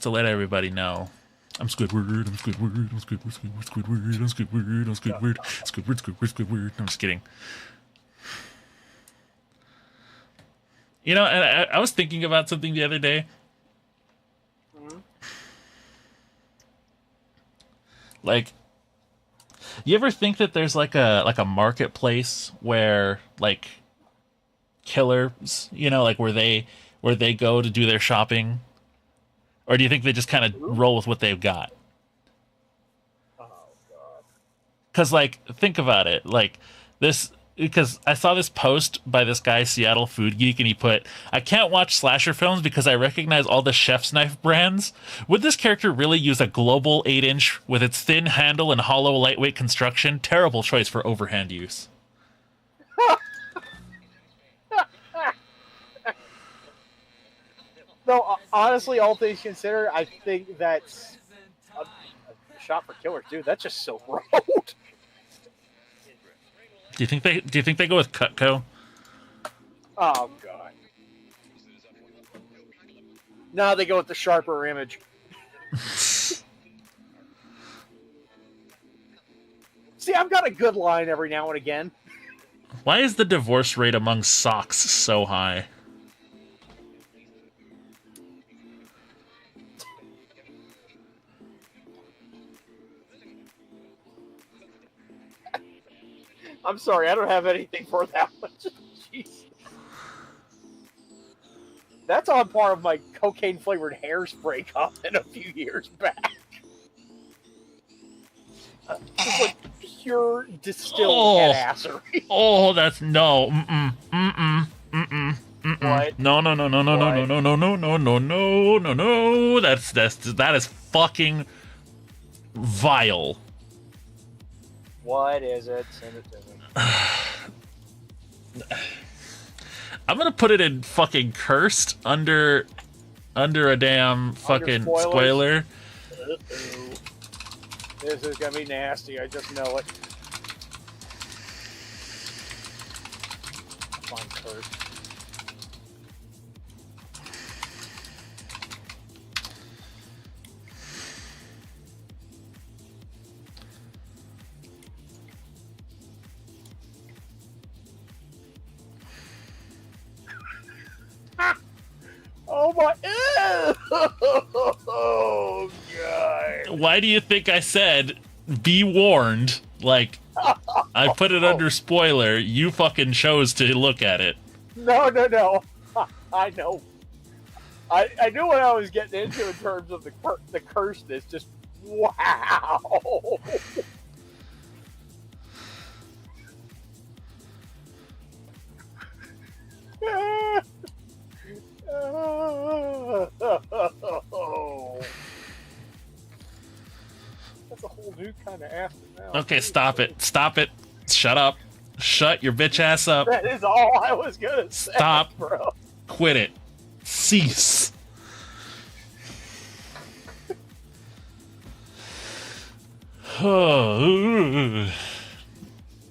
to let everybody know. I'm Squidward, I'm Squidward, I'm Squidward, Squidward, Squidward, I'm Squidward, I'm Squidward, Squidward, Squidward, Squidward. I'm just kidding. You know, and I was thinking about something the other day. Mhm. Like, you ever think that there's like a marketplace where like killers, like where they go to do their shopping, or do you think they just kind of Who? roll with what they've got? Oh god. Because like think about it, like this. Because I saw this post by this guy, Seattle Food Geek, and he put, I can't watch slasher films because I recognize all the chef's knife brands. Would this character really use a global 8-inch with its thin handle and hollow lightweight construction? Terrible choice for overhand use. No, honestly, all things considered, I think that's a shot for killer, dude. That's just so road. Do you think they go with Cutco? Oh god. Now they go with the sharper image. See, I've got a good line every now and again. Why is the divorce rate among socks so high? I'm sorry, I don't have anything for that one. Jeez. That's on par of my cocaine flavored hairspray comment a few years back. It's like pure distilled headassery. Oh, that's no. What? No, no, no, no, no, no, no, What? no, no, no, no, no, no, no, no. That is fucking vile. What is it? Send it to me. I'm gonna put it in fucking cursed under a damn fucking spoilers? spoiler. Uh-oh. This is gonna be nasty. I just know it. Fine, first. Oh my! Oh god! Why do you think I said be warned? Like, I put it under spoiler. You fucking chose to look at it. No, no, no. I know. I knew what I was getting into in terms of the cursedness. Just wow. That's a whole new kind of after now. Okay, stop it. Stop it. Shut up. Shut your bitch ass up. That is all I was gonna say, Stop. bro. Quit it. Cease.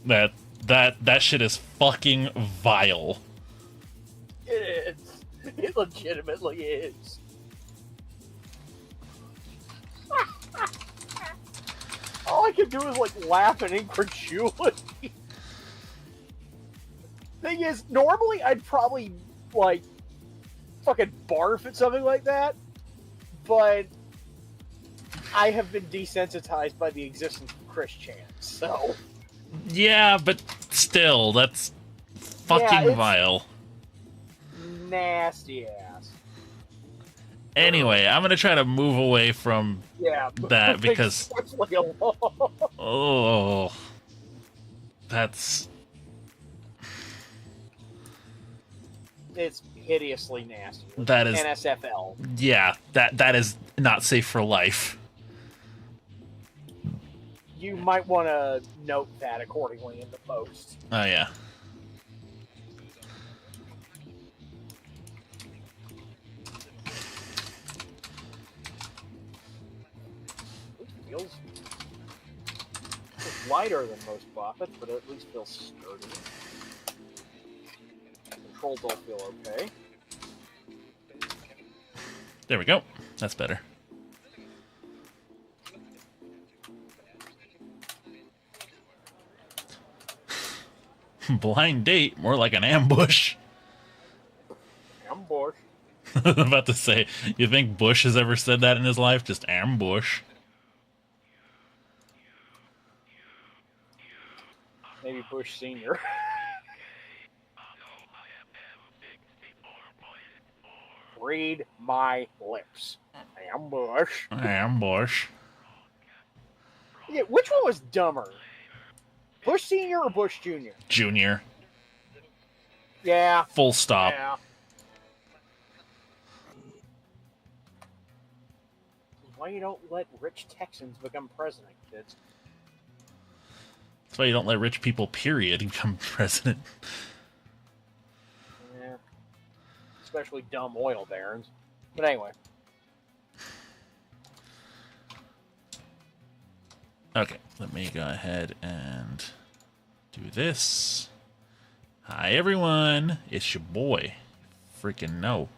That shit is fucking vile. It is. It legitimately is. All I can do is like laugh in incredulity. Thing is, normally I'd probably like fucking barf at something like that, but I have been desensitized by the existence of Chris Chan, so Yeah, but still, that's fucking it's vile. nasty ass. Anyway, I'm gonna try to move away from Yeah, that because especially alone. oh, that's It's hideously nasty. that is NSFL. yeah, that is not safe for life. You might want to note that accordingly in the post. Oh yeah. It feels lighter than most buffets, but it at least feels sturdy. Controls all feel okay. There we go. That's better. Blind date, more like an ambush. Ambush. I'm about to say, you think Bush has ever said that in his life? Just ambush. Maybe Bush Senior. Read my lips. Ambush. Ambush. Yeah, which one was dumber? Bush Senior or Bush Junior? Junior. Yeah. Full stop. Yeah. Why you don't let rich Texans become president, kids? That's why you don't let rich people, period, become president. Yeah. Especially dumb oil barons. But anyway. Okay, let me go ahead and do this. Hi, everyone. It's your boy. Freaking no.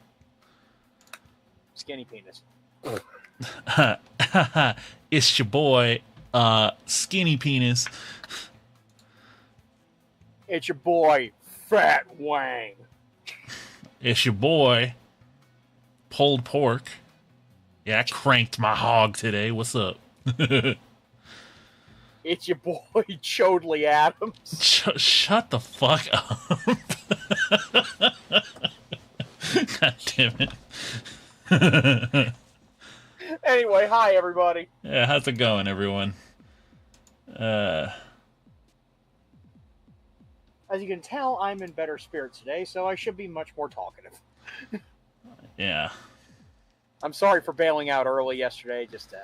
Skinny penis. It's your boy, Skinny Penis. It's your boy, Fat Wang. It's your boy, Pulled Pork. Yeah, I cranked my hog today. What's up? It's your boy, Chodley Adams. Shut the fuck up. God damn it. Anyway, hi, everybody. Yeah, how's it going, everyone? As you can tell, I'm in better spirits today, so I should be much more talkative. Yeah. I'm sorry for bailing out early yesterday. Just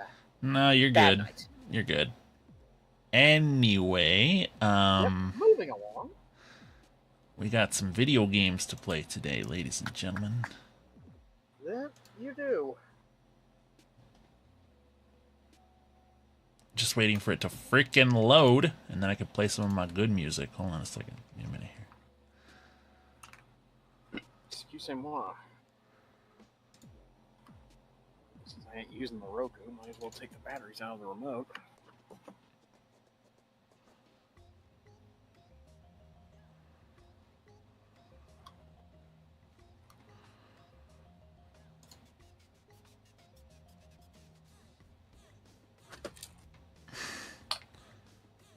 No, you're bad good. night. You're good. Anyway, Yep, moving along. we got some video games to play today, ladies and gentlemen. That you do. Just waiting for it to freaking load, and then I can play some of my good music. Hold on a second. Give me a minute here. Excusez-moi. Since I ain't using the Roku, might as well take the batteries out of the remote.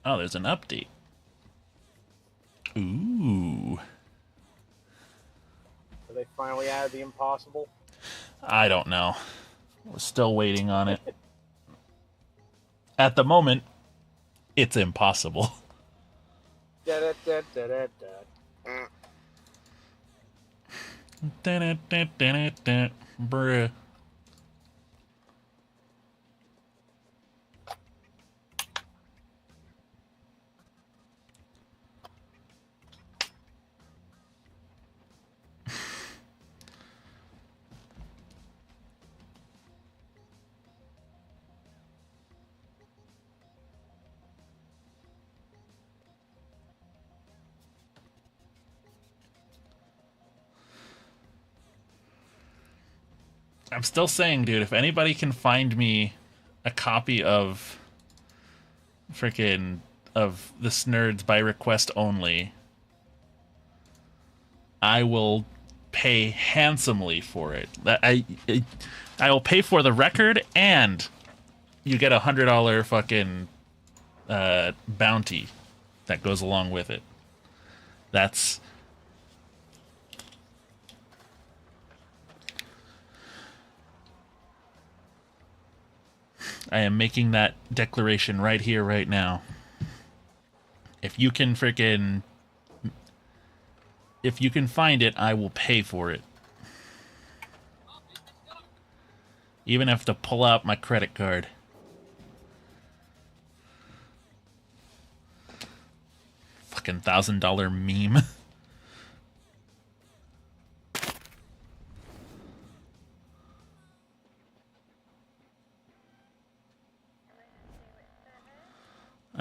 Oh, there's an update. Ooh. So they finally added the impossible. I don't know. We're still waiting on it. At the moment, it's impossible. Bruh. I'm still saying, dude, if anybody can find me a copy of freaking of This Nerds by request only, I will pay handsomely for it. I will pay for the record, and you get $100 fucking bounty that goes along with it. That's I am making that declaration right here, right now. If you can find it, I will pay for it. Even if I have to pull out my credit card. Fucking $1,000 meme.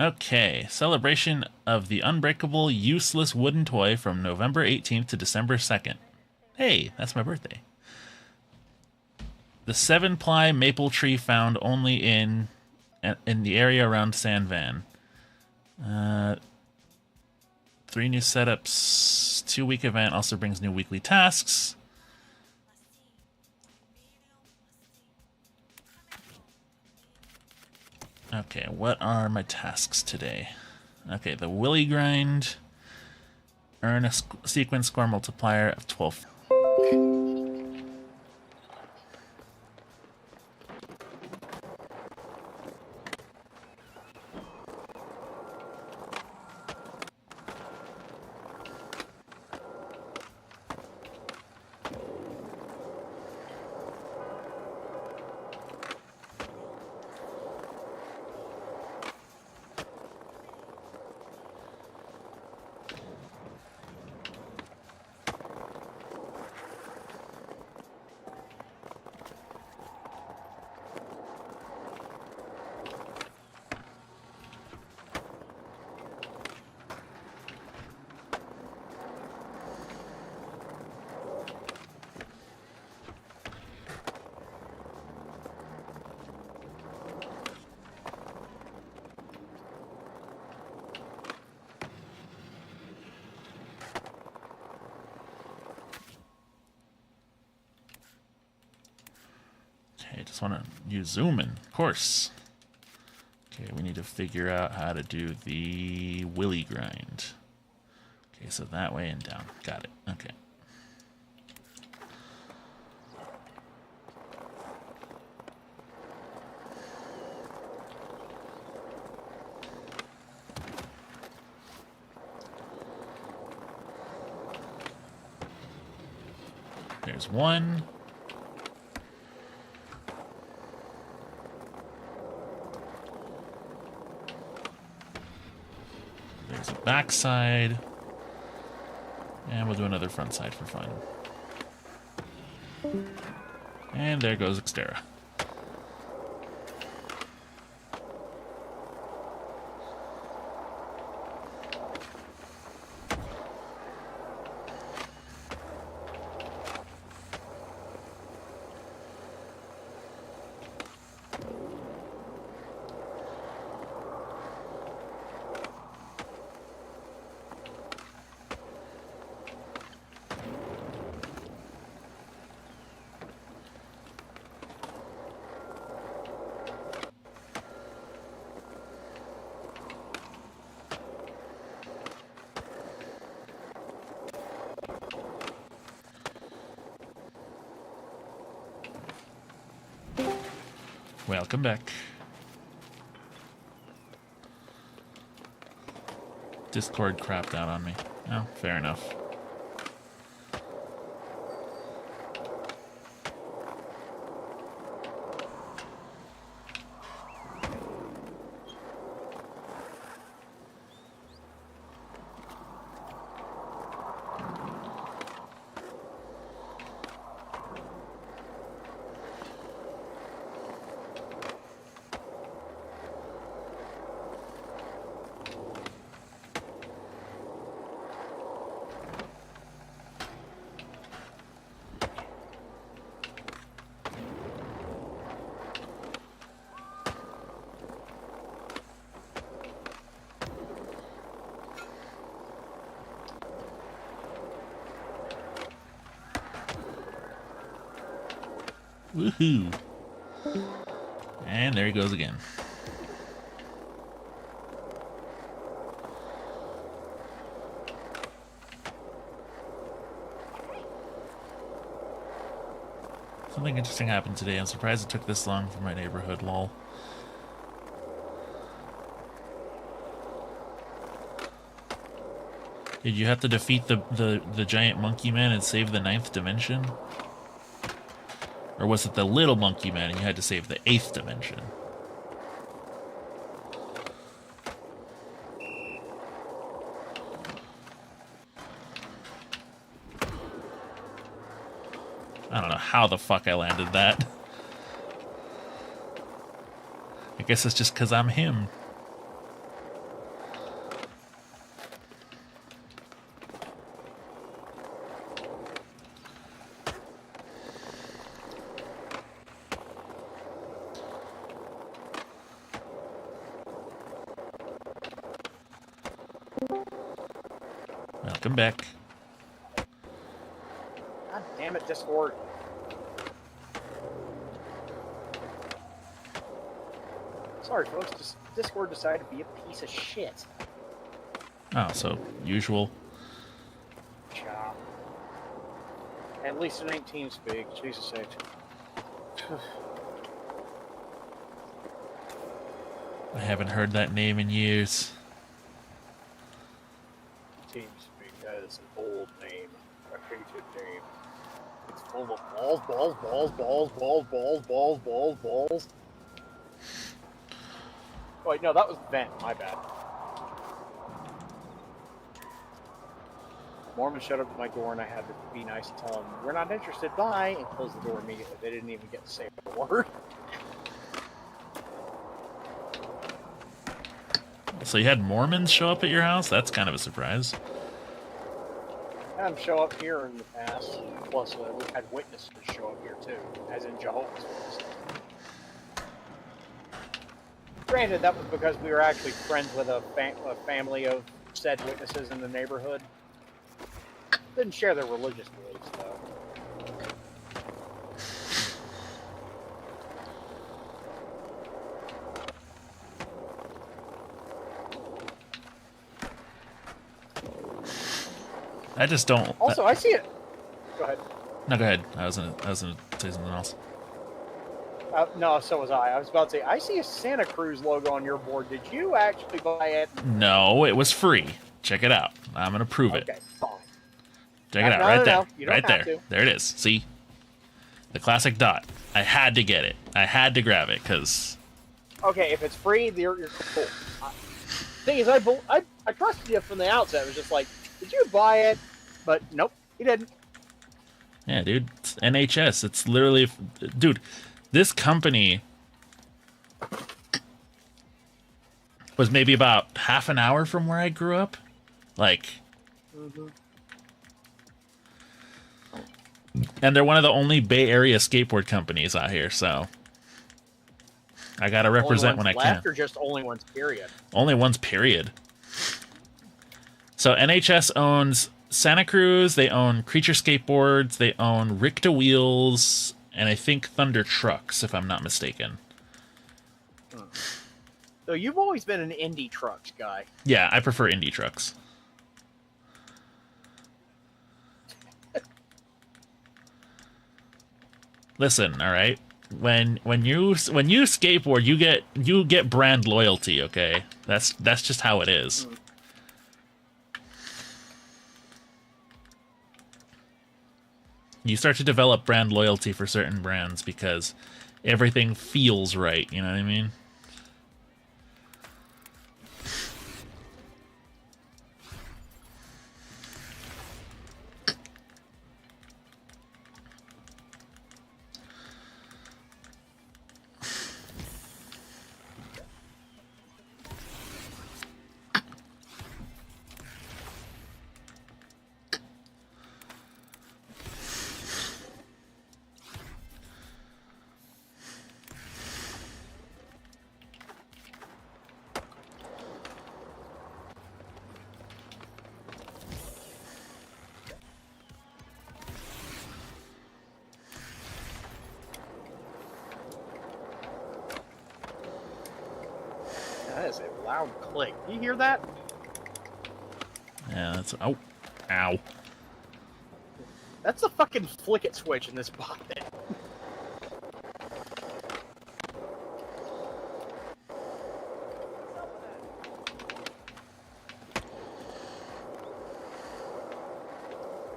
Okay, celebration of the unbreakable, useless wooden toy from November 18th to December 2nd. Hey, that's my birthday. The 7-ply maple tree found only in the area around San Van. 3 3 new setups. 2-week event also brings new weekly tasks. Okay, what are my tasks today? Okay, the Willy Grind. Earn a sequence score multiplier of 12. Okay, just want to use zoom in, of course. Okay, we need to figure out how to do the Willy Grind. Okay, so that way and down. Got it. Okay. There's one. There's a backside. And we'll do another front side for fun. And there goes Xterra. Welcome back. Discord crapped out on me. Oh, fair enough. Woohoo! And there he goes again. Something interesting happened today. I'm surprised it took this long for my neighborhood, lol. Did you have to defeat the giant monkey man and save the 9th dimension? Or was it the little monkey man and you had to save the 8th dimension? I don't know how the fuck I landed that. I guess it's just because I'm him. Welcome back. God damn it, Discord. Sorry, folks. Just Discord decided to be a piece of shit. Oh, so usual. Cha. At least it ain't TeamSpeak. Jesus sakes. I haven't heard that name in years. TeamSpeak, that is an old name. I hate it name. It's full of balls, balls, balls, balls, balls, balls, balls, balls, balls. Oh, wait, no, that was Vent. My bad. Mormon showed up at my door and I had to be nice and tell them, we're not interested, bye, and close the door immediately. They didn't even get to say a word. So you had Mormons show up at your house? That's kind of a surprise. I had them show up here in the past. Plus, we've had witnesses show up here too, as in Jehovah's Witnesses. Granted, that was because we were actually friends with a family of said witnesses in the neighborhood. Didn't share their religious beliefs, though. I just don't. Also, I see it. Go ahead. No, go ahead. I was gonna say something else. No, so was I. I was about to say, I see a Santa Cruz logo on your board. Did you actually buy it? No, it was free. Check it out. I'm gonna prove it. Okay, fine. Check it out, right there. Right there. There it is. See? The classic dot. I had to get it. I had to grab it, because... Okay, if it's free, you're cool. Thing is, I trusted you from the outset. It was just like, did you buy it? But nope, you didn't. Yeah, dude. It's NHS. It's literally... Dude, this company was maybe about half an hour from where I grew up. Like... Mm-hmm. And they're one of the only Bay Area skateboard companies out here, so I gotta represent when I can. Or just only ones, period? Only ones, period. So NHS owns Santa Cruz, they own Creature Skateboards, they own Ricta Wheels, and I think Thunder Trucks, if I'm not mistaken. So you've always been an indie trucks guy. Yeah, I prefer indie trucks. Listen, all right. When you skateboard, you get brand loyalty. Okay, that's just how it is. You start to develop brand loyalty for certain brands because everything feels right. You know what I mean? That is a loud click. Do you hear that? Yeah, that's ow. That's the fucking flick it switch in this button.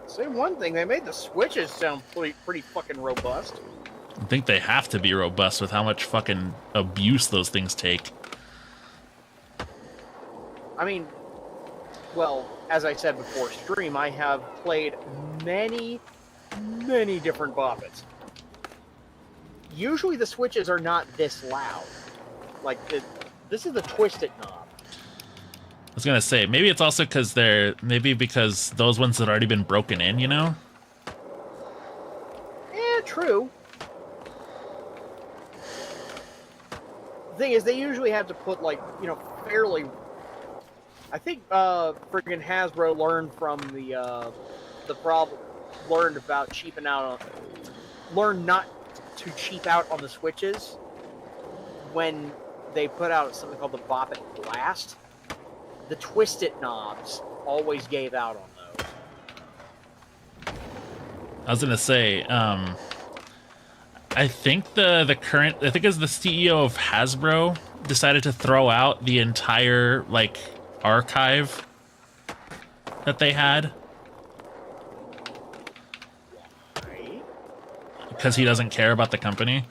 Say one thing, they made the switches sound pretty fucking robust. I think they have to be robust with how much fucking abuse those things take. I mean, well, as I said before stream, I have played many different boppets. Usually the switches are not this loud. Like, this is the twisted knob. I was gonna say, maybe it's also because because those ones had already been broken in, you know? Yeah, true. The thing is, they usually have to put, like, fairly I think friggin' Hasbro learned from the problem, learned about cheaping out on, learned not to cheap out on the Switches when they put out something called the Bop It Blast. The Twist It knobs always gave out on those. I was gonna say, I think the current, I think it's the CEO of Hasbro decided to throw out the entire like archive that they had Right? because he doesn't care about the company.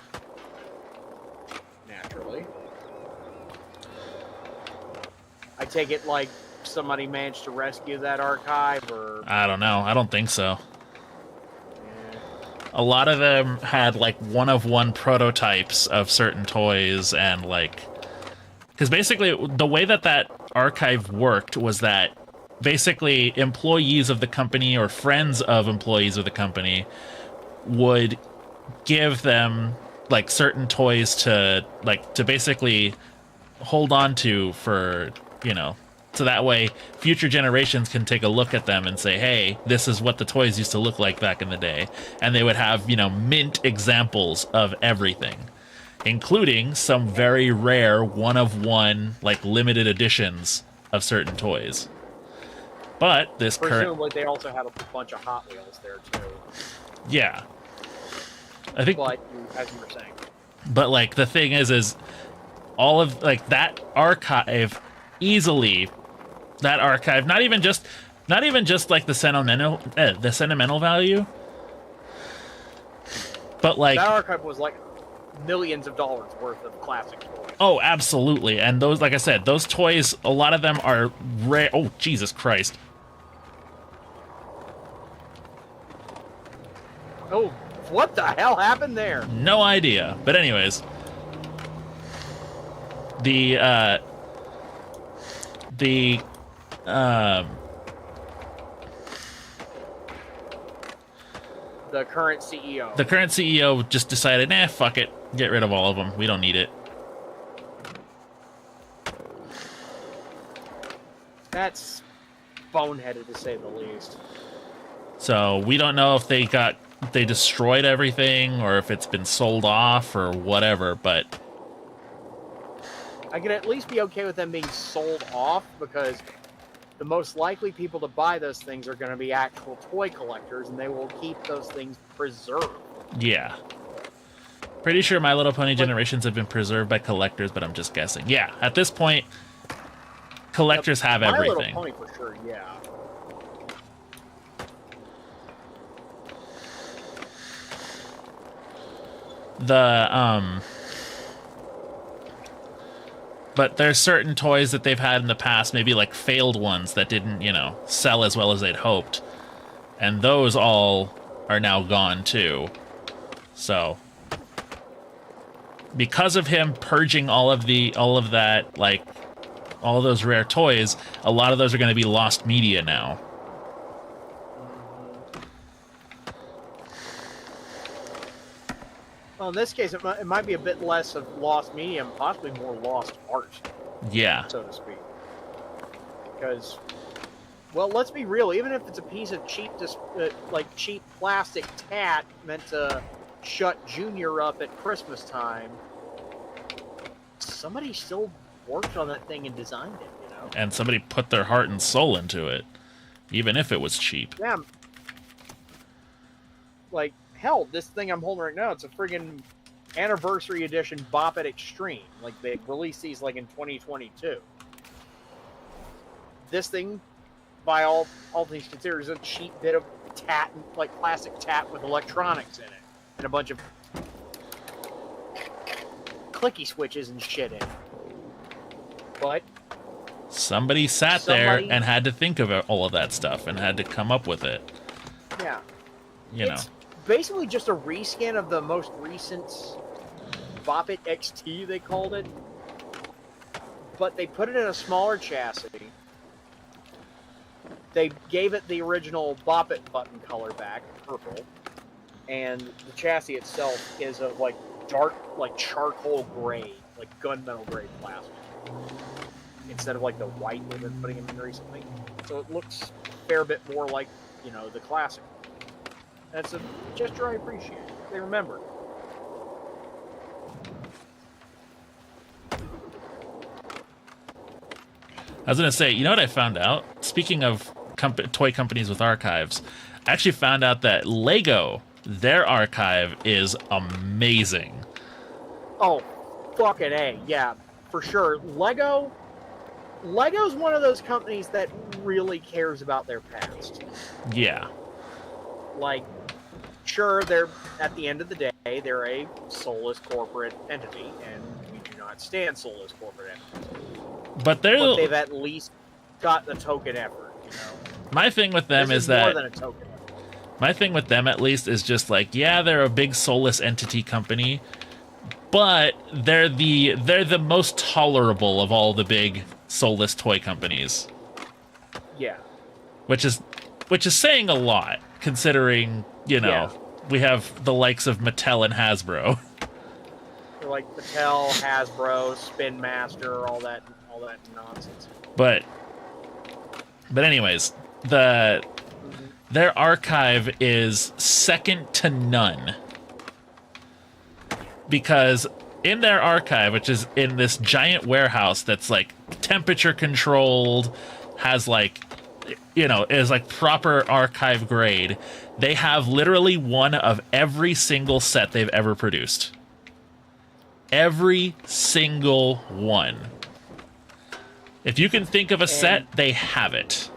Naturally. I take it like somebody managed to rescue that archive, or I don't know. I don't think so. yeah. A lot of them had like one-of-one prototypes of certain toys, and like, because basically the way that that archive worked was that basically employees of the company or friends of employees of the company would give them like certain toys to basically hold on to for, you know, so that way future generations can take a look at them and say, hey, this is what the toys used to look like back in the day. And they would have, you know, mint examples of everything, including some very rare one-of-one, like, limited editions of certain toys. But this Presumably they also had a bunch of Hot Wheels there too. Yeah. I think, But as you were saying, but like the thing is all of like that archive easily, that archive, not even just like the sentimental value, but like that archive was like millions of dollars worth of classic toys. oh, absolutely. And those, like I said, those toys, a lot of them are rare. Oh, Jesus Christ. Oh, what the hell happened there? No idea. But anyways, the current CEO. the current CEO just decided, nah, fuck it, get rid of all of them. We don't need it. That's boneheaded to say the least. So we don't know if they destroyed everything or if it's been sold off or whatever, but I can at least be okay with them being sold off, because the most likely people to buy those things are going to be actual toy collectors, and they will keep those things preserved. yeah. Pretty sure My Little Pony Generations have been preserved by collectors, but I'm just guessing. Yeah, at this point, collectors have everything. My Little Pony for sure, yeah. But there's certain toys that they've had in the past, maybe like failed ones that didn't, you know, sell as well as they'd hoped. And those all are now gone too. So because of him purging all of that, like all those rare toys, a lot of those are going to be lost media now. Well, in this case, it might be a bit less of lost medium, possibly more lost art, Yeah. so to speak. Because, well, let's be real. Even if it's a piece of cheap plastic tat meant to shut Junior up at Christmas time, somebody still worked on that thing and designed it, you know? And somebody put their heart and soul into it, even if it was cheap. Yeah. Like, hell, this thing I'm holding right now, it's a friggin' anniversary edition Bop It Extreme. Like, they released these, like, in 2022. This thing, by all things considered, is a cheap bit of tat, like plastic tat with electronics in it, and a bunch of clicky switches and shit in it. But somebody sat there and had to think of all of that stuff and had to come up with it. Yeah. You know. It's basically just a reskin of the most recent Bop It XT, they called it. But they put it in a smaller chassis. They gave it the original Bop It button color back, purple. And the chassis itself is of like dark, like charcoal gray, like gunmetal gray plastic. instead of like the white they've been putting them in recently. So it looks a fair bit more like, the classic. That's a gesture I appreciate. They remember. I was going to say, you know what I found out? Speaking of toy companies with archives, I actually found out that Lego, their archive is amazing. Oh, fucking A. Yeah, for sure. Lego's one of those companies that really cares about their past. Yeah. Like, sure, they're, at the end of the day, they're a soulless corporate entity, and we do not stand soulless corporate entities. But they've at least got the token effort, My thing with them is that more than a token effort. My thing with them, at least, is just like, yeah, they're a big soulless entity company, but they're the most tolerable of all the big soulless toy companies. Yeah. Which is saying a lot, considering, Yeah. we have the likes of Mattel and Hasbro. Like Mattel, Hasbro, Spin Master, all that nonsense. But anyways, their archive is second to none. Because in their archive, which is in this giant warehouse that's like temperature controlled, has like, is like proper archive grade, they have literally one of every single set they've ever produced. Every single one. If you can think of a set, they have it.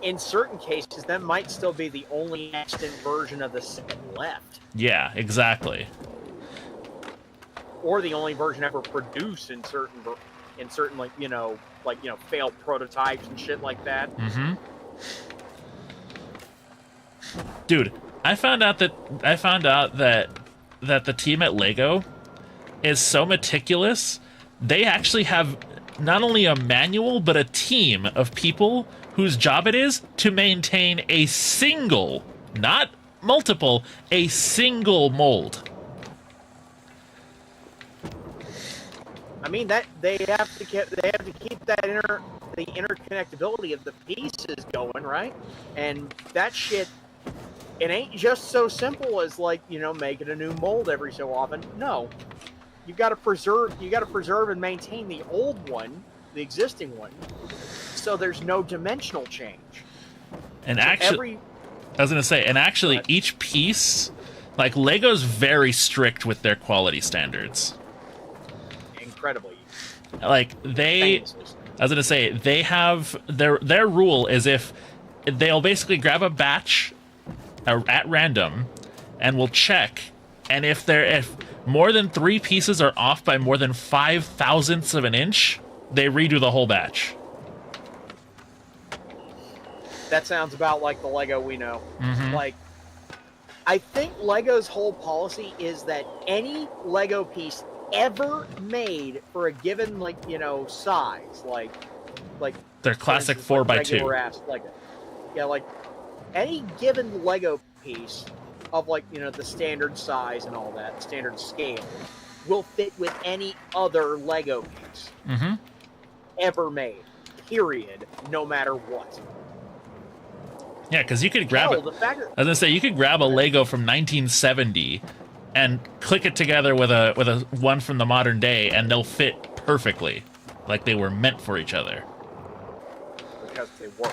In certain cases, that might still be the only extant version of the set left. Yeah, exactly. Or the only version ever produced in certain failed prototypes and shit like that. Mm-hmm. Dude, I found out that the team at Lego is so meticulous. They actually have not only a manual, but a team of people whose job it is to maintain a single, not multiple, a single mold. I mean, that they have to keep that the interconnectability of the pieces going, right? And that shit, it ain't just so simple as making a new mold every so often. No. You got to preserve and maintain the old one, the existing one, so there's no dimensional change. And actually, I was going to say, each piece, like Lego's very strict with their quality standards. Incredibly. Like I was going to say, they have their rule is if they'll basically grab a batch at random and will check, and if more than 3 pieces are off by more than 5/1000ths of an inch, they redo the whole batch. That sounds about like the Lego we know. Mm-hmm. Like, I think Lego's whole policy is that any Lego piece ever made for a given size, like their classic 4x2. Lego. Yeah, like any given Lego piece of the standard size and all that, standard scale, will fit with any other Lego piece ever made. Period. No matter what. Yeah, because you could grab it. I was gonna say you could grab a Lego from 1970 and click it together with a one from the modern day, and they'll fit perfectly, like they were meant for each other. Because they were.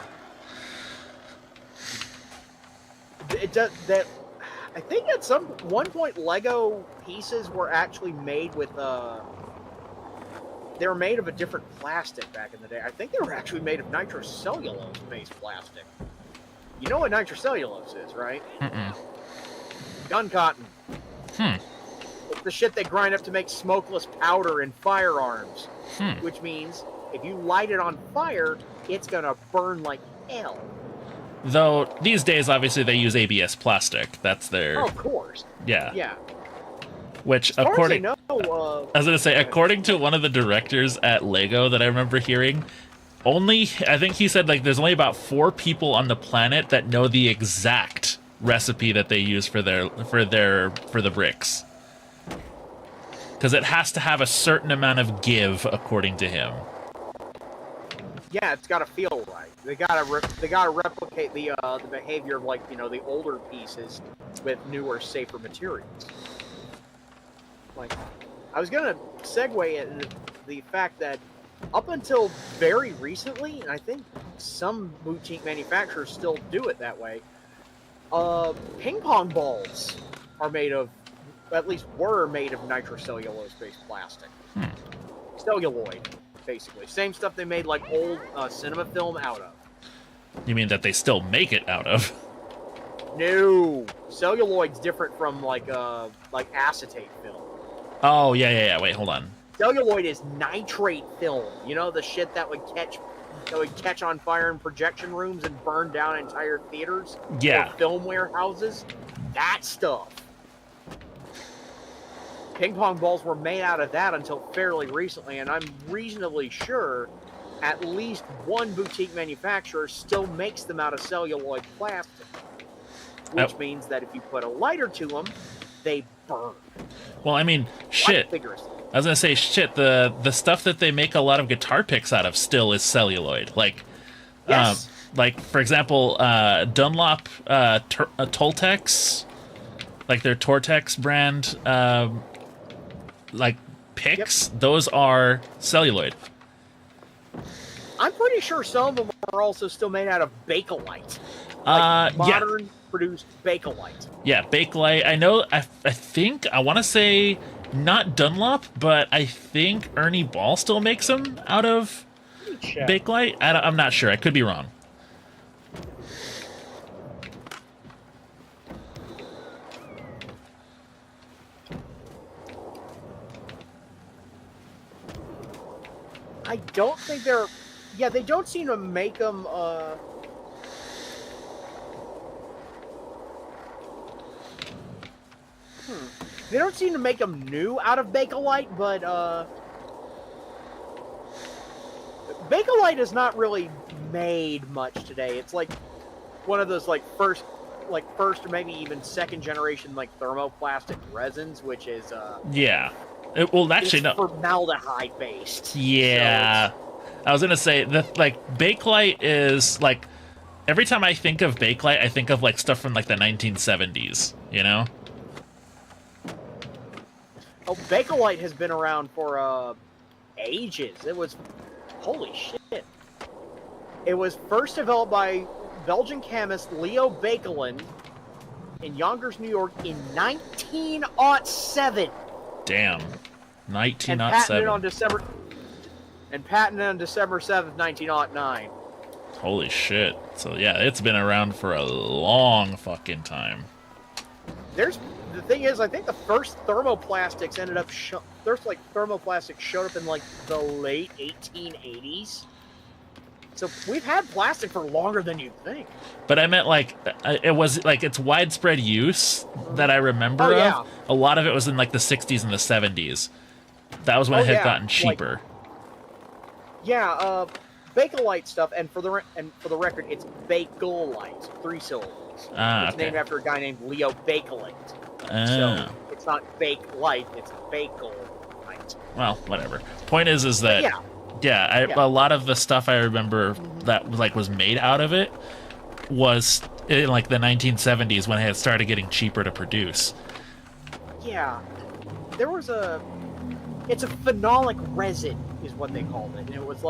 It does that. I think at one point Lego pieces were actually made with they were made of a different plastic back in the day. I think they were actually made of nitrocellulose based plastic. You know what nitrocellulose is, right? Mm-mm. Gun cotton. It's the shit they grind up to make smokeless powder in firearms. Which means if you light it on fire, it's gonna burn like hell. Though these days, obviously, they use ABS plastic. That's their. Oh, of course. Yeah. Yeah. Which, according, I was gonna say, according to one of the directors at Lego that I remember hearing, I think he said there's only about 4 people on the planet that know the exact recipe that they use for the bricks. Because it has to have a certain amount of give, according to him. Yeah, it's got to feel right. They gotta replicate the behavior of, like, the older pieces with newer, safer materials. Like, I was gonna segue into the fact that up until very recently, and I think some boutique manufacturers still do it that way, ping pong balls are made of, at least were made of nitrocellulose-based plastic. Celluloid, basically. Same stuff they made, like, old cinema film out of. You mean that they still make it out of? No! Celluloid's different from, like acetate film. Oh, yeah. Wait, hold on. Celluloid is nitrate film. You know, the shit that would catch on fire in projection rooms and burn down entire theaters? Yeah. Or film warehouses? That stuff. Ping pong balls were made out of that until fairly recently, and I'm reasonably sure at least one boutique manufacturer still makes them out of celluloid plastic. Which means that if you put a lighter to them, they burn. Well, I mean, shit. I was gonna say, shit, the stuff that they make a lot of guitar picks out of still is celluloid. Like, yes. Like, for example, Dunlop Toltecs, like their Tortex brand, like picks, those are celluloid. I'm pretty sure some of them are also still made out of Bakelite. Like modern produced Bakelite. Yeah, Bakelite. I know, I think, I want to say not Dunlop, but I think Ernie Ball still makes them out of Bakelite. I'm not sure. I could be wrong. I don't think they're... Yeah, they don't seem to make them... They don't seem to make them new out of Bakelite, but Bakelite is not really made much today. It's like one of those first or maybe even second generation thermoplastic resins, which is well, actually, no, formaldehyde based. Yeah, so I was gonna say that Bakelite is every time I think of Bakelite, I think of stuff from the 1970s. You know. Oh, Bakelite has been around for ages. It was, holy shit. It was first developed by Belgian chemist Leo Baekeland in Yonkers, New York in 1907. Damn. 1907. And patented on December 7th, 1909. Holy shit. So yeah, it's been around for a long fucking time. The thing is, I think the first thermoplastics ended up... thermoplastics showed up in, the late 1880s. So we've had plastic for longer than you'd think. But I meant, it was, its widespread use that I remember of. A lot of it was in, the 60s and the 70s. That was when it had gotten cheaper. Bakelite stuff, and for the record, it's Bakelite, 3 syllables. It's named after a guy named Leo Baekeland. So it's not Bakelite, it's Bakelite. Well, whatever. Point is that a lot of the stuff I remember that was made out of it was in the 1970s when it had started getting cheaper to produce. Yeah, there was it's a phenolic resin is what they called it, and it was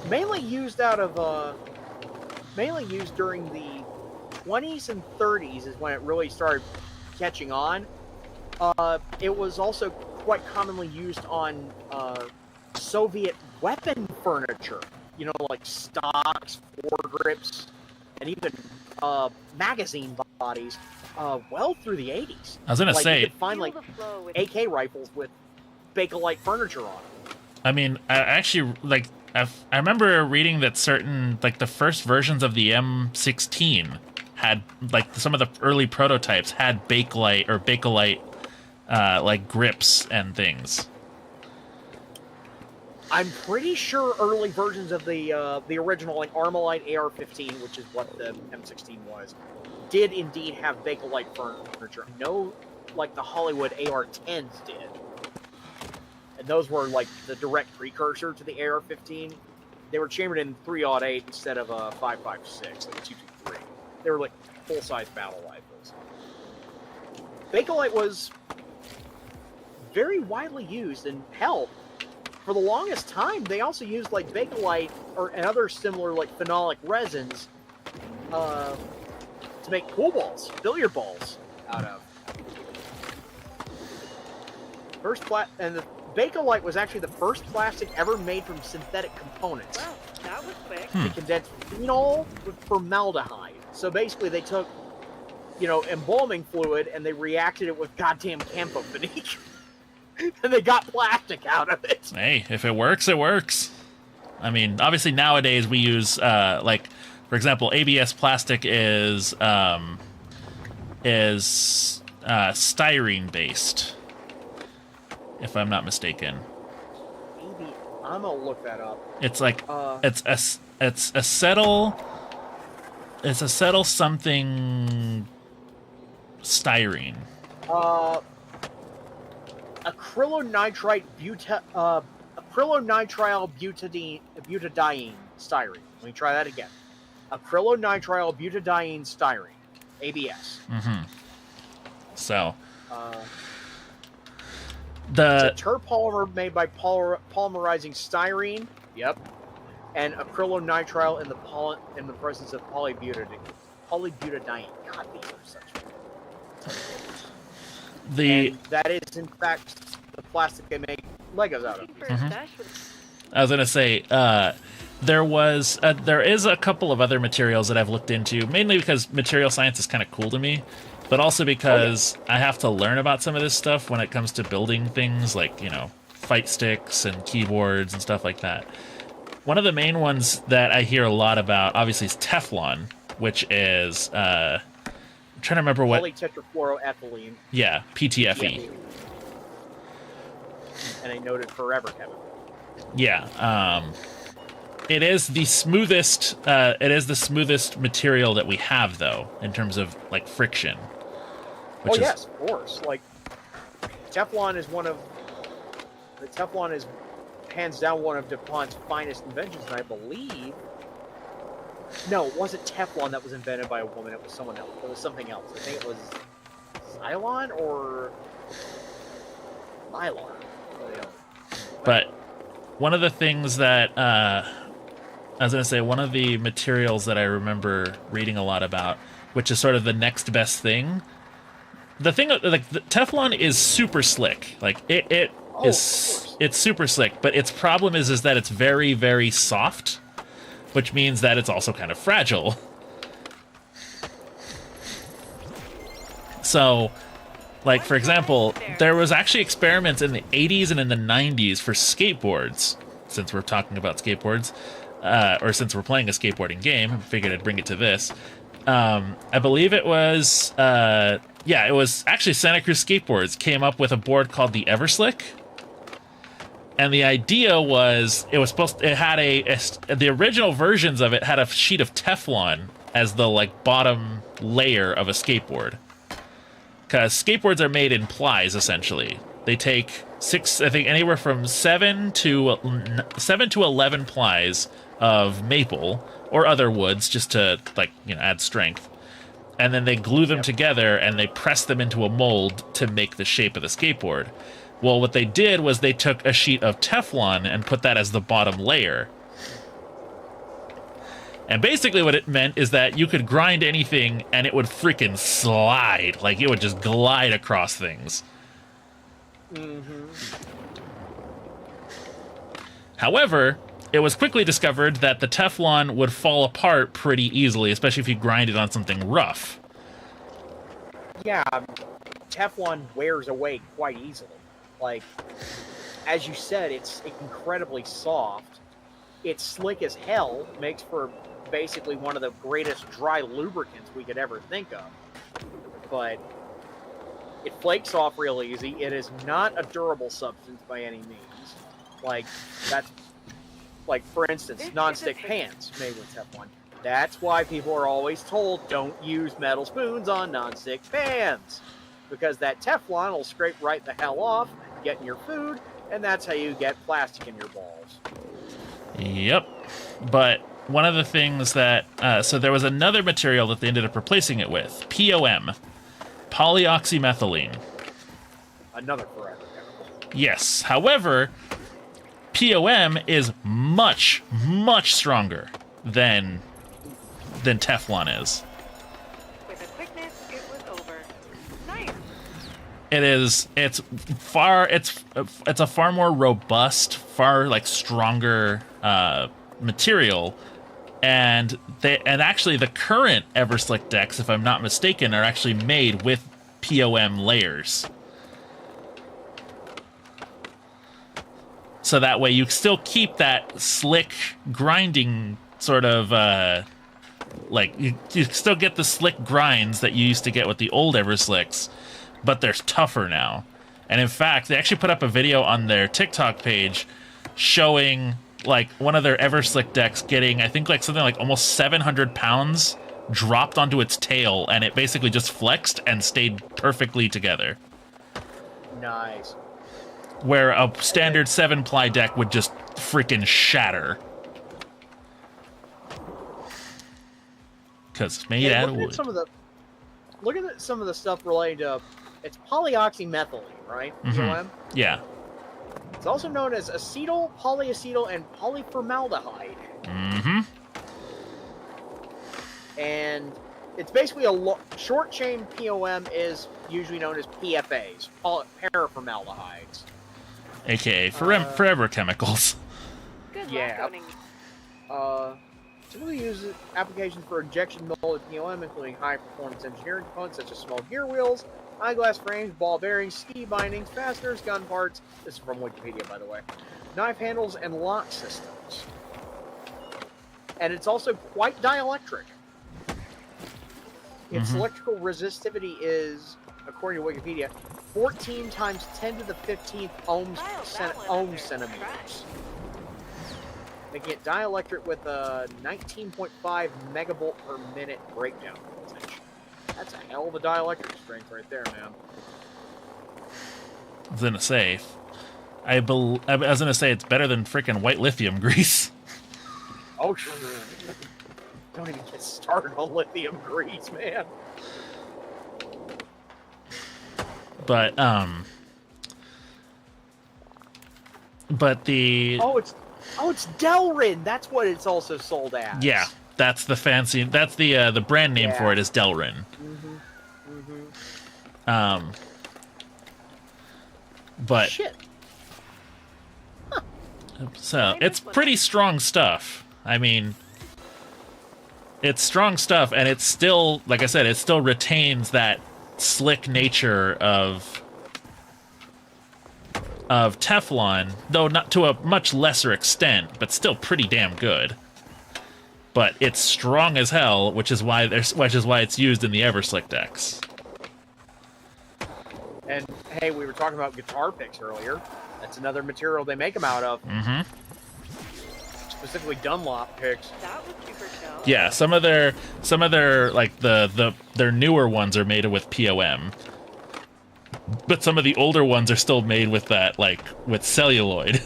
mainly used during the 20s and 30s is when it really started catching on. It was also quite commonly used on Soviet weapon furniture, stocks, foregrips, and even magazine bodies, well through the 80s. I was gonna say, you could find AK rifles with Bakelite furniture on them. I mean, I actually I remember reading that certain the first versions of the M16 had some of the early prototypes had Bakelite grips and things. I'm pretty sure early versions of the original Armalite AR-15, which is what the M16 was, did indeed have Bakelite furniture. No, the Hollywood AR-10s did. and those were like the direct precursor to the AR-15. They were chambered in 308 instead of a 5.56, like a 223. They were like full-size battle rifles. Bakelite was very widely used, and hell, for the longest time, they also used like Bakelite and other similar like phenolic resins to make pool balls, billiard balls out of. And the Bakelite was actually the first plastic ever made from synthetic components. Wow, that was quick. They condensed phenol with formaldehyde. So basically, they took, embalming fluid and they reacted it with goddamn camphophenique. And they got plastic out of it. Hey, if it works, it works. I mean, obviously nowadays we use, for example, ABS plastic is styrene based, if I'm not mistaken. Maybe I'm gonna look that up. It's like it's acetyl something styrene. Acrylonitrile butadiene styrene. Let me try that again. Acrylonitrile butadiene styrene, ABS. Mm-hmm. So it's a terpolymer made by polymerizing styrene. Yep. And acrylonitrile in the presence of polybutadiene. God, these are such. And that is, in fact, the plastic they make Legos out of. Mm-hmm. I was gonna say, there is a couple of other materials that I've looked into, mainly because material science is kind of cool to me, but also because I have to learn about some of this stuff when it comes to building things like, fight sticks and keyboards and stuff like that. One of the main ones that I hear a lot about, obviously, is Teflon, which is I'm trying to remember what. Polytetrafluoroethylene. Yeah, PTFE. And I noted forever chemical. Yeah, it is the smoothest. It is the smoothest material that we have, though, in terms of like friction. Yes, of course. Like Teflon is hands down one of DuPont's finest inventions, and I believe. No, it wasn't Teflon that was invented by a woman. It was someone else. It was something else. I think it was Cylon or Nylon. But one of the things that I was going to say, one of the materials that I remember reading a lot about, which is sort of the next best thing. The thing, like the Teflon, is super slick. Like it's super slick. But its problem is that it's very, very soft, which means that it's also kind of fragile. So, like, for example, there was actually experiments in the 80s and in the 90s for skateboards, since we're talking about skateboards, or since we're playing a skateboarding game. I figured I'd bring it to this. I believe it was, it was actually Santa Cruz Skateboards came up with a board called the Everslick. And the idea was the original versions of it had a sheet of Teflon as the like bottom layer of a skateboard. Because skateboards are made in plies, essentially. They take anywhere from 7 to 11 plies of maple or other woods, just to add strength. And then they glue them together and they press them into a mold to make the shape of the skateboard. Well, what they did was they took a sheet of Teflon and put that as the bottom layer. And basically what it meant is that you could grind anything and it would freaking slide. Like, it would just glide across things. Mm-hmm. However, it was quickly discovered that the Teflon would fall apart pretty easily, especially if you grind it on something rough. Yeah, Teflon wears away quite easily. Like, as you said, it's incredibly soft. It's slick as hell, makes for basically one of the greatest dry lubricants we could ever think of. But it flakes off real easy. It is not a durable substance by any means. Like, for instance, nonstick pans made with Teflon. That's why people are always told, don't use metal spoons on nonstick pans. Because that Teflon will scrape right the hell off, get in your food, And that's how you get plastic in your balls. Yep. But one of the things that... so there was another material that they ended up replacing it with. POM. Polyoxymethylene. Another forever chemical. Yes. However, POM is much, much stronger than Teflon is. With a quickness, it was over. Nice. It's a far more robust, far like stronger material, and actually the current Everslick decks, if I'm not mistaken, are actually made with POM layers. So that way you still keep that slick grinding sort of like you still get the slick grinds that you used to get with the old Everslicks, but they're tougher now. And in fact, they actually put up a video on their TikTok page showing like one of their Everslick decks getting, I think, like something like almost 700 pounds dropped onto its tail, and it basically just flexed and stayed perfectly together. Nice. Where a standard 7-ply deck would just freaking shatter. Because it's made out of wood. Looking at some of the stuff related to, it's polyoxymethylene, right? POM? Yeah. It's also known as acetyl, polyacetyl, and polyformaldehyde. Mm-hmm. And it's basically a short chain POM is usually known as PFAs, paraformaldehydes. AKA forever chemicals. Good Yeah. luck owning. Typically used in applications for injection molded POM, including high performance engineering components such as small gear wheels, eyeglass frames, ball bearings, ski bindings, fasteners, gun parts. This is from Wikipedia, by the way. Knife handles and lock systems. And it's also quite dielectric. Its electrical resistivity is, according to Wikipedia, 14 times 10 to the 15th ohm centimeters. Making it dielectric with a 19.5 megavolt per minute breakdown voltage. That's a hell of a dielectric strength right there, man. I was gonna say, it's better than freaking white lithium grease. Oh, don't even get started on lithium grease, man. But the it's Delrin. That's what it's also sold as. yeah, that's the fancy. That's the brand name for it is Delrin. But shit. So it's pretty strong stuff. I mean, it's strong stuff, and it's still, like I said, it still retains that slick nature of Teflon, though not to a much lesser extent, but still pretty damn good. But it's strong as hell, which is why it's used in the Everslick decks. And hey, we were talking about guitar picks earlier. That's another material they make them out of. Mm-hmm. Specifically Dunlop picks. That was super chill. Yeah, some of their like their newer ones are made with POM. But some of the older ones are still made with that, like, with celluloid.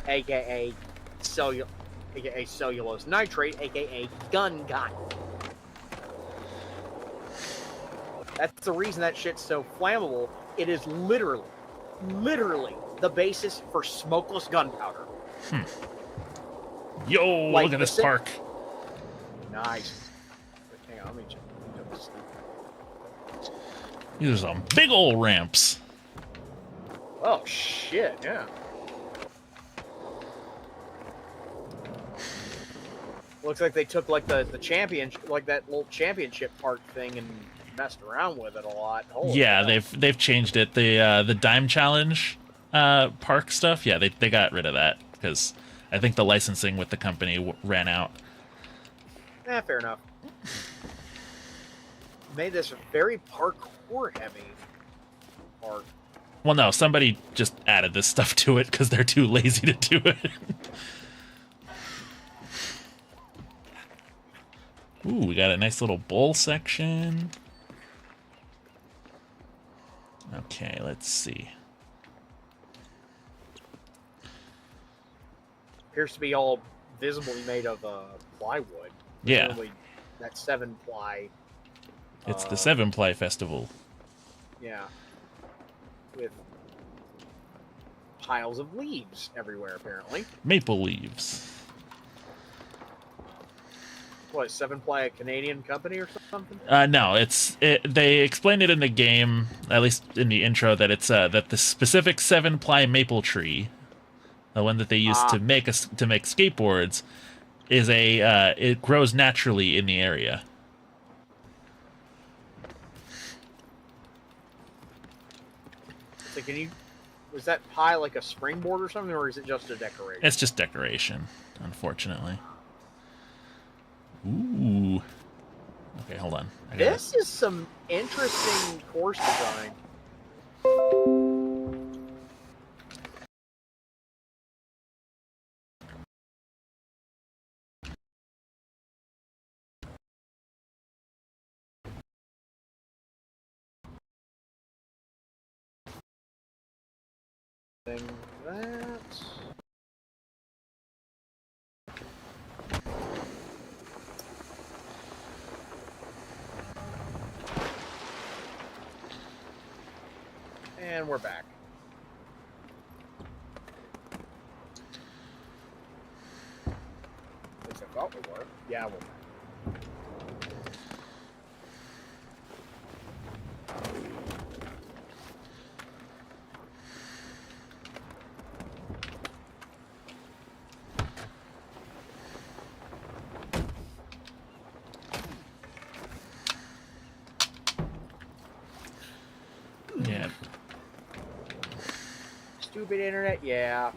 AKA cellulose nitrate, AKA gun cotton. That's the reason that shit's so flammable. It is literally the basis for smokeless gunpowder. Yo, Like look at this park. Nice. Wait, hang on, let me check. These are some big old ramps. Oh shit, yeah. Looks like they took like the championship, like that little championship park thing, and messed around with it a lot. Holy Yeah, cow. they've changed it. The Dime Challenge park stuff. Yeah, they got rid of that because I think the licensing with the company ran out. Fair enough. Made this a very parkour heavy park. Well, no, somebody just added this stuff to it because they're too lazy to do it. Ooh, we got a nice little bowl section. Okay, let's see. appears to be all visibly made of plywood. Yeah. Presumably that 7-ply. It's the 7-ply festival. Yeah. With piles of leaves everywhere, apparently. Maple leaves. What, is 7-ply a Canadian company or something? No, they explained it in the game, at least in the intro, that it's that the specific 7-ply maple tree, the one that they use to make skateboards, is it grows naturally in the area. So was that pie like a springboard or something, or is it just a decoration? It's just decoration, unfortunately. Ooh. Okay, hold on. This is some interesting course design. That. And we're back. At least I thought we were. Yeah, we're back. Yeah. Stupid internet, yeah.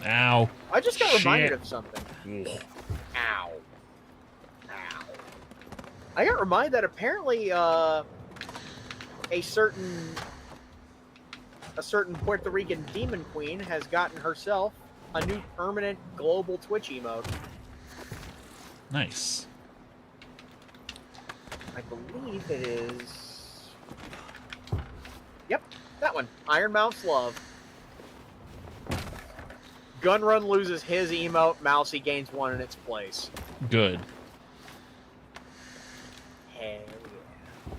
Ow. I just got Shit. reminded of something. Ow. I got reminded that apparently a certain Puerto Rican demon queen has gotten herself a new permanent global Twitch emote. Nice. I believe it is. Yep, that one. Iron Mouse Love. Gunrun loses his emote, Mousy gains one in its place. Good. Hell yeah.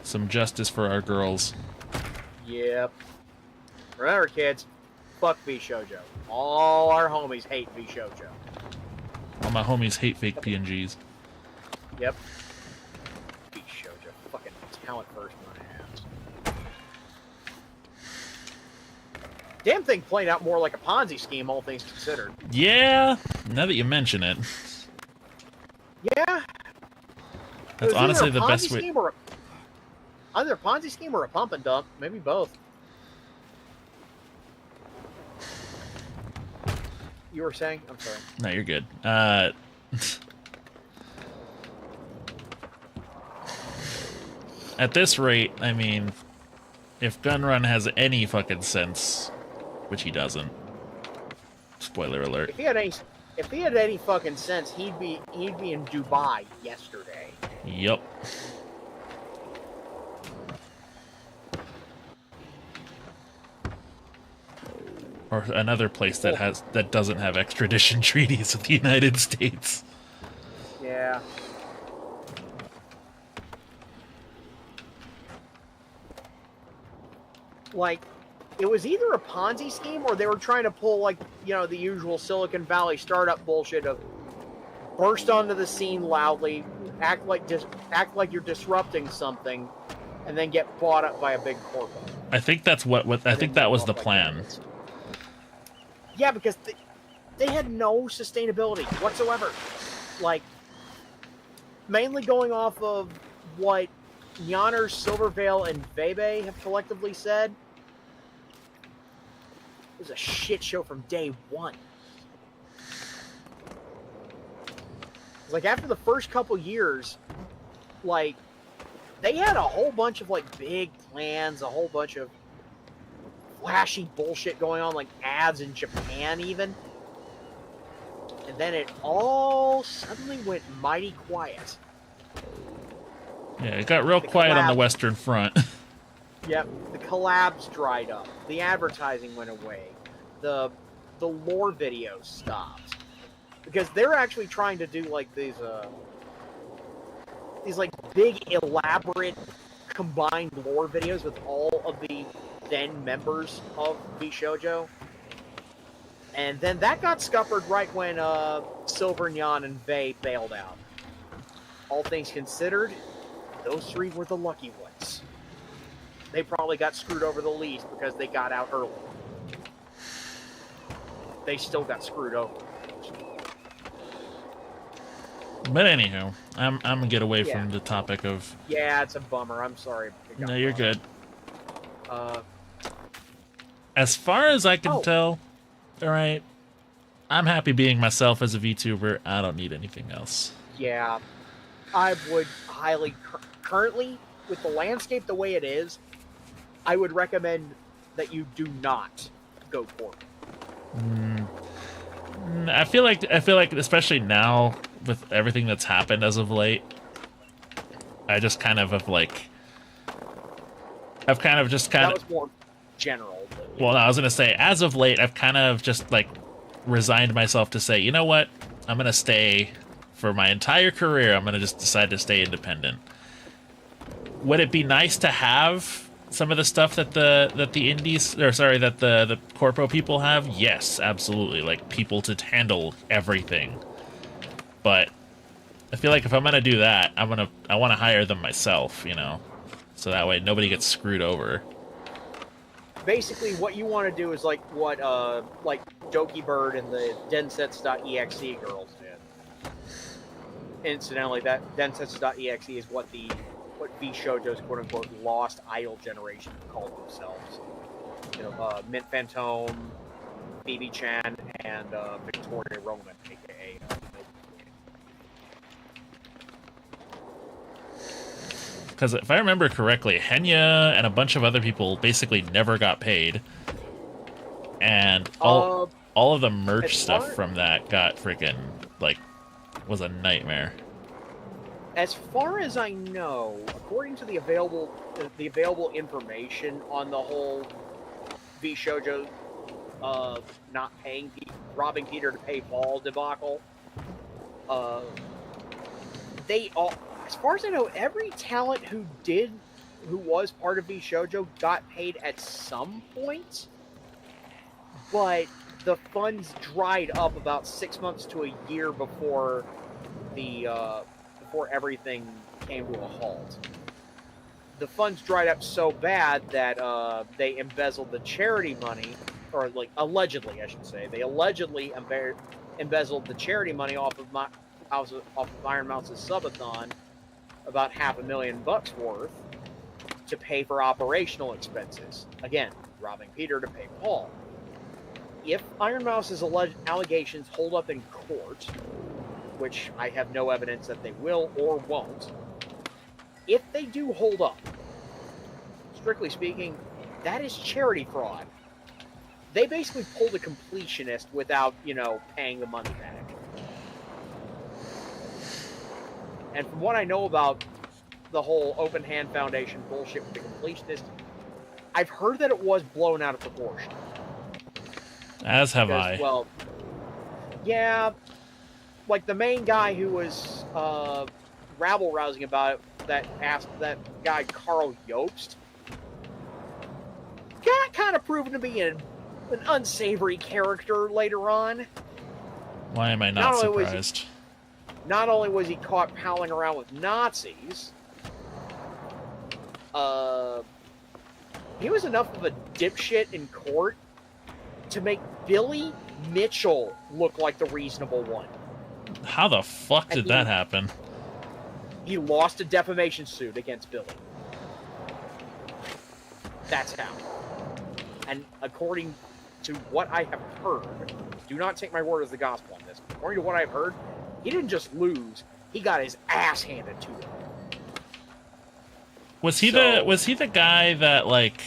Some justice for our girls. Yep. Remember, kids, fuck VShojo. All our homies hate VShojo. All my homies hate fake PNGs. Yep. VShojo. Fucking talent first, my ass. Damn thing played out more like a Ponzi scheme, all things considered. Yeah, now that you mention it. Yeah. That's honestly the best way. Either a Ponzi scheme or a pump and dump. Maybe both. You were saying? I'm sorry. No, you're good. At this rate, I mean, if Gunrun has any fucking sense, which he doesn't. Spoiler alert. If he had any fucking sense, he'd be in Dubai yesterday. Yup. Or another place that doesn't have extradition treaties with the United States. Yeah. Like, it was either a Ponzi scheme or they were trying to pull, like, you know, the usual Silicon Valley startup bullshit of burst onto the scene loudly, act like you're disrupting something, and then get bought up by a big corporate. I think that's what I think that was the plan. Yeah, because they had no sustainability whatsoever. Like, mainly going off of what Yanners, Silvervale, and Vebe have collectively said, it was a shit show from day one. Like, after the first couple years, like, they had a whole bunch of, like, big plans, a whole bunch of flashy bullshit going on, like ads in Japan even. And then it all suddenly went mighty quiet. Yeah, it got real quiet on the Western Front. Yep, the collabs dried up. The advertising went away. The the lore videos stopped. Because they're actually trying to do like these like big elaborate combined lore videos with all of the then members of VShojo. And then that got scuppered right when Silver Nyan and Vey bailed out. All things considered, those three were the lucky ones. They probably got screwed over the least because they got out early. They still got screwed over. But anywho, I'm gonna get away from the topic of. Yeah, it's a bummer. I'm sorry. No, you're good. Uh, As far as I can tell, all right, I'm happy being myself as a VTuber. I don't need anything else. yeah, I would highly currently with the landscape the way it is, I would recommend that you do not go for it. I feel like especially now with everything that's happened as of late, I just kind of have like I've kind of just kind That of was more general. But, well, no, I was gonna say as of late I've kind of just like resigned myself to say, you know what, I'm gonna stay for my entire career. I'm gonna just decide to stay independent. Would it be nice to have some of the stuff that the indies, or sorry, that the corpo people have? Yes, absolutely. Like people to handle everything. But I feel like if I'm gonna do that, I want to hire them myself, you know, so that way nobody gets screwed over. basically, what you want to do is like what like Doki Bird and the Densets.exe girls did. Incidentally, that Densets.exe is what VShojo's quote unquote lost idol generation called themselves. You know, Mint Phantom, Phoebe Chan, and Victoria Roman, aka. Because if I remember correctly, Henya and a bunch of other people basically never got paid, and all of the merch stuff from that got freaking like was a nightmare. As far as I know, according to the available information on the whole VShojo not paying, robbing Peter to pay Paul debacle, they all, as far as I know, every talent who was part of VShojo got paid at some point, but the funds dried up about 6 months to a year before before everything came to a halt. The funds dried up so bad that they embezzled the charity money, or like allegedly, I should say, they allegedly embezzled the charity money off of Iron Mouse's subathon, about $500,000 worth, to pay for operational expenses. Again, robbing Peter to pay Paul. If Iron Mouse's allegations hold up in court, which I have no evidence that they will or won't, if they do hold up, strictly speaking, that is charity fraud. They basically pulled a completionist without, paying the money back. And from what I know about the whole Open Hand Foundation bullshit with the completionist, I've heard that it was blown out of proportion. As have I. Well, yeah, like the main guy who was rabble-rousing about it, that guy Carl Jobst, got kind of proven to be an unsavory character later on. Why am I not surprised? Not only was he caught palling around with Nazis, he was enough of a dipshit in court to make Billy Mitchell look like the reasonable one. How the fuck did that happen? He lost a defamation suit against Billy. That's how. And according to what I have heard, do not take my word as the gospel on this. According to what I've heard, he didn't just lose; he got his ass handed to him. Was he the guy that like?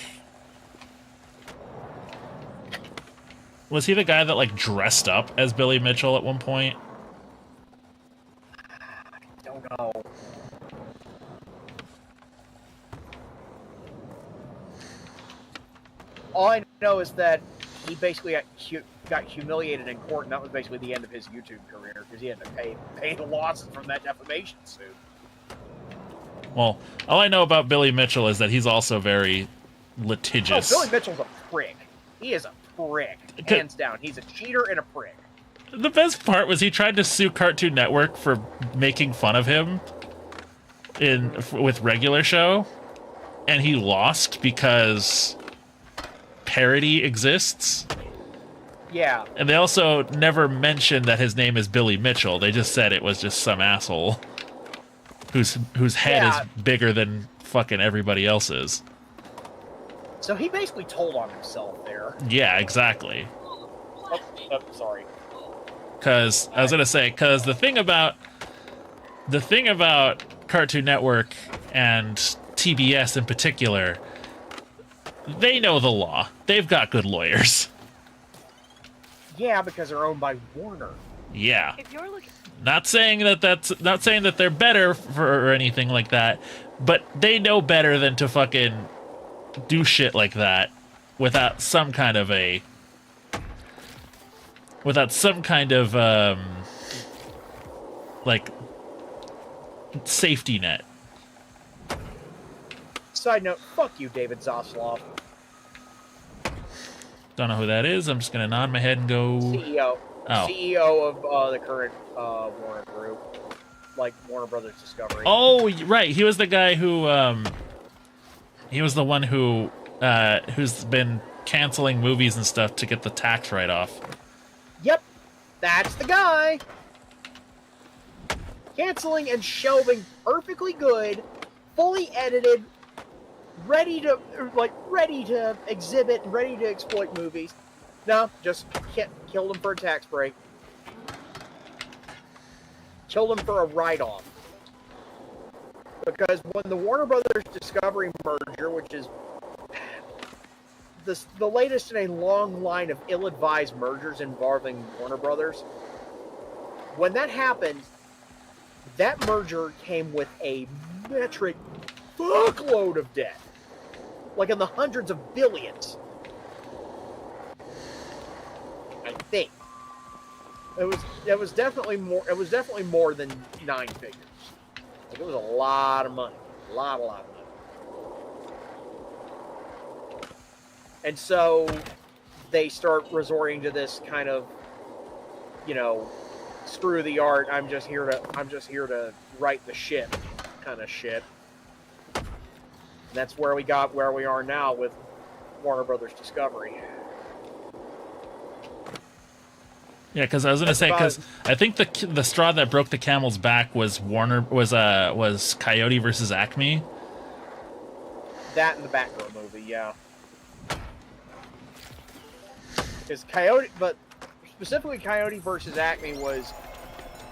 Was he the guy that like dressed up as Billy Mitchell at one point? I don't know. All I know is that he basically got humiliated in court, and that was basically the end of his YouTube career because he had to pay the losses from that defamation suit. Well, all I know about Billy Mitchell is that he's also very litigious. Oh, Billy Mitchell's a prick. He is a prick, hands down. He's a cheater and a prick. The best part was he tried to sue Cartoon Network for making fun of him with regular show, and he lost because parody exists. Yeah. And they also never mentioned that his name is Billy Mitchell. They just said it was just some asshole whose head is bigger than fucking everybody else's. So he basically told on himself there. Yeah, exactly. Oh, sorry. Because I was gonna say, because the thing about Cartoon Network and TBS in particular, they know the law. They've got good lawyers. Yeah, because they're owned by Warner. Yeah. If you're looking, Not saying that they're better or anything like that, but they know better than to fucking do shit like that without some kind of like safety net. Side note, fuck you, David Zaslav. Don't know who that is. I'm just gonna nod my head and go. CEO. Oh. CEO of the current Warner Group, like Warner Brothers Discovery. Oh, right. He was the guy who he was the one who who's been canceling movies and stuff to get the tax write-off. Yep, that's the guy. Canceling and shelving perfectly good, fully edited, ready to exhibit, ready to exploit movies. No, just killed him for a tax break. Killed him for a write-off. Because when the Warner Brothers Discovery merger, which is the latest in a long line of ill-advised mergers involving Warner Brothers, when that happened, that merger came with a metric fuckload of debt. Like in the hundreds of billions. I think. It was definitely more than 9 figures. Like it was a lot of money. A lot of money. And so they start resorting to this kind of, screw the art, I'm just here to write the ship kind of shit. And that's where we are now with Warner Brothers Discovery. Yeah, because I was gonna say, because I think the straw that broke the camel's back was Coyote versus Acme. That and the Batgirl movie, yeah. Because specifically Coyote versus Acme was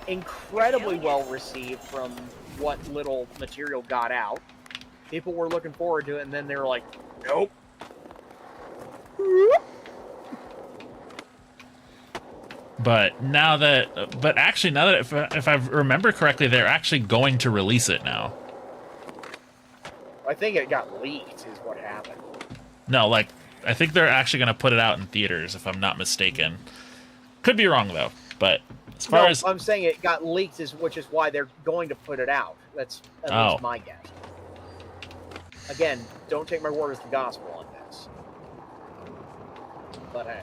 incredibly well received from what little material got out. People were looking forward to it, and then they were like, nope. But actually, if I remember correctly, they're actually going to release it now. I think it got leaked, is what happened. No, I think they're actually going to put it out in theaters, if I'm not mistaken. Could be wrong though, but as far as I'm saying it got leaked, which is why they're going to put it out. That's at least my guess. Again, don't take my word as the gospel on this. But hey.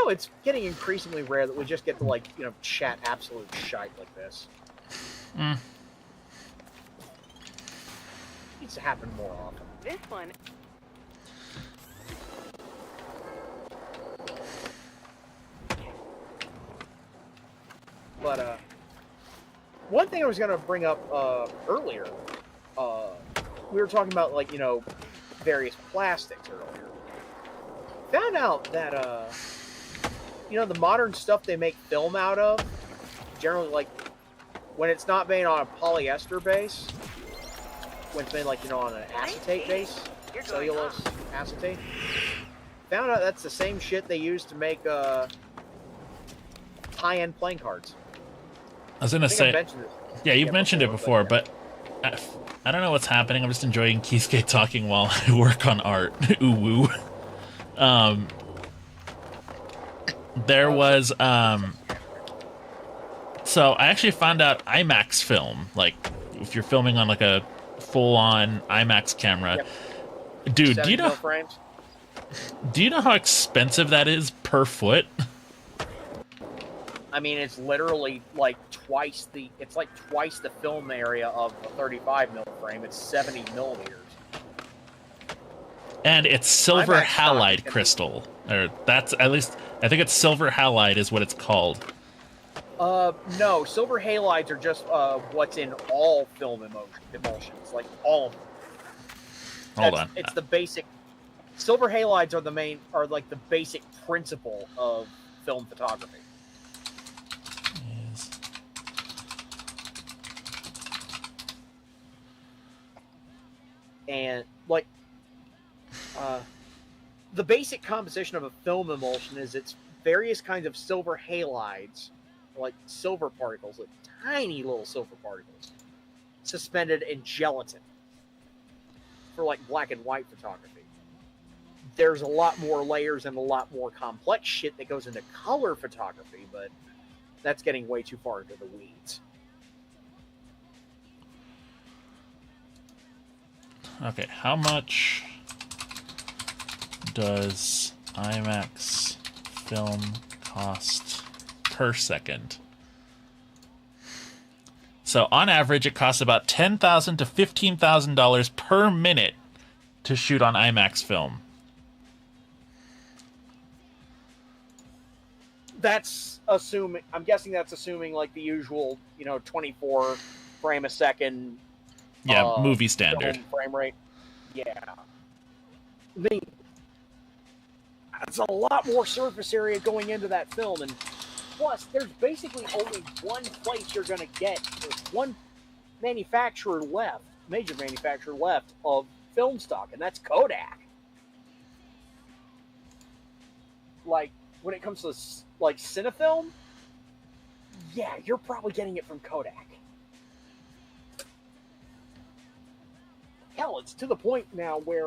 It's getting increasingly rare that we just get to, chat absolute shite like this. Needs to happen more often. this one. But, one thing I was going to bring up earlier, we were talking about, various plastics earlier. Found out that, the modern stuff they make film out of, generally, when it's not made on a polyester base, when it's made, on an acetate base, cellulose acetate, found out that's the same shit they use to make, high-end playing cards. I was gonna say, yeah, you've mentioned it before, but I don't know what's happening. I'm just enjoying Keisuke talking while I work on art. Ooh woo. Um, there was so I actually found out IMAX film, like if you're filming on like a full-on IMAX camera. Yep. Dude, 70 mil frames. do you know how expensive that is per foot? I mean, it's literally like twice the. It's like twice the film area of a 35 mil frame. It's 70 millimeters. And it's silver IMAX halide stock. crystal. Or that's at least I think it's silver halide is what it's called. No, silver halides are just what's in all film emulsions, like all of them. Hold on. It's the basic. Silver halides are like the basic principle of film photography. Is- And like the basic composition of a film emulsion is it's various kinds of silver halides, like silver particles, like tiny little silver particles, suspended in gelatin for like black and white photography. There's a lot more layers and a lot more complex shit that goes into color photography, but that's getting way too far into the weeds. Okay, how much does IMAX film cost per second? So on average, it costs about $10,000 to $15,000 per minute to shoot on IMAX film. That's assuming. I'm guessing that's assuming like the usual, 24 frame a second. Yeah, movie standard. Film frame rate. Yeah. I mean, that's a lot more surface area going into that film, and plus, there's basically only one place you're going to get. There's one manufacturer left, major manufacturer left of film stock, and that's Kodak. Like, when it comes to like Cinefilm, yeah, you're probably getting it from Kodak. Hell, it's to the point now where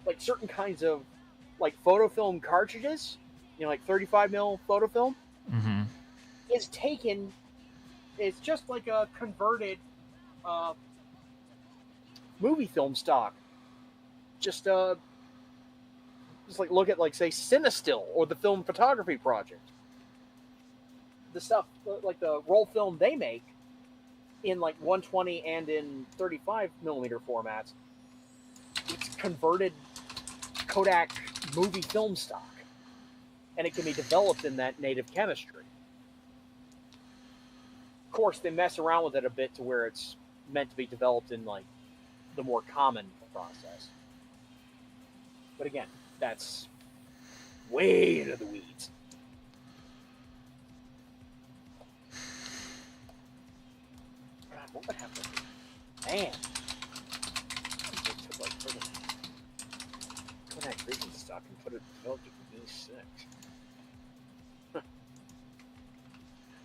like certain kinds of like photofilm cartridges, like 35 mil photofilm, is taken. It's just like a converted movie film stock. Just like look at like say Cinestill or the Film Photography Project. The stuff like the roll film they make in like 120 and in 35 millimeter formats, it's converted Kodak movie film stock, and it can be developed in that native chemistry. Of course, they mess around with it a bit to where it's meant to be developed in like the more common process. But again, that's way into the weeds. God, what would happen? Man. Took like friggin' Kodak Vision stock and put it developed it for V6. Huh.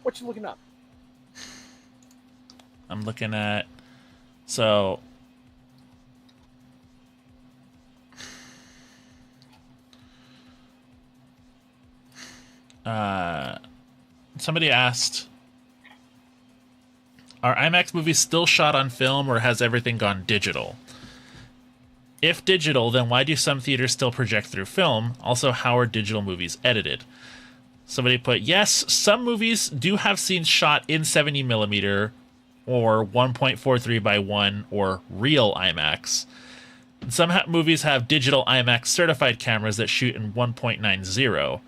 What you looking up? I'm looking at so somebody asked, are IMAX movies still shot on film or has everything gone digital? If digital, then why do some theaters still project through film? Also, how are digital movies edited? Somebody put, yes, some movies do have scenes shot in 70 millimeter or 1.43 by 1 or real IMAX. Some movies have digital IMAX certified cameras that shoot in 1.90.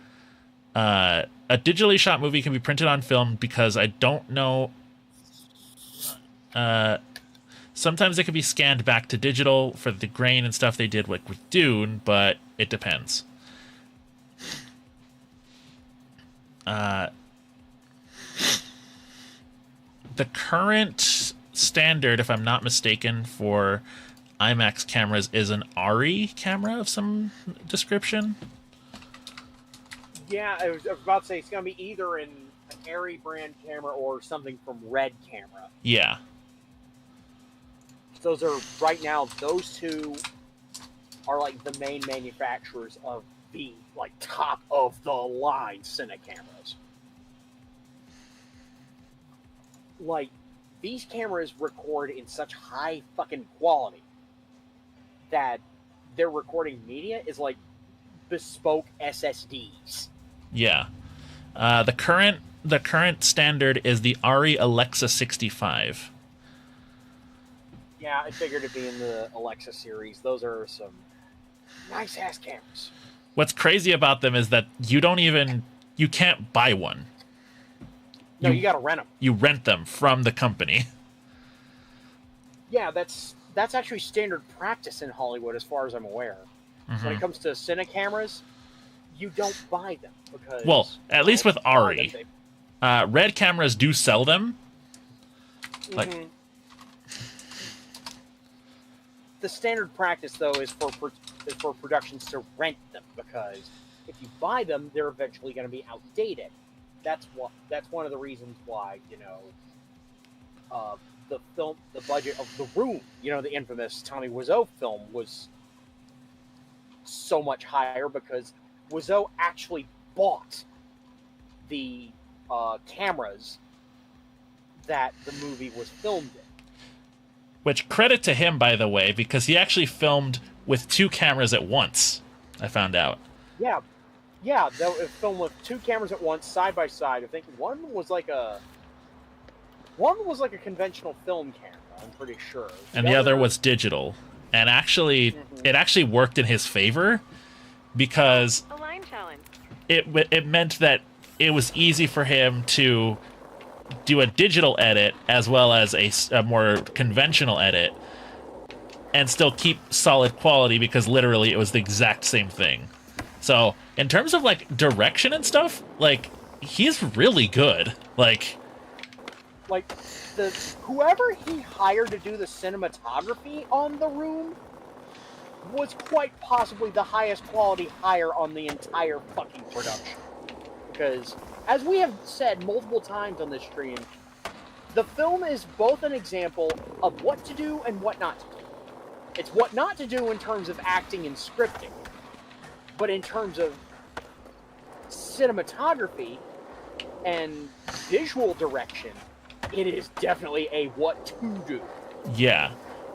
A digitally shot movie can be printed on film because I don't know. Sometimes it can be scanned back to digital for the grain and stuff they did like with Dune, but it depends. The current standard, if I'm not mistaken, for IMAX cameras is an ARRI camera of some description. Yeah, I was about to say it's going to be either an ARRI brand camera or something from Red Camera. Yeah. those are right now. Those two are like the main manufacturers of the like top of the line Cine cameras. Like, these cameras record in such high fucking quality that their recording media is like bespoke SSDs. Yeah. The current standard is the ARRI Alexa 65. Yeah, I figured it'd be in the Alexa series. Those are some nice ass cameras. What's crazy about them is that you can't buy one. No, you gotta rent them. You rent them from the company. Yeah, that's actually standard practice in Hollywood, as far as I'm aware. Mm-hmm. When it comes to Cine cameras, you don't buy them because. Well, at least with ARRI, Red cameras do sell them. Like, mm-hmm. The standard practice, though, is for productions to rent them, because if you buy them, they're eventually going to be outdated. That's one of the reasons why, the budget of The Room, the infamous Tommy Wiseau film, was so much higher, because Wiseau actually bought the cameras that the movie was filmed in. Which, credit to him, by the way, because he actually filmed with 2 cameras at once, I found out. Yeah, they filmed with 2 cameras at once, side by side. I think one was like a conventional film camera, I'm pretty sure. And the other was digital. And actually, it actually worked in his favor, because A line challenge. it meant that it was easy for him to do a digital edit as well as a more conventional edit and still keep solid quality, because literally it was the exact same thing. So in terms of like direction and stuff, like, he's really good. Like whoever he hired to do the cinematography on The Room was quite possibly the highest quality hire on the entire fucking production. Because, as we have said multiple times on this stream, the film is both an example of what to do and what not to do. It's what not to do in terms of acting and scripting, but in terms of cinematography and visual direction, it is definitely a what to do. Yeah.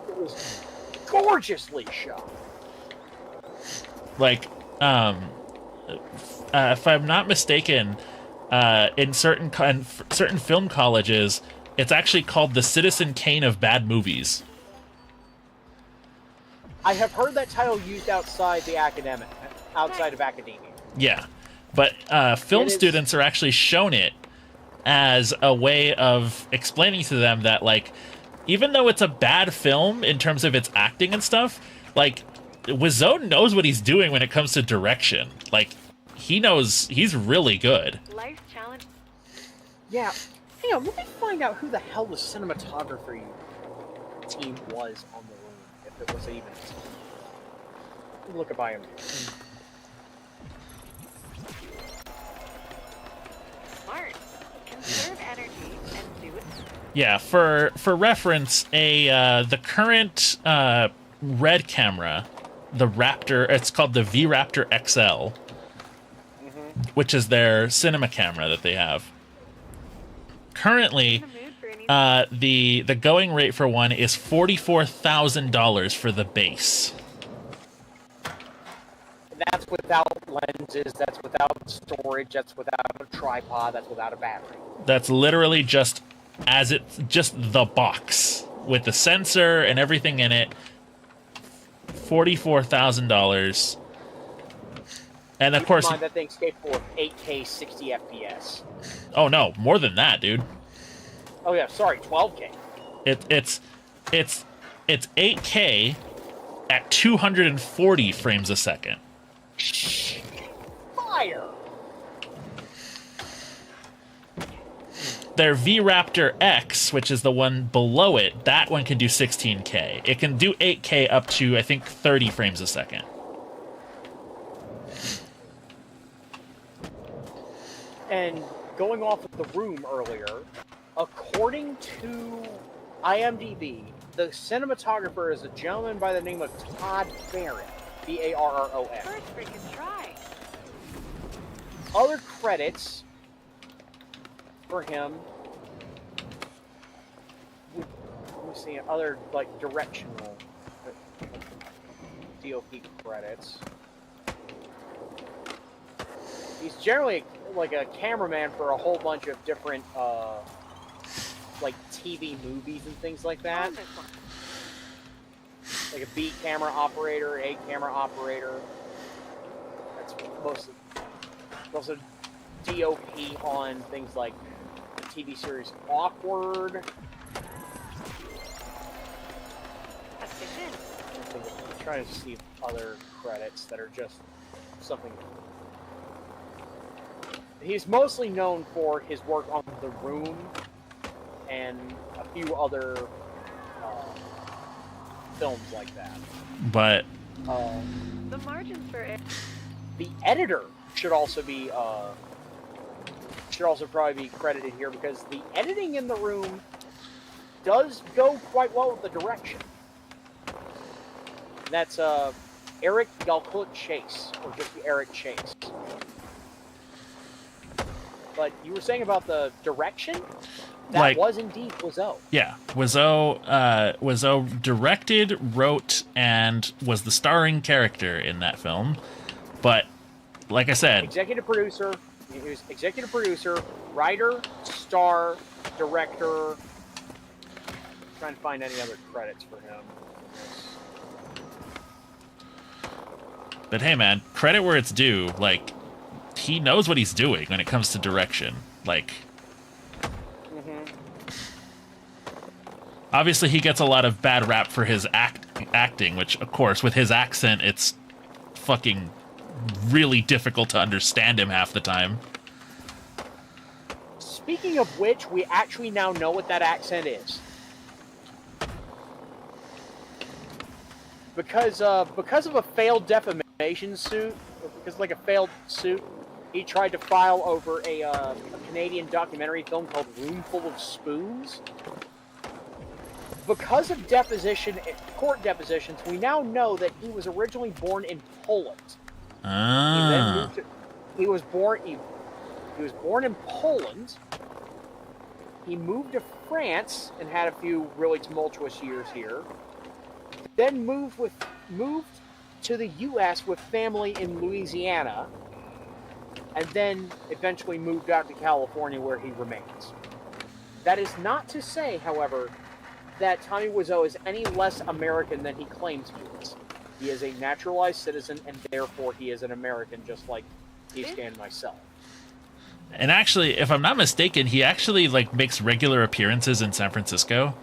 It was gorgeously shot. Like, if I'm not mistaken, in certain film colleges, it's actually called the Citizen Kane of bad movies. I have heard that title used outside of academia. Yeah, but film students are actually shown it as a way of explaining to them that, like, even though it's a bad film in terms of its acting and stuff, like, Wiseau knows what he's doing when it comes to direction. Like, he knows, he's really good. Life challenge. Yeah. Hang on, let me find out who the hell the cinematography team was on The Room, if it was even a team. Let me look at IMDb. Smart. Conserve energy and do it. Yeah, for reference, the current Red camera, the Raptor, it's called the V-Raptor XL, which is their cinema camera that they have. Currently, the going rate for one is $44,000 for the base. That's without lenses, that's without storage, that's without a tripod, that's without a battery. That's literally just the box with the sensor and everything in it. $44,000. And of course, Keep in mind, that thing's capable of 8K 60 FPS. Oh no, more than that, dude. Oh yeah, sorry, 12K. It's 8K at 240 frames a second. Fire! Their V-Raptor X, which is the one below it, that one can do 16K. It can do 8K up to, I think, 30 frames a second. And going off of The Room earlier, according to IMDb, the cinematographer is a gentleman by the name of Todd Barron. Barron. First freaking try. Other credits for him. Let me see. Other like directional DOP credits. He's generally like a cameraman for a whole bunch of different like TV movies and things like that. On this one. Like a B camera operator, A camera operator. That's also DOP on things like the TV series Awkward. Efficient. I'm trying to see other credits that are just something. He's mostly known for his work on The Room and a few other films like that. But The margins for it. The editor should also probably be credited here because the editing in The Room does go quite well with the direction. That's Eric Galcourt Chase, or just Eric Chase. But you were saying about the direction? That Like- was indeed Wiseau. yeah, Wiseau directed, wrote, and was the starring character in that film. But like I said, Executive producer. He was executive producer, writer, star, director. Trying to find any other credits for him. but hey, man, credit where it's due. Like, he knows what he's doing when it comes to direction. Like, obviously, he gets a lot of bad rap for his acting, which, of course, with his accent, it's fucking really difficult to understand him half the time. Speaking of which, we actually now know what that accent is. Because of a failed defamation suit, because like a failed suit, he tried to file over a Canadian documentary film called Room Full of Spoons. Because of court depositions, we now know that he was originally born in Poland. Ah. He was born in Poland. He moved to France and had a few really tumultuous years here. Then moved to the U.S. with family in Louisiana, and then eventually moved out to California, where he remains. That is not to say, however, that Tommy Wiseau is any less American than he claims he is. He is a naturalized citizen, and therefore he is an American, just like East and myself. And actually, if I'm not mistaken, he actually like makes regular appearances in San Francisco.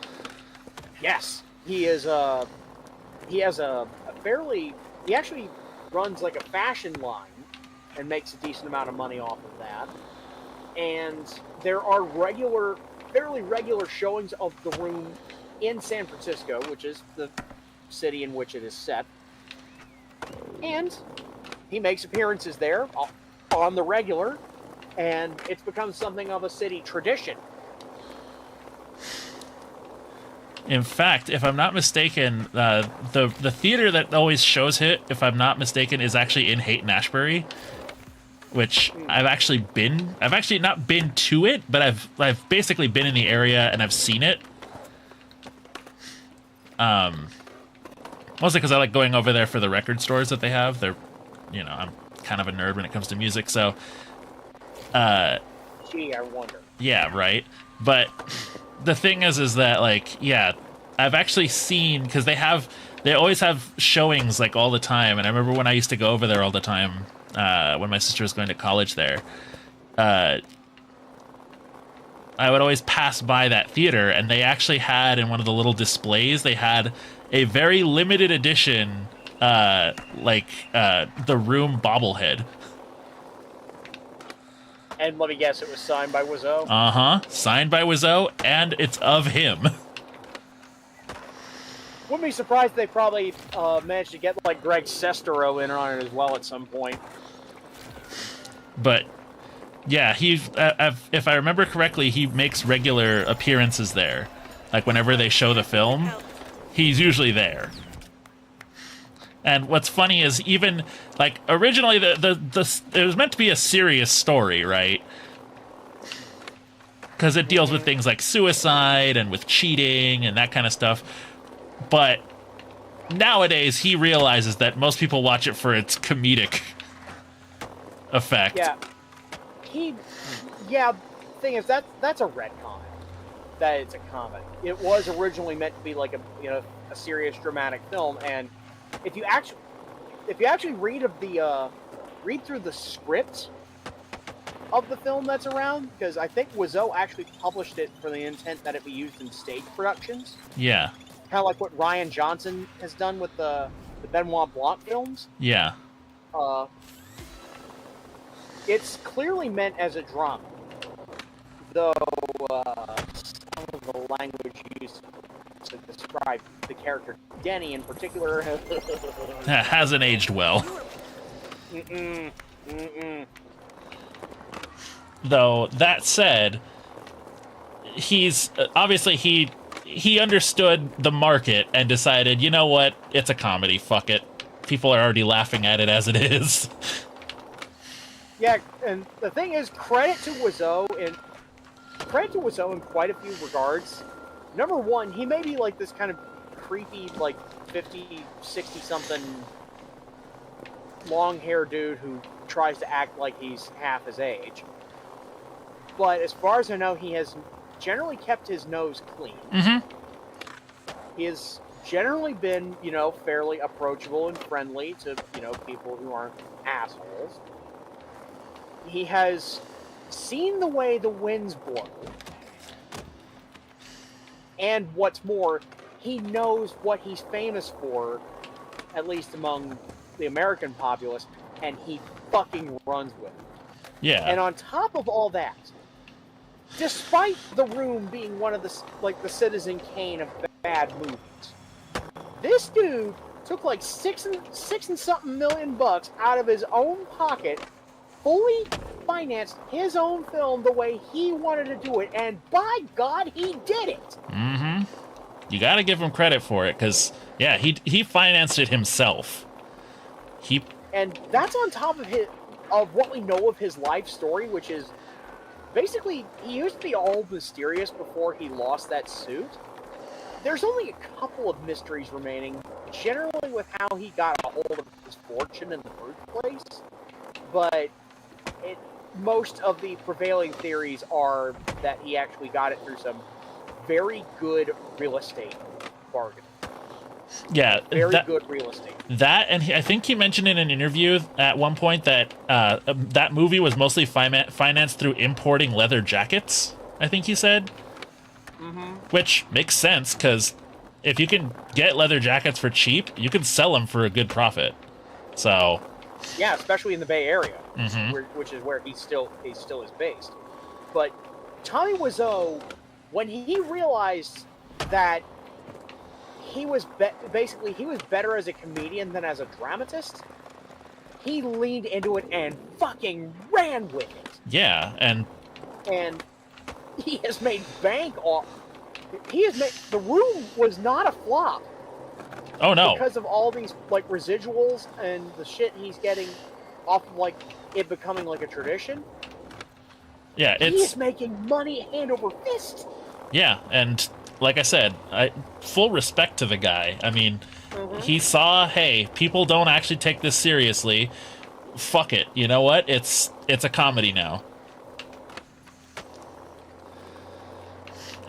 Yes, he is. He has a fairly. He actually runs like a fashion line, and makes a decent amount of money off of that. And there are fairly regular showings of The Room in San Francisco, which is the city in which it is set. And he makes appearances there on the regular, and it's become something of a city tradition. In fact, if I'm not mistaken, the theater that always shows it, if I'm not mistaken, is actually in Haight-Ashbury, which I've actually not been to it, but I've basically been in the area and I've seen it. Mostly because I like going over there for the record stores that they have. They're, I'm kind of a nerd when it comes to music, so. Gee, I wonder. Yeah, right. But the thing is that I've actually seen, because they always have showings like all the time, and I remember when I used to go over there all the time when my sister was going to college there. I would always pass by that theater, and they actually had in one of the little displays, they had a very limited edition, The Room bobblehead. And let me guess, it was signed by Wiseau? Uh-huh. Signed by Wiseau, and it's of him. Wouldn't be surprised if they probably managed to get like Greg Sestero in on it as well at some point. But yeah, if I remember correctly, he makes regular appearances there, like whenever they show the film. he's usually there. And what's funny is even like originally the it was meant to be a serious story, right? Because it deals with things like suicide and with cheating and that kind of stuff. But nowadays he realizes that most people watch it for its comedic effect. Yeah. Thing is that's a retcon. That it's a comedy. It was originally meant to be like a serious dramatic film, and if you actually read through the script of the film that's around, because I think Wiseau actually published it for the intent that it be used in stage productions. Yeah. Kind of like what Rian Johnson has done with the Benoit Blanc films. Yeah. It's clearly meant as a drama, though some of the language used to describe the character Denny in particular hasn't aged well. Though that said, he's obviously he understood the market and decided, you know what, it's a comedy, fuck it. People are already laughing at it as it is. Yeah, and the thing is, credit to Wiseau in quite a few regards. Number one, he may be like this kind of creepy, like 50, 60-something long-haired dude who tries to act like he's half his age. But as far as I know, he has generally kept his nose clean. Mm-hmm. He has generally been, fairly approachable and friendly to, people who aren't assholes. He has seen the way the winds blow. And what's more, he knows what he's famous for, at least among the American populace, and he fucking runs with it. Yeah. And on top of all that, despite The Room being one of the Citizen Kane of bad movies, this dude took like six and something million bucks out of his own pocket, fully financed his own film the way he wanted to do it, and by God, he did it. Mm-hmm. You got to give him credit for it, because yeah, he financed it himself. And that's on top of what we know of his life story, which is basically he used to be all mysterious before he lost that suit. There's only a couple of mysteries remaining, generally with how he got a hold of his fortune in the first place. But most of the prevailing theories are that he actually got it through some very good real estate bargain. Yeah, very good real estate. That, and I think he mentioned in an interview at one point that that movie was mostly financed through importing leather jackets, I think he said. Mm-hmm. Which makes sense, because if you can get leather jackets for cheap, you can sell them for a good profit. So... yeah, especially in the Bay Area, mm-hmm. which is where he still is based. But Tommy Wiseau, when he realized that he was he was better as a comedian than as a dramatist, he leaned into it and fucking ran with it. Yeah, and he has made bank off. The Room was not a flop. Oh no! Because of all these like residuals and the shit he's getting off of like it becoming like a tradition. Yeah, he's making money hand over fist. Yeah, and like I said, full respect to the guy. I mean, mm-hmm. He saw, hey, people don't actually take this seriously. Fuck it. You know what? It's a comedy now.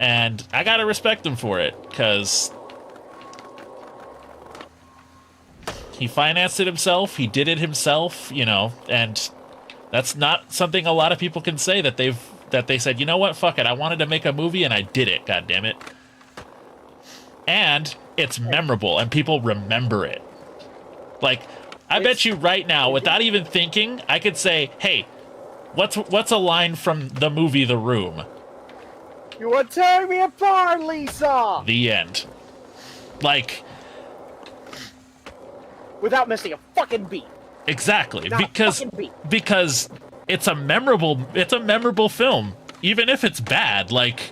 And I gotta respect him for it, because he financed it himself, he did it himself, and that's not something a lot of people can say, that they said, you know what, fuck it, I wanted to make a movie and I did it, god damn it. And it's memorable and people remember it. Like, I bet you right now, without even thinking, I could say, hey, what's a line from the movie The Room? You want to tear me apart, Lisa! The end. Like... without missing a fucking beat. Exactly. Not because a fucking beat. Because it's a memorable film. Even if it's bad, like...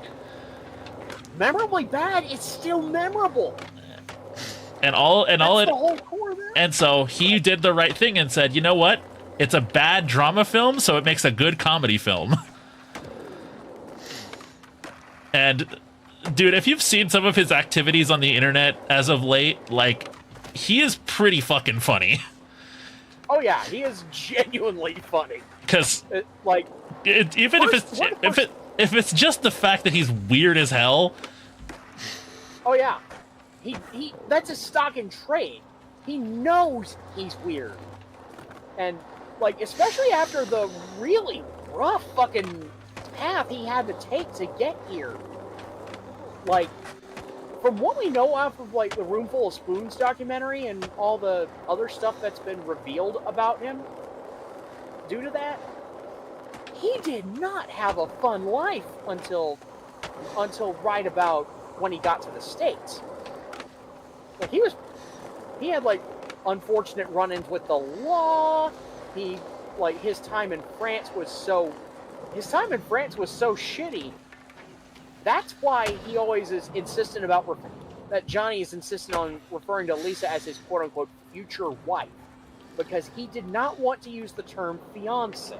memorably bad, it's still memorable. And all That's it the whole core of it. and so he did the right thing and said, you know what? It's a bad drama film, so it makes a good comedy film. And dude, if you've seen some of his activities on the internet as of late, like, he is pretty fucking funny. Oh yeah, he is genuinely funny. Because Like, even if it's just the fact that he's weird as hell, oh yeah, he that's his stock in trade. He knows he's weird, and like especially after the really rough fucking path he had to take to get here. Like, from what we know off of like the Roomful of Spoons documentary and all the other stuff that's been revealed about him, due to that, he did not have a fun life until right about when he got to the States. Like he had like unfortunate run-ins with the law. His time in France was so shitty. That's why he always is insistent about that Johnny is insistent on referring to Lisa as his quote-unquote future wife, because he did not want to use the term fiance.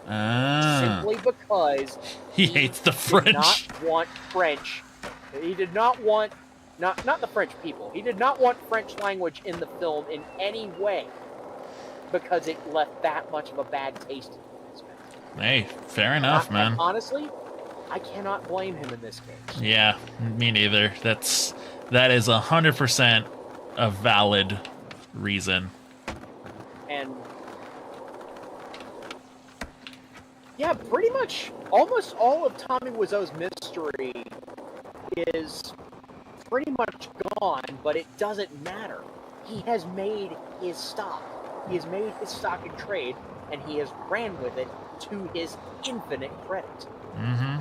Simply because he hates the French. Did not want French. He did not want not the French people. He did not want French language in the film in any way, because it left that much of a bad taste in his mouth. Hey, fair enough, man. Honestly, I cannot blame him in this case. Yeah, me neither. That is 100% a valid reason. And yeah, pretty much almost all of Tommy Wiseau's mystery is pretty much gone, but it doesn't matter. He has made his stock. He has made his stock in trade, and he has ran with it to his infinite credit. Mm-hmm.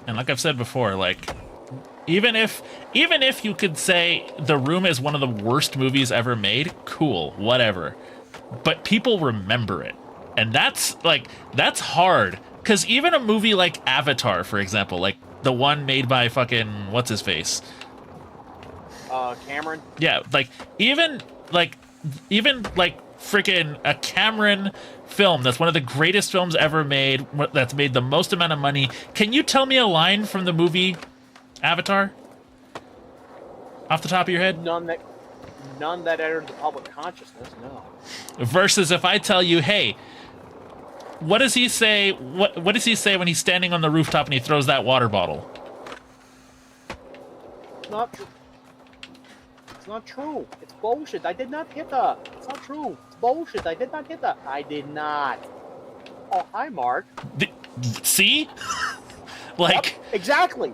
And like I've said before, like, even if you could say The Room is one of the worst movies ever made, cool, whatever. But people remember it. And that's hard. Because even a movie like Avatar, for example, like the one made by fucking, what's his face? Cameron? Yeah, even freaking a Cameron film that's one of the greatest films ever made, that's made the most amount of money. Can you tell me a line from the movie Avatar? Off the top of your head? None that entered the public consciousness, no. Versus if I tell you, hey, what does he say? What does he say when he's standing on the rooftop and he throws that water bottle? Not true. It's not true. It's bullshit. I did not hit her. It's not true. It's bullshit. I did not hit her. I did not. Oh, hi, Mark. See? Like, yep, exactly.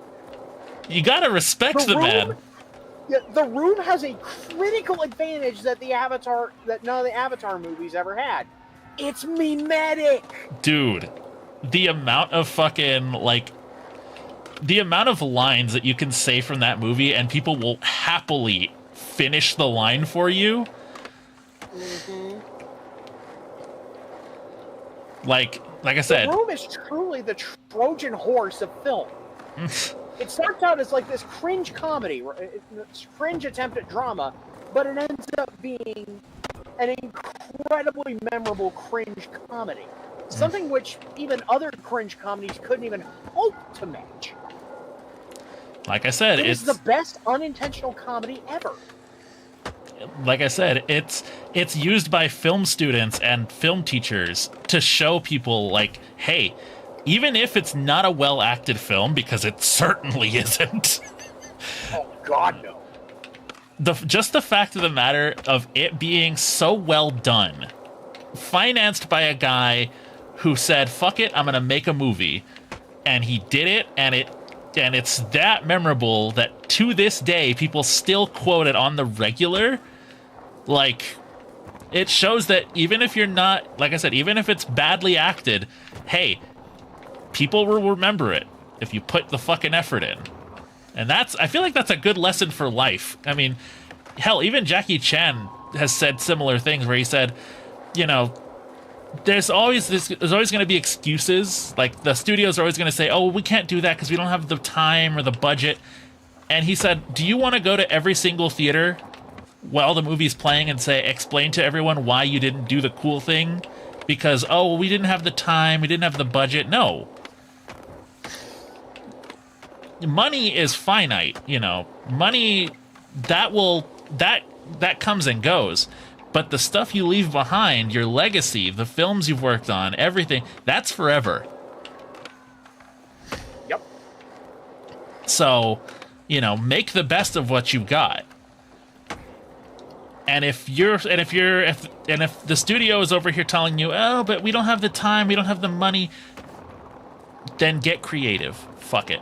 You gotta respect the man. Yeah, The Room has a critical advantage that none of the Avatar movies ever had. It's mimetic. Dude, the amount of fucking, like, the amount of lines that you can say from that movie and people will happily finish the line for you. Mm-hmm. Like I said, The Room is truly the Trojan horse of film. It starts out as like this cringe comedy, it's cringe attempt at drama, but it ends up being an incredibly memorable cringe comedy. Something which even other cringe comedies couldn't even hope to match. like I said, It's the best unintentional comedy ever. Like I said, it's used by film students and film teachers to show people, like, hey, even if it's not a well-acted film, because it certainly isn't. Oh, God, no. Just the fact of the matter of it being so well done, financed by a guy who said, fuck it, I'm going to make a movie. And he did it, and it's that memorable that to this day, people still quote it on the regular. Like, it shows that even if you're not, like I said, even if it's badly acted, hey, people will remember it if you put the fucking effort in. And I feel like that's a good lesson for life. I mean, hell, even Jackie Chan has said similar things where he said, you know, there's always going to be excuses. Like, the studios are always going to say, oh, we can't do that because we don't have the time or the budget. And he said, do you want to go to every single theater while the movie's playing and say, explain to everyone why you didn't do the cool thing? Because, oh, we didn't have the time, we didn't have the budget. No. Money is finite, you know. Money, that comes and goes. But the stuff you leave behind, your legacy, the films you've worked on, everything, that's forever. Yep. So, you know, make the best of what you've got. And if the studio is over here telling you, oh, but we don't have the time, we don't have the money, then get creative. Fuck it.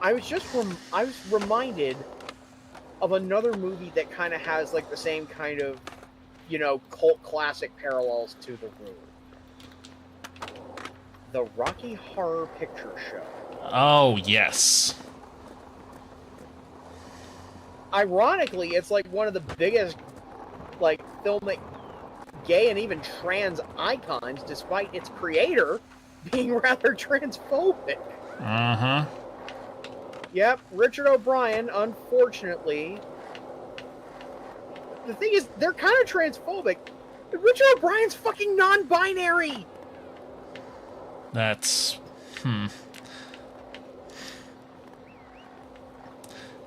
I was reminded of another movie that kind of has like the same kind of, you know, cult classic parallels to The Room. The Rocky Horror Picture Show. Oh, yes. Ironically, it's like one of the biggest, like, filmic gay and even trans icons, despite its creator being rather transphobic. Uh-huh. Yep, Richard O'Brien, unfortunately. The thing is, they're kind of transphobic. Richard O'Brien's fucking non-binary! That's...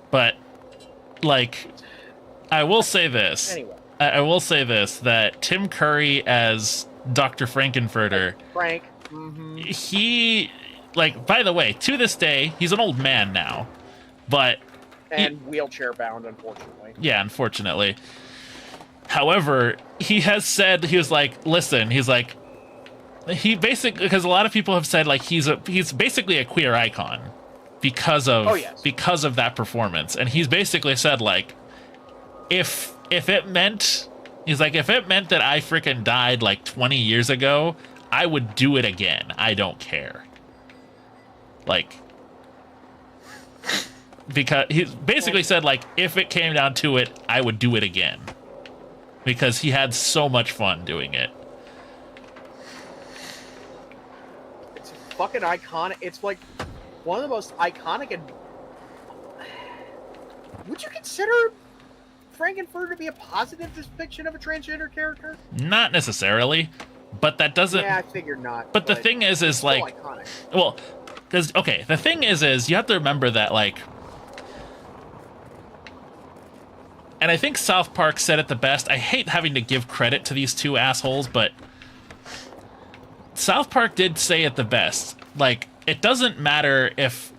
But, like, I will say this. Anyway. I will say this, that Tim Curry as Dr. Frankenfurter... Frank. Mm-hmm. He... Like, by the way, to this day, he's an old man now, but... And wheelchair bound, unfortunately. Yeah, unfortunately. However, he has said, he was like, listen, he's like, he basically, because a lot of people have said, like, he's basically a queer icon because of, because of that performance. And he's basically said, like, if it meant, he's like, if it meant that I freaking died like 20 years ago, I would do it again. I don't care. Like, because he basically said, like, if it came down to it, I would do it again. Because he had so much fun doing it. It's fucking iconic. It's like one of the most iconic and... Would you consider Frankenfurter to be a positive depiction of a transgender character? Not necessarily, but that doesn't... Yeah, I figured not. But the thing is like... Iconic. Well... Because, okay, the thing is you have to remember that, like... And I think South Park said it the best. I hate having to give credit to these two assholes, but... South Park did say it the best. Like, it doesn't matter if...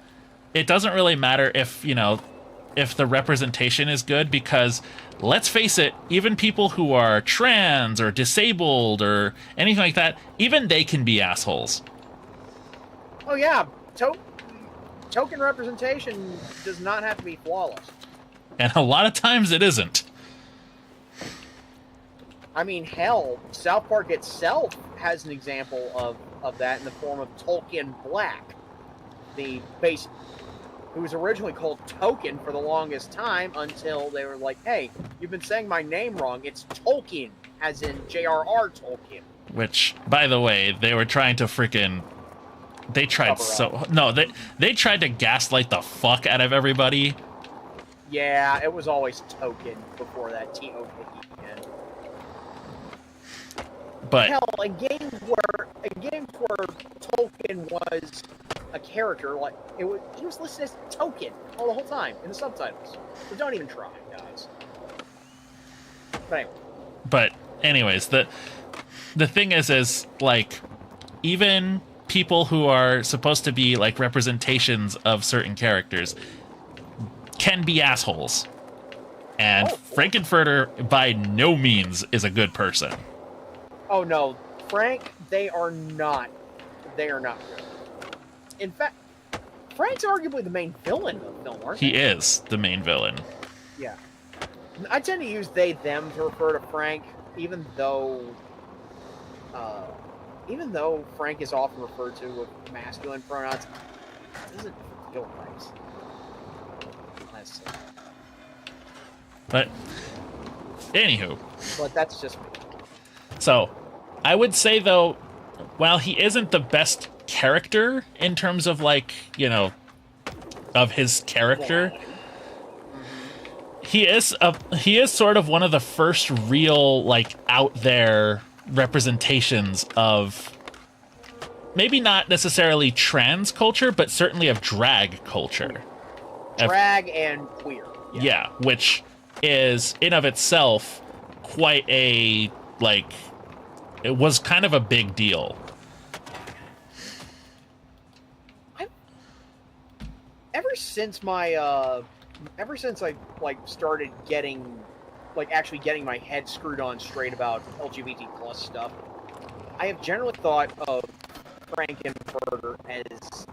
It doesn't really matter if, you know, if the representation is good, because, let's face it, even people who are trans or disabled or anything like that, even they can be assholes. Oh, yeah. Token representation does not have to be flawless. And a lot of times it isn't. I mean, hell, South Park itself has an example of that in the form of Tolkien Black, the base, who was originally called Token for the longest time until they were like, hey, you've been saying my name wrong. It's Tolkien, as in J.R.R. Tolkien. Which, by the way, they were trying to freaking... They tried they tried to gaslight the fuck out of everybody. Yeah, it was always Token before that T-O-K-E-N. But hell, in games where Tolkien was a character, like he was listed as Token all the whole time in the subtitles. So don't even try, guys. But anyways, the thing is like, even people who are supposed to be like representations of certain characters can be assholes. And Frankenfurter by no means is a good person. Oh no, Frank, they are not good. In fact, Frank's arguably the main villain of the film, aren't he? He is the main villain. Yeah. I tend to use they, them to refer to Frank, even though Frank is often referred to with masculine pronouns. It doesn't feel nice. But, anywho. But that's just me. So, I would say, though, while he isn't the best character in terms of, like, you know, of his character. Blind. He is sort of one of the first real, like, out there representations of maybe not necessarily trans culture, but certainly of drag culture. Drag and queer. Yeah, which is in of itself quite a, like, it was kind of a big deal. Ever since I like started getting, like, actually getting my head screwed on straight about LGBT plus stuff, I have generally thought of Frankenfurter as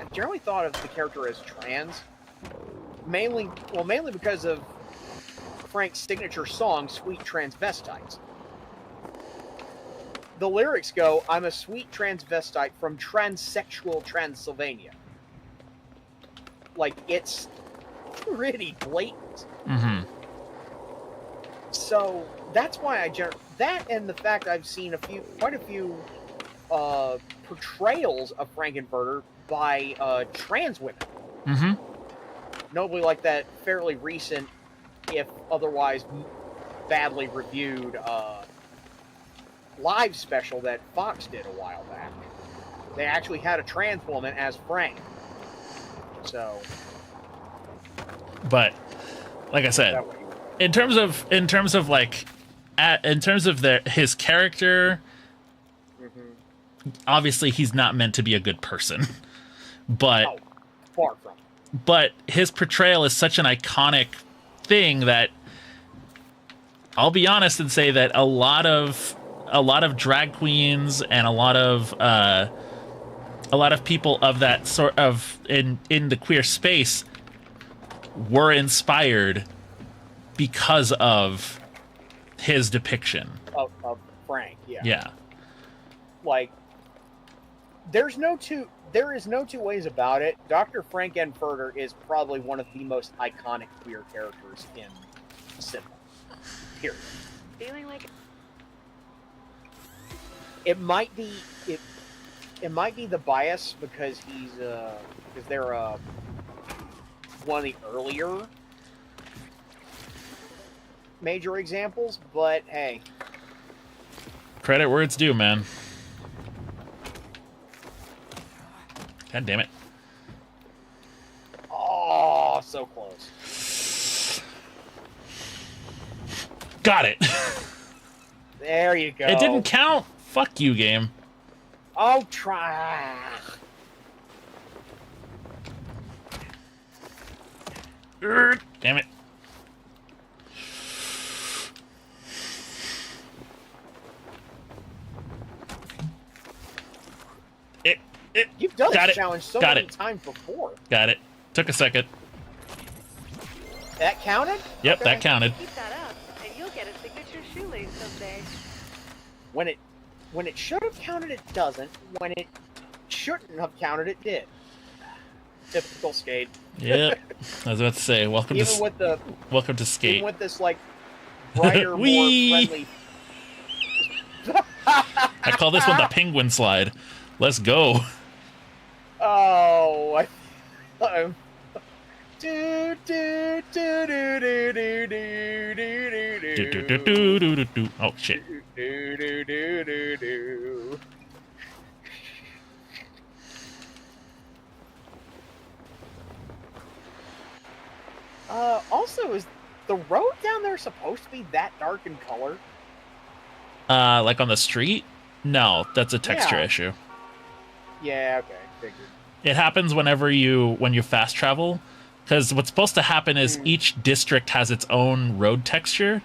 I've generally thought of the character as trans, mainly because of Frank's signature song, "Sweet Transvestites." The lyrics go, "I'm a sweet transvestite from transsexual Transylvania." Like, it's pretty blatant. Mm-hmm. So that's why that, and the fact I've seen quite a few portrayals of Frankenfurter by trans women. Mm-hmm. Notably, like that fairly recent, if otherwise badly reviewed, live special that Fox did a while back. They actually had a trans woman as Frank. So, but like I said, in terms of his character, obviously he's not meant to be a good person, but far from. But his portrayal is such an iconic thing that I'll be honest and say that a lot of drag queens and a lot of people of that sort of in the queer space were inspired because of his depiction of Frank. Yeah. Like, there is no two ways about it. Dr. Frankenfurter is probably one of the most iconic queer characters in cinema. Period. Feeling like it might be the bias because they're one of the earlier major examples, but hey, credit where it's due, man. God damn it. Oh, so close. Got it. There you go. It didn't count. Fuck you, game. Oh, try. Damn it. You've done Got this it. challenge so Got many it. times before. Got it. Took a second. That counted? Yep, Okay. that counted. keep that up, and you'll get a signature shoelace someday. When it should have counted, it doesn't. When it shouldn't have counted, it did. Typical Skate. Yep. I was about to say, welcome to Skate. Even with this, like, brighter, more Whee! friendly. I call this one the penguin slide. Let's go. Oh, I'm do do do do do do do do Do, do, do, do, do, do, do. Oh shit. do do do do do. Also, is the road down there supposed to be that dark in color? Like on the street? No, that's a texture Yeah. issue. Yeah, okay, figured. It happens when you fast travel, because what's supposed to happen is each district has its own road texture.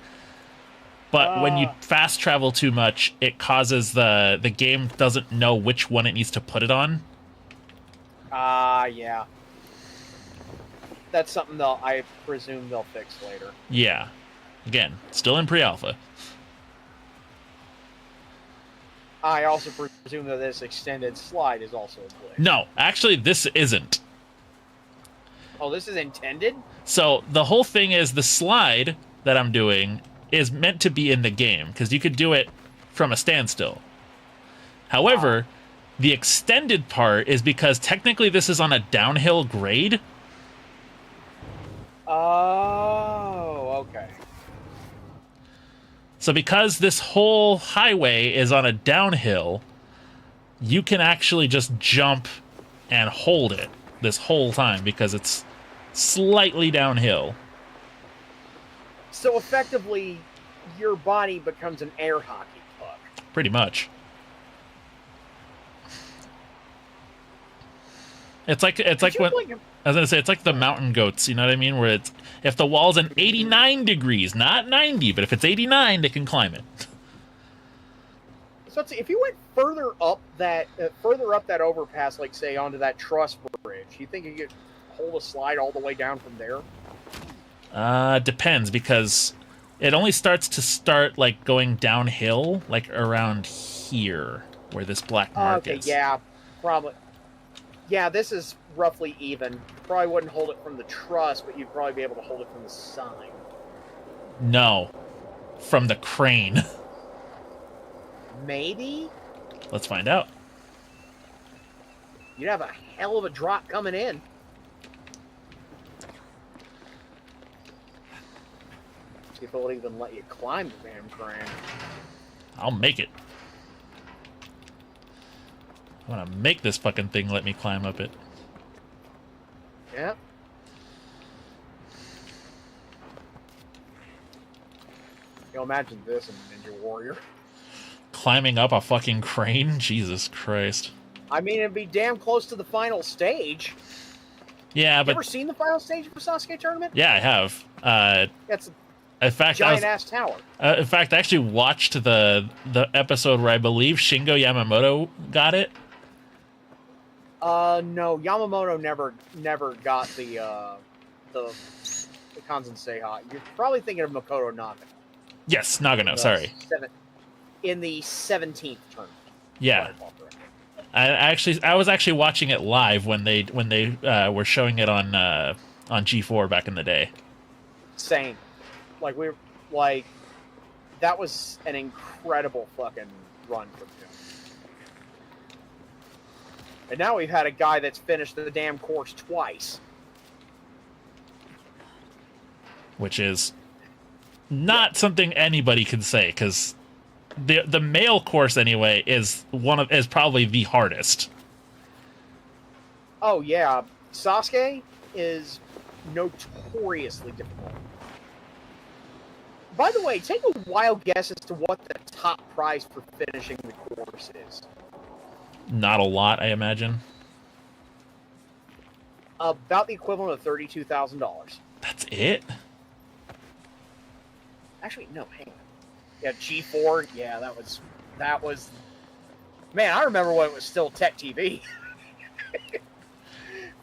But when you fast travel too much, it causes the game doesn't know which one it needs to put it on. Yeah. That's something I presume they'll fix later. Yeah. Again, still in pre-alpha. I also presume that this extended slide is also in play. No, actually, this isn't. Oh, this is intended? So the whole thing is the slide that I'm doing is meant to be in the game, because you could do it from a standstill. However, The extended part is because technically this is on a downhill grade. Oh, okay. So because this whole highway is on a downhill, you can actually just jump and hold it this whole time because it's slightly downhill. So effectively, your body becomes an air hockey puck. Pretty much. It's like when I was gonna say it's like the mountain goats, you know what I mean? Where it's if the wall's an 89 degrees, not 90, but if it's 89, they can climb it. So if you went further up that overpass, like say onto that truss bridge, you think you could hold a slide all the way down from there? Depends because it only starts like going downhill, like around here where this black mark is. Okay, yeah, probably. Yeah, this is roughly even. You probably wouldn't hold it from the truss, but you'd probably be able to hold it from the sign. No, from the crane. Maybe? Let's find out. You'd have a hell of a drop coming in. See if it'll even let you climb the damn crane. I'll make it. I want to make this fucking thing let me climb up it. Yep. You'll imagine this in Ninja Warrior. Climbing up a fucking crane? Jesus Christ. I mean, it'd be damn close to the final stage. Yeah, but... You ever seen the final stage of a Sasuke tournament? Yeah, I have. That's in a fact, giant-ass tower. In fact, I actually watched the episode where I believe Shingo Yamamoto got it. No, Yamamoto never got the Kanzen Seiha. You're probably thinking of Makoto Nagano. Yes, Nagano, sorry. In the 17th tournament. Yeah. I was actually watching it live when they were showing it on G4 back in the day. Same. That was an incredible fucking run from him. And now we've had a guy that's finished the damn course twice. Which is not something anybody can say, because the male course anyway is probably the hardest. Oh yeah, Sasuke is notoriously difficult. By the way, take a wild guess as to what the top prize for finishing the course is. Not a lot, I imagine. About the equivalent of $32,000. That's it? Actually, no, hang on. Yeah, G4. Yeah, that was. Man, I remember when it was still Tech TV.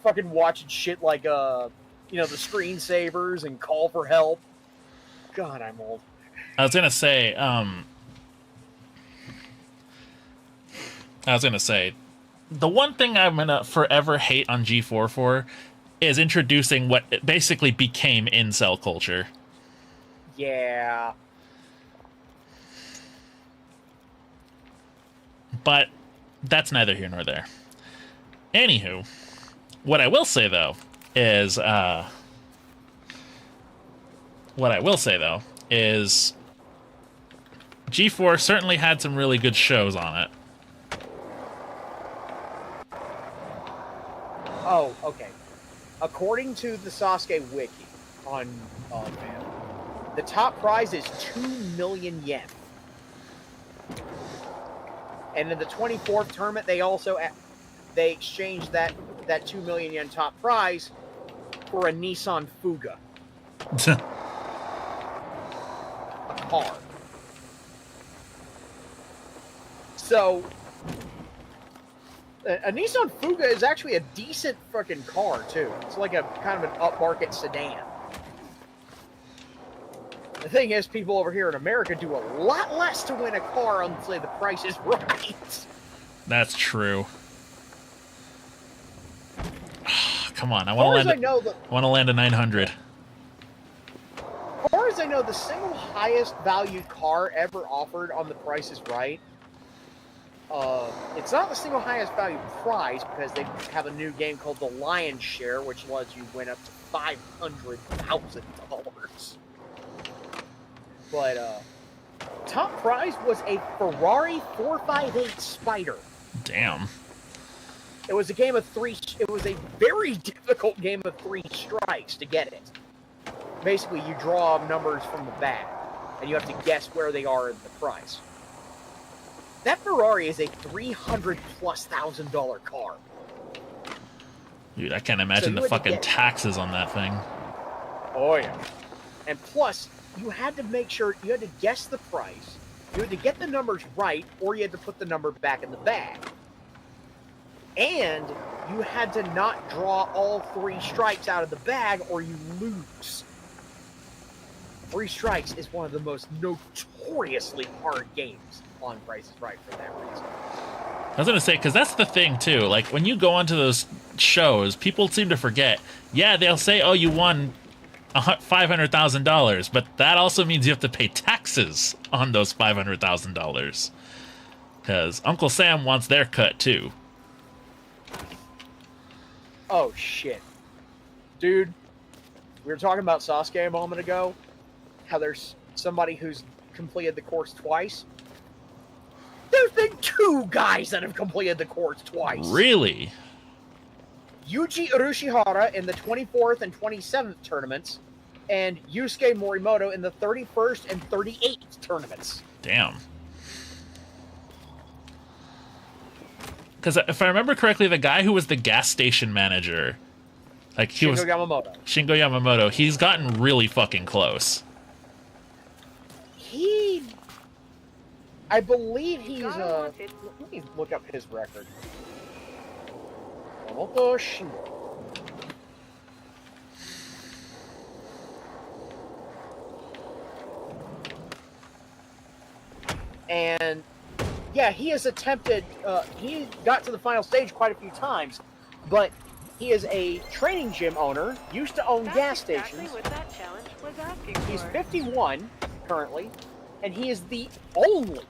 Fucking watching shit like the screensavers and Call for Help. God, I'm old. I was gonna say, the one thing I'm gonna forever hate on G4 for is introducing what basically became incel culture. Yeah. But that's neither here nor there. Anywho, what I will say though is G4 certainly had some really good shows on it. Oh, okay. According to the Sasuke wiki on fan, the top prize is 2 million yen. And in the 24th tournament, they exchanged that 2 million yen top prize for a Nissan Fuga. A car. So, a Nissan Fuga is actually a decent fucking car, too. It's like a kind of an upmarket sedan. The thing is, people over here in America do a lot less to win a car on, say, the price is right. That's true. Come on, I want to land a 900. As far as I know, the single highest valued car ever offered on The Price is Right It's not the single highest value prize because they have a new game called the Lion's Share, which lets you win up to $500,000. But top prize was a Ferrari 458 Spider. Damn. It was a game of three. It was a very difficult game of 3 strikes to get it. Basically, you draw numbers from the bag, and you have to guess where they are in the prize. That Ferrari is a $300,000+ car. Dude, I can't imagine the fucking taxes on that thing. Oh yeah. And plus, you had to make sure you had to guess the price. You had to get the numbers right, or you had to put the number back in the bag. And you had to not draw all 3 strikes out of the bag, or you lose. 3 strikes is one of the most notoriously hard games on Price is Right for that reason. I was going to say, because that's the thing, too. Like, when you go onto those shows, people seem to forget. Yeah, they'll say, oh, you won $500,000, but that also means you have to pay taxes on those $500,000. Because Uncle Sam wants their cut, too. Oh, shit. Dude, we were talking about Sasuke a moment ago. How there's somebody who's completed the course twice. There's been 2 guys that have completed the course twice. Really? Yuji Urushihara in the 24th and 27th tournaments, and Yusuke Morimoto in the 31st and 38th tournaments. Damn. Because if I remember correctly, the guy who was the gas station manager, like he was Shingo Yamamoto, he's gotten really fucking close. I believe he's let me look up his record. Yamamoto Shingo. And yeah, he has attempted, he got to the final stage quite a few times, but he is a training gym owner, used to own gas stations. What that challenge was asking He's for. 51 currently, and he is the only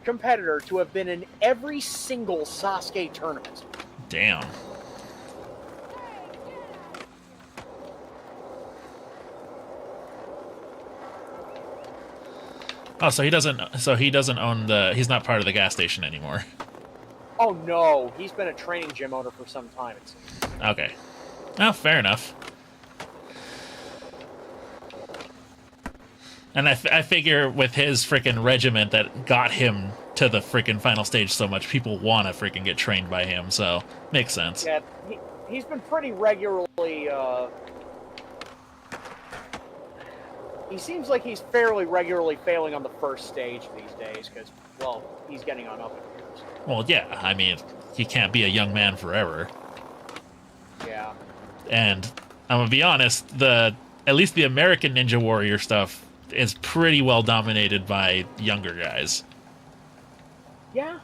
competitor to have been in every single Sasuke tournament. Damn. Oh, so he doesn't own he's not part of the gas station anymore. Oh no, he's been a training gym owner for some time, it seems. Okay. Oh, fair enough. And I figure with his freaking regiment that got him to the freaking final stage so much, people want to freaking get trained by him, so makes sense. Yeah, he's been pretty regularly, he seems like he's fairly regularly failing on the first stage these days, because, well, he's getting on up in years. Well, yeah, I mean, he can't be a young man forever. Yeah. And I'm gonna be honest, at least the American Ninja Warrior stuff is pretty well dominated by younger guys. Yeah.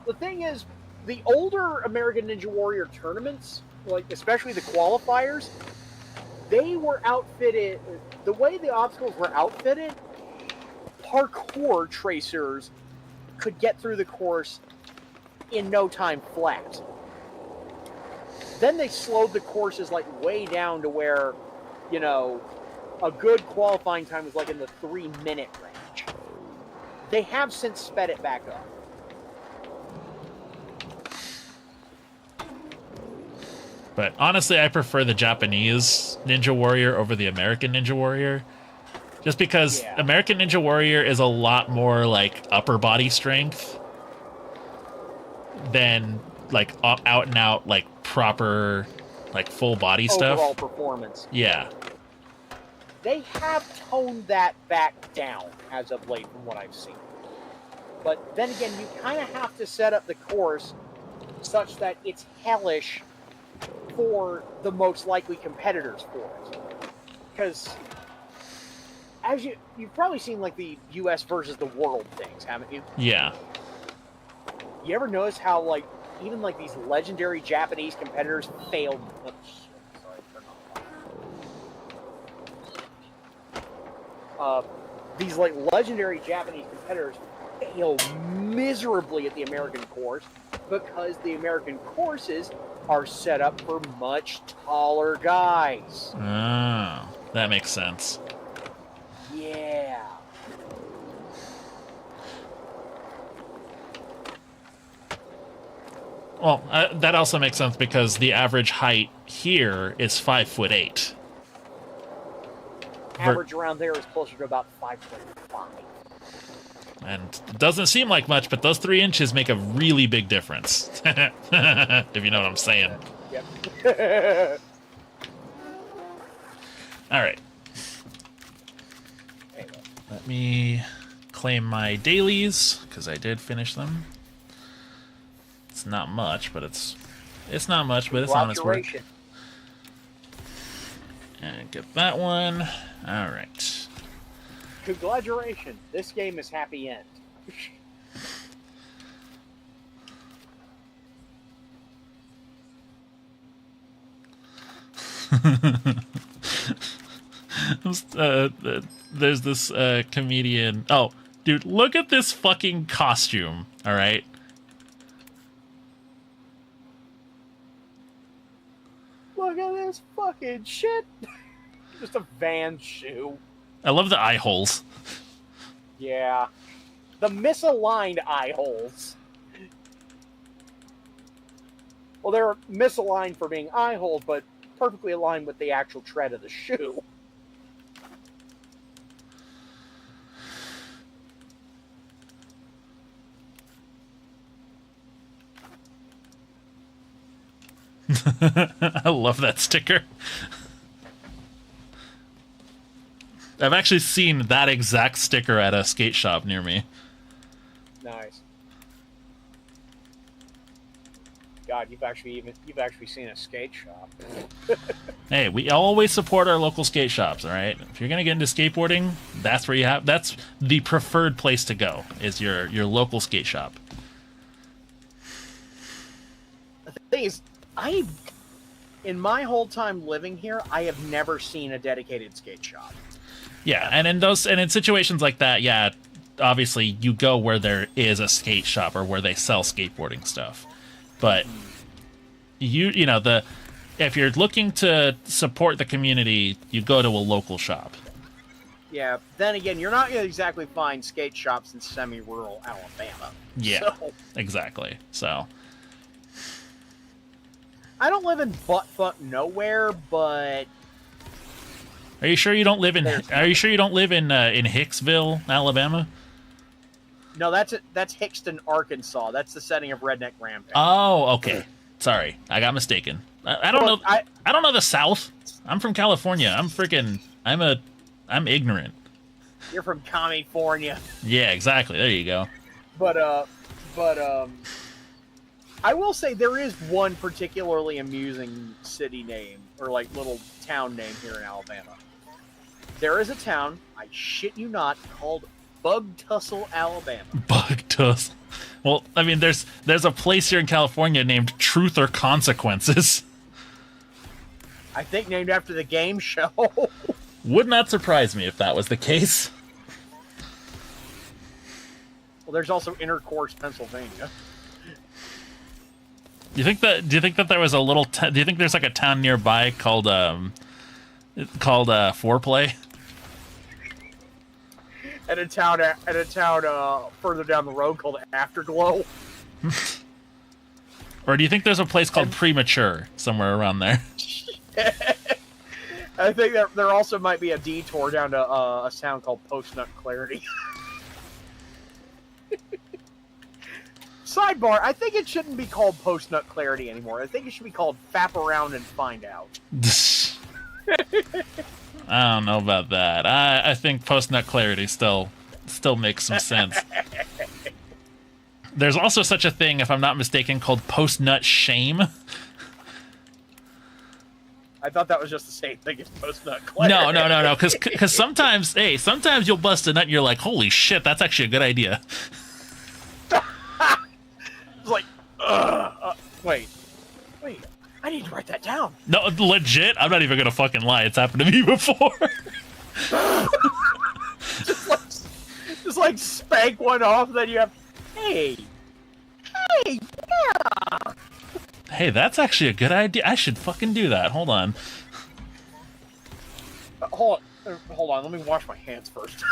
The thing is, the older American Ninja Warrior tournaments, like especially the qualifiers, they were outfitted, the way the obstacles were outfitted, parkour tracers could get through the course in no time flat. Then they slowed the courses like way down to where, you know, a good qualifying time was like in the 3-minute range. They have since sped it back up. But honestly, I prefer the Japanese Ninja Warrior over the American Ninja Warrior. Just because American Ninja Warrior is a lot more like upper body strength than like out and out like proper like full body stuff. Overall performance. Yeah. They have toned that back down as of late from what I've seen. But then again, you kind of have to set up the course such that it's hellish for the most likely competitors for it. Because as you've probably seen like the US versus the world things, haven't you? Yeah. You ever notice how like even like these legendary Japanese competitors failed? Oh, shit. Sorry, turn off. these like legendary Japanese competitors fail miserably at the American course because the American courses are set up for much taller guys. Oh, that makes sense. Yeah. Well, that also makes sense because the average height here is 5'8". Average around there is closer to about 5'5". And it doesn't seem like much, but those 3 inches make a really big difference. If you know what I'm saying. Yep. All right. Let me claim my dailies, because I did finish them. It's not much, but it's not much, but it's honest work. And get that one. All right. Congratulations. This game is happy end. There's this comedian. Oh, dude, look at this fucking costume. All right. Look at this fucking shit. Just a Vans shoe. I love the eye holes. Yeah. The misaligned eye holes. Well, they're misaligned for being eye holes, but perfectly aligned with the actual tread of the shoe. I love that sticker. I've actually seen that exact sticker at a skate shop near me. Nice. God, you've actually seen a skate shop. Hey, we always support our local skate shops, all right? If you're gonna get into skateboarding, that's where that's the preferred place to go, is your local skate shop. The thing is, in my whole time living here, I have never seen a dedicated skate shop. Yeah, and in situations like that, yeah, obviously you go where there is a skate shop or where they sell skateboarding stuff. But you know, if you're looking to support the community, you go to a local shop. Yeah, then again, you're not going to exactly find skate shops in semi-rural Alabama. Yeah, so, exactly. So I don't live in buttfuck nowhere, but Are you sure you don't live in Hicksville, Alabama? no, that's Hickston, Arkansas. That's the setting of Redneck Rampage. Oh, okay. Sorry, I got mistaken. I don't know. I don't know the South. I'm from California. I'm ignorant. You're from California. Yeah, exactly. There you go. But I will say there is one particularly amusing city name or like little town name here in Alabama. There is a town, I shit you not, called Bug Tussle, Alabama. Bug Tussle. Well, I mean, there's a place here in California named Truth or Consequences. I think named after the game show. Would not surprise me if that was the case. Well, there's also Intercourse, Pennsylvania. Do you think that there was a little? Do you think there's like a town nearby called Foreplay? At a town further down the road called Afterglow. Or do you think there's a place called Premature somewhere around there? I think that there also might be a detour down to a town called Post-Nut Clarity. Sidebar, I think it shouldn't be called Post-Nut Clarity anymore. I think it should be called Fap Around and Find Out. I don't know about that. I think Post-Nut Clarity still makes some sense. There's also such a thing, if I'm not mistaken, called Post-Nut Shame. I thought that was just the same thing as Post-Nut Clarity. No. Because sometimes you'll bust a nut and you're like, holy shit, that's actually a good idea. It's like, wait, I need to write that down. No, legit, I'm not even gonna fucking lie. It's happened to me before. just like spank one off, and then you have, hey, yeah. Hey, that's actually a good idea. I should fucking do that. Hold on. Hold on. Let me wash my hands first.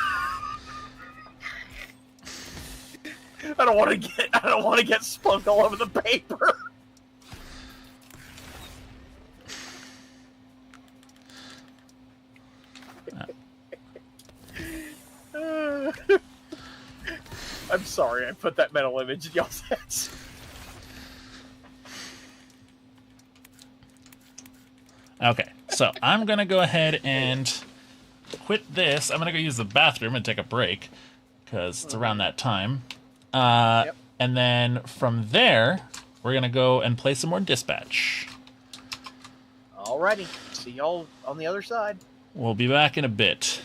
I don't want to get spunk all over the paper. I'm sorry, I put that mental image in y'all's heads. Okay, so I'm gonna go ahead and quit this. I'm gonna go use the bathroom and take a break because it's around that time. Yep. And then from there, we're gonna go and play some more Dispatch. Alrighty, see y'all on the other side. We'll be back in a bit.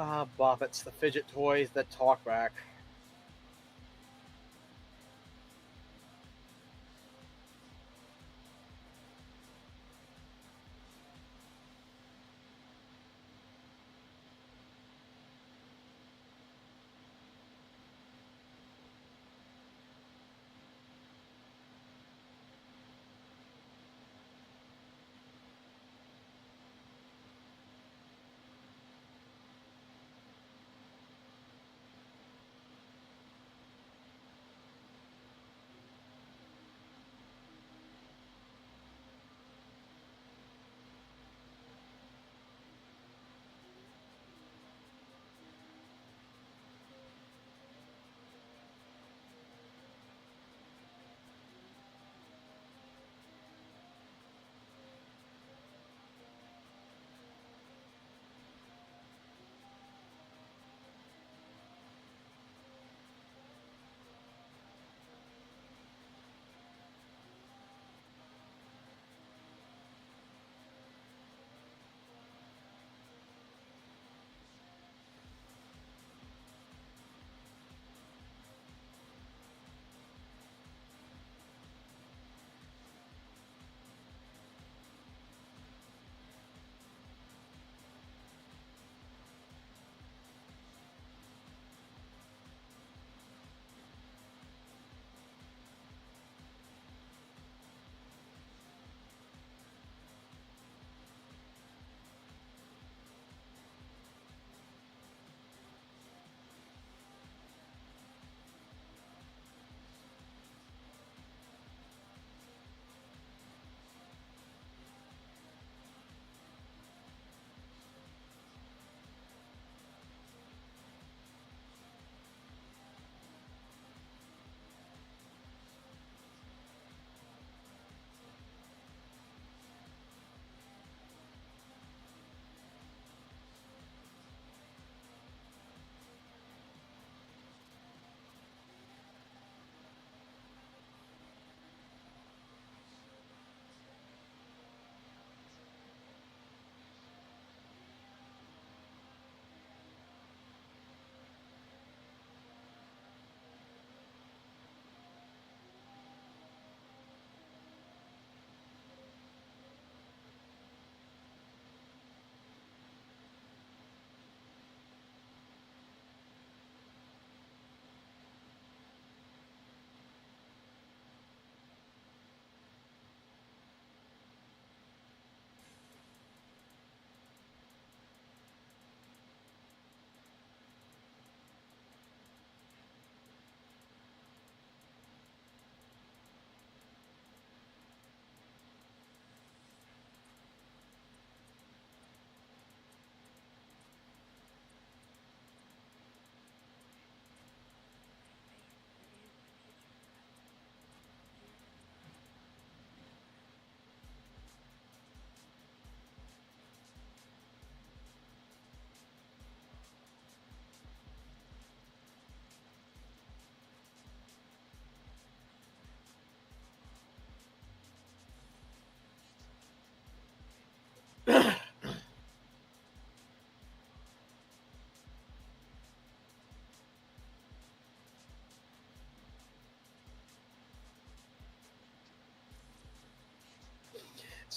Ah, Boppets, the fidget toys that talk back.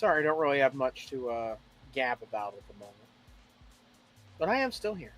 Sorry, I don't really have much to gab about at the moment. But I am still here.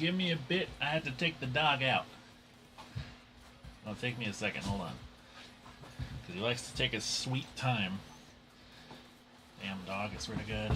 Give me a bit. I had to take the dog out. It'll take me a second. Hold on. Because he likes to take his sweet time. Damn dog, I swear to God.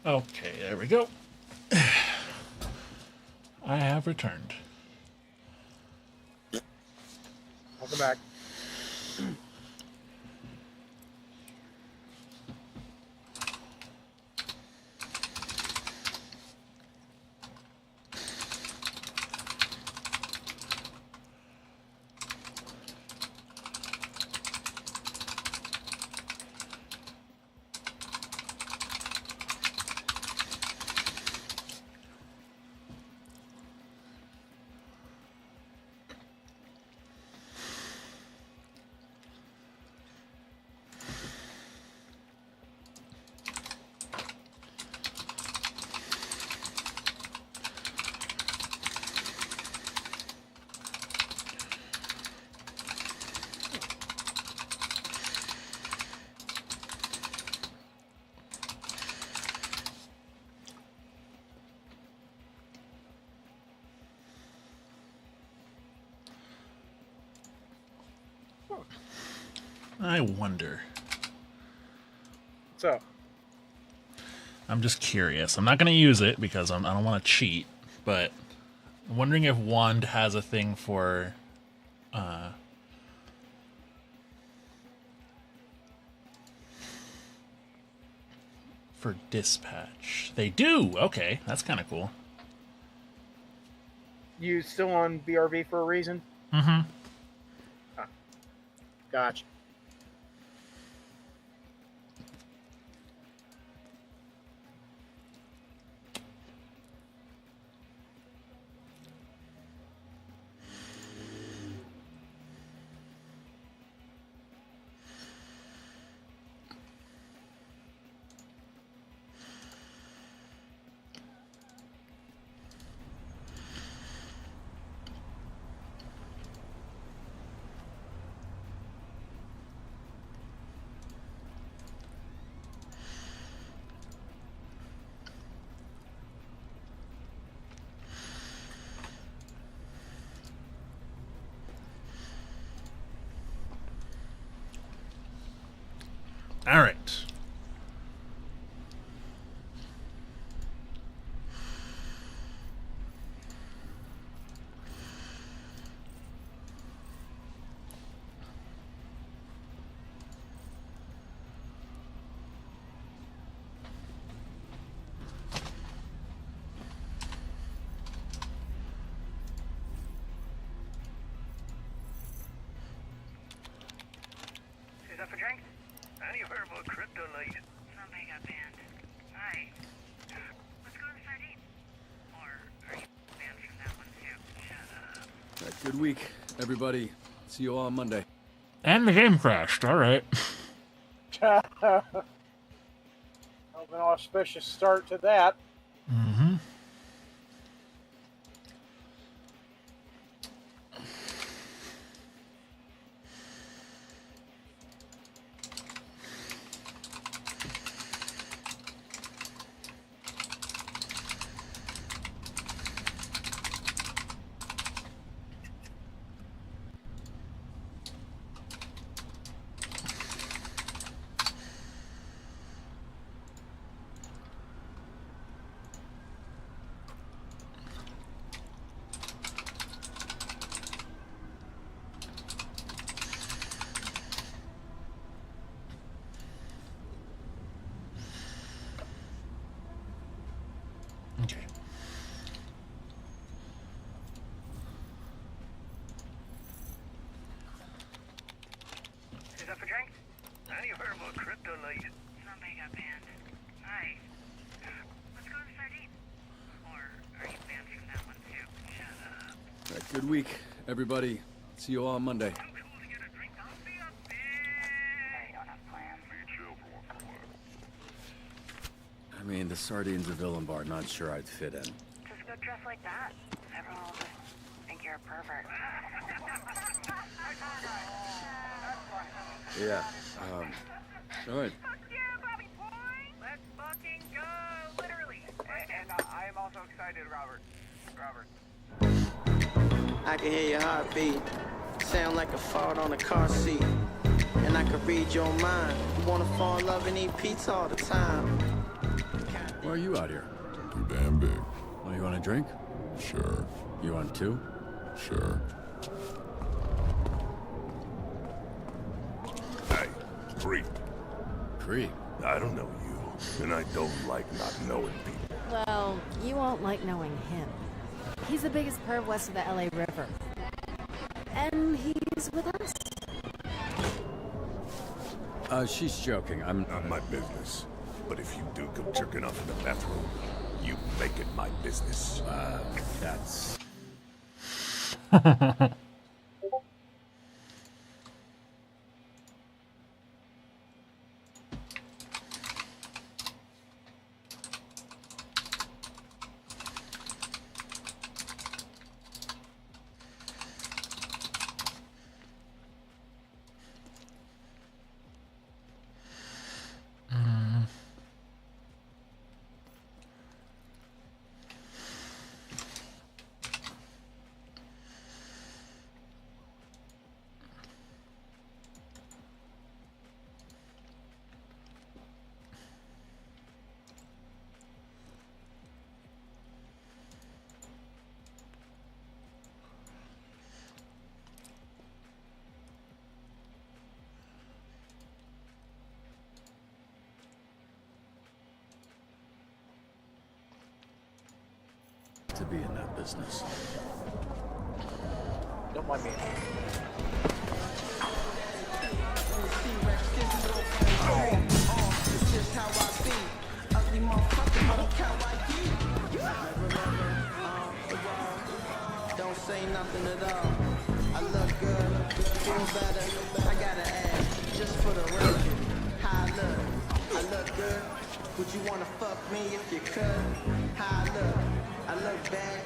Okay, there we go. I have returned. Welcome back. I wonder. So, I'm just curious. I'm not going to use it because I don't want to cheat, but I'm wondering if Wand has a thing for dispatch. They do. Okay, that's kind of cool. you still on BRB for a reason? Mm-hmm. Gotcha. All right. Is that for drinks? I need heard about kryptonite. Somebody got banned. Hi. Let's go to the sardine. Or are you banned from that one too? Shut up. Right, good week, everybody. See you all on Monday. And the game crashed. All right. An auspicious start to that. Mm-hmm. Okay. Is that for drinks? I need heard about kryptonite. Somebody got banned. Hi. Let's go to the sardine. Or are you banned from that one too? Shut up. Right, good week, everybody. See you all on Monday. Too cool to get a drink. Don't be a bitch. You don't have plans. Be chill for once in a while. I mean, the sardines of Villain Bar, not sure I'd fit in. Just go dress like that. Everyone will just think you're a pervert. Yeah, all right. Fuck yeah, Bobby boy! Let's fucking go! Literally. And I am also excited, Robert. I can hear your heartbeat. Sound like a fart on a car seat. And I can read your mind. You wanna fall in love and eat pizza all the time. Why are you out here? Too damn big. Oh, you want a drink? Sure, You want two? sure. Hey, Creep. Creep. I don't know you, and I don't like not knowing people. Well, you won't like knowing him. He's the biggest perv west of the LA River. And he's with us. She's joking. I'm Not my business. But if you do go jerking off in the bathroom, you make it my business. that's... be in that business. Don't mind me. Don't say nothing at all. I look good, feel better. I gotta ask, just for the record, how I look good. Would you wanna fuck me if you could? How I look bad.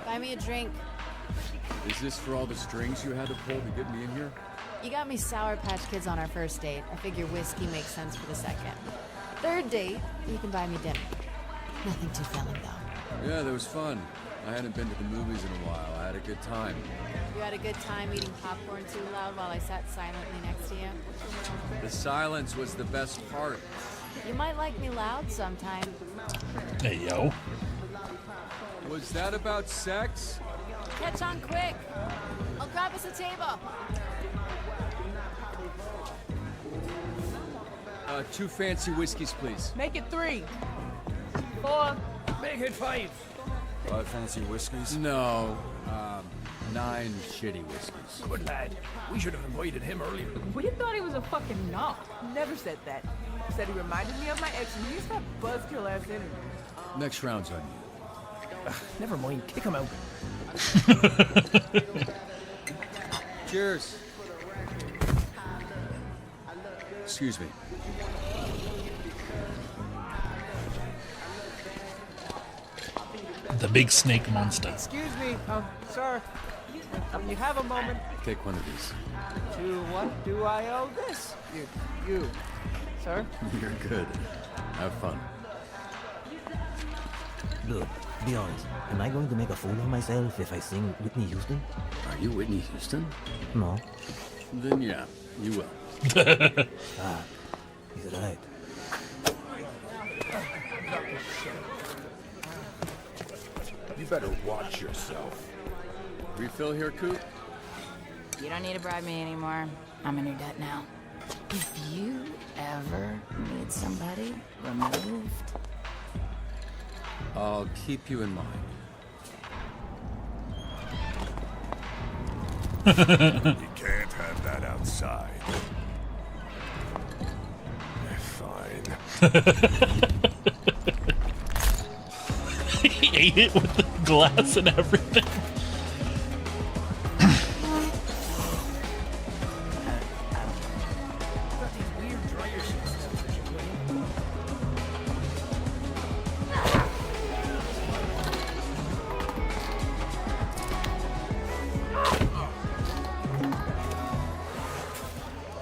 Buy me a drink. Is this for all the strings you had to pull to get me in here? You got me Sour Patch Kids on our first date. I figure whiskey makes sense for the second. Third date, you can buy me dinner. Nothing too filling, though. Yeah, that was fun. I hadn't been to the movies in a while. I had a good time. You had a good time eating popcorn too loud while I sat silently next to you? The silence was the best part. You might like me loud sometime. Hey, yo. Was that about sex? Catch on quick. I'll grab us a table. 2 fancy whiskeys, please. Make it 3. 4. Make it 5. 5 fancy whiskeys? No, 9 shitty whiskeys. Good lad. We should have invited him earlier. We thought he was a fucking knob. Never said that. Said he reminded me of my ex and he's that buzzkill ass energy. Next round's on you. Never mind. Kick him out. Cheers. Excuse me. The big snake monster. Excuse me, sir. You have a moment. Take one of these. To what do I owe this? You, sir? You're good. Have fun. Look, be honest. Am I going to make a fool of myself if I sing Whitney Houston? Are you Whitney Houston? No. Then yeah, you will. He's right. You better watch yourself. Refill here, Coop? You don't need to bribe me anymore. I'm in your debt now. If you ever need somebody removed, I'll keep you in mind. You can't have that outside. Fine. He ate it with the glass and everything.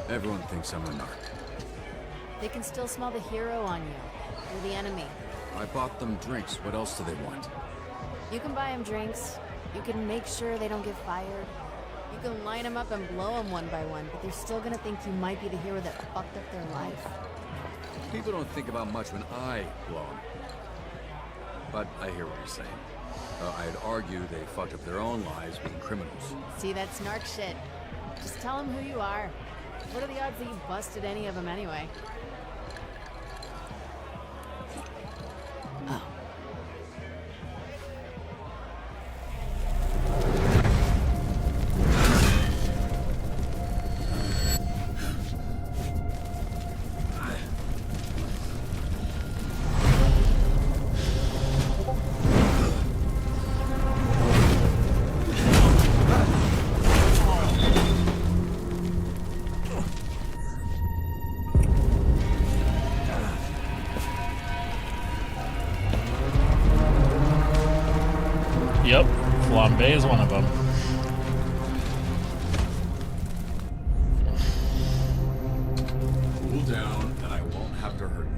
Everyone thinks I'm a narc. They can still smell the hero on you. You're the enemy. I bought them drinks. What else do they want? You can buy them drinks. You can make sure they don't get fired. You can line them up and blow them one by one, but they're still gonna think you might be the hero that fucked up their life. People don't think about much when I blow them. But I hear what you're saying. I'd argue they fucked up their own lives being criminals. See, that's narc shit. Just tell them who you are. What are the odds that you busted any of them anyway? Oh. Yep, flambe is one of them. Cool down, and I won't have to hurt you.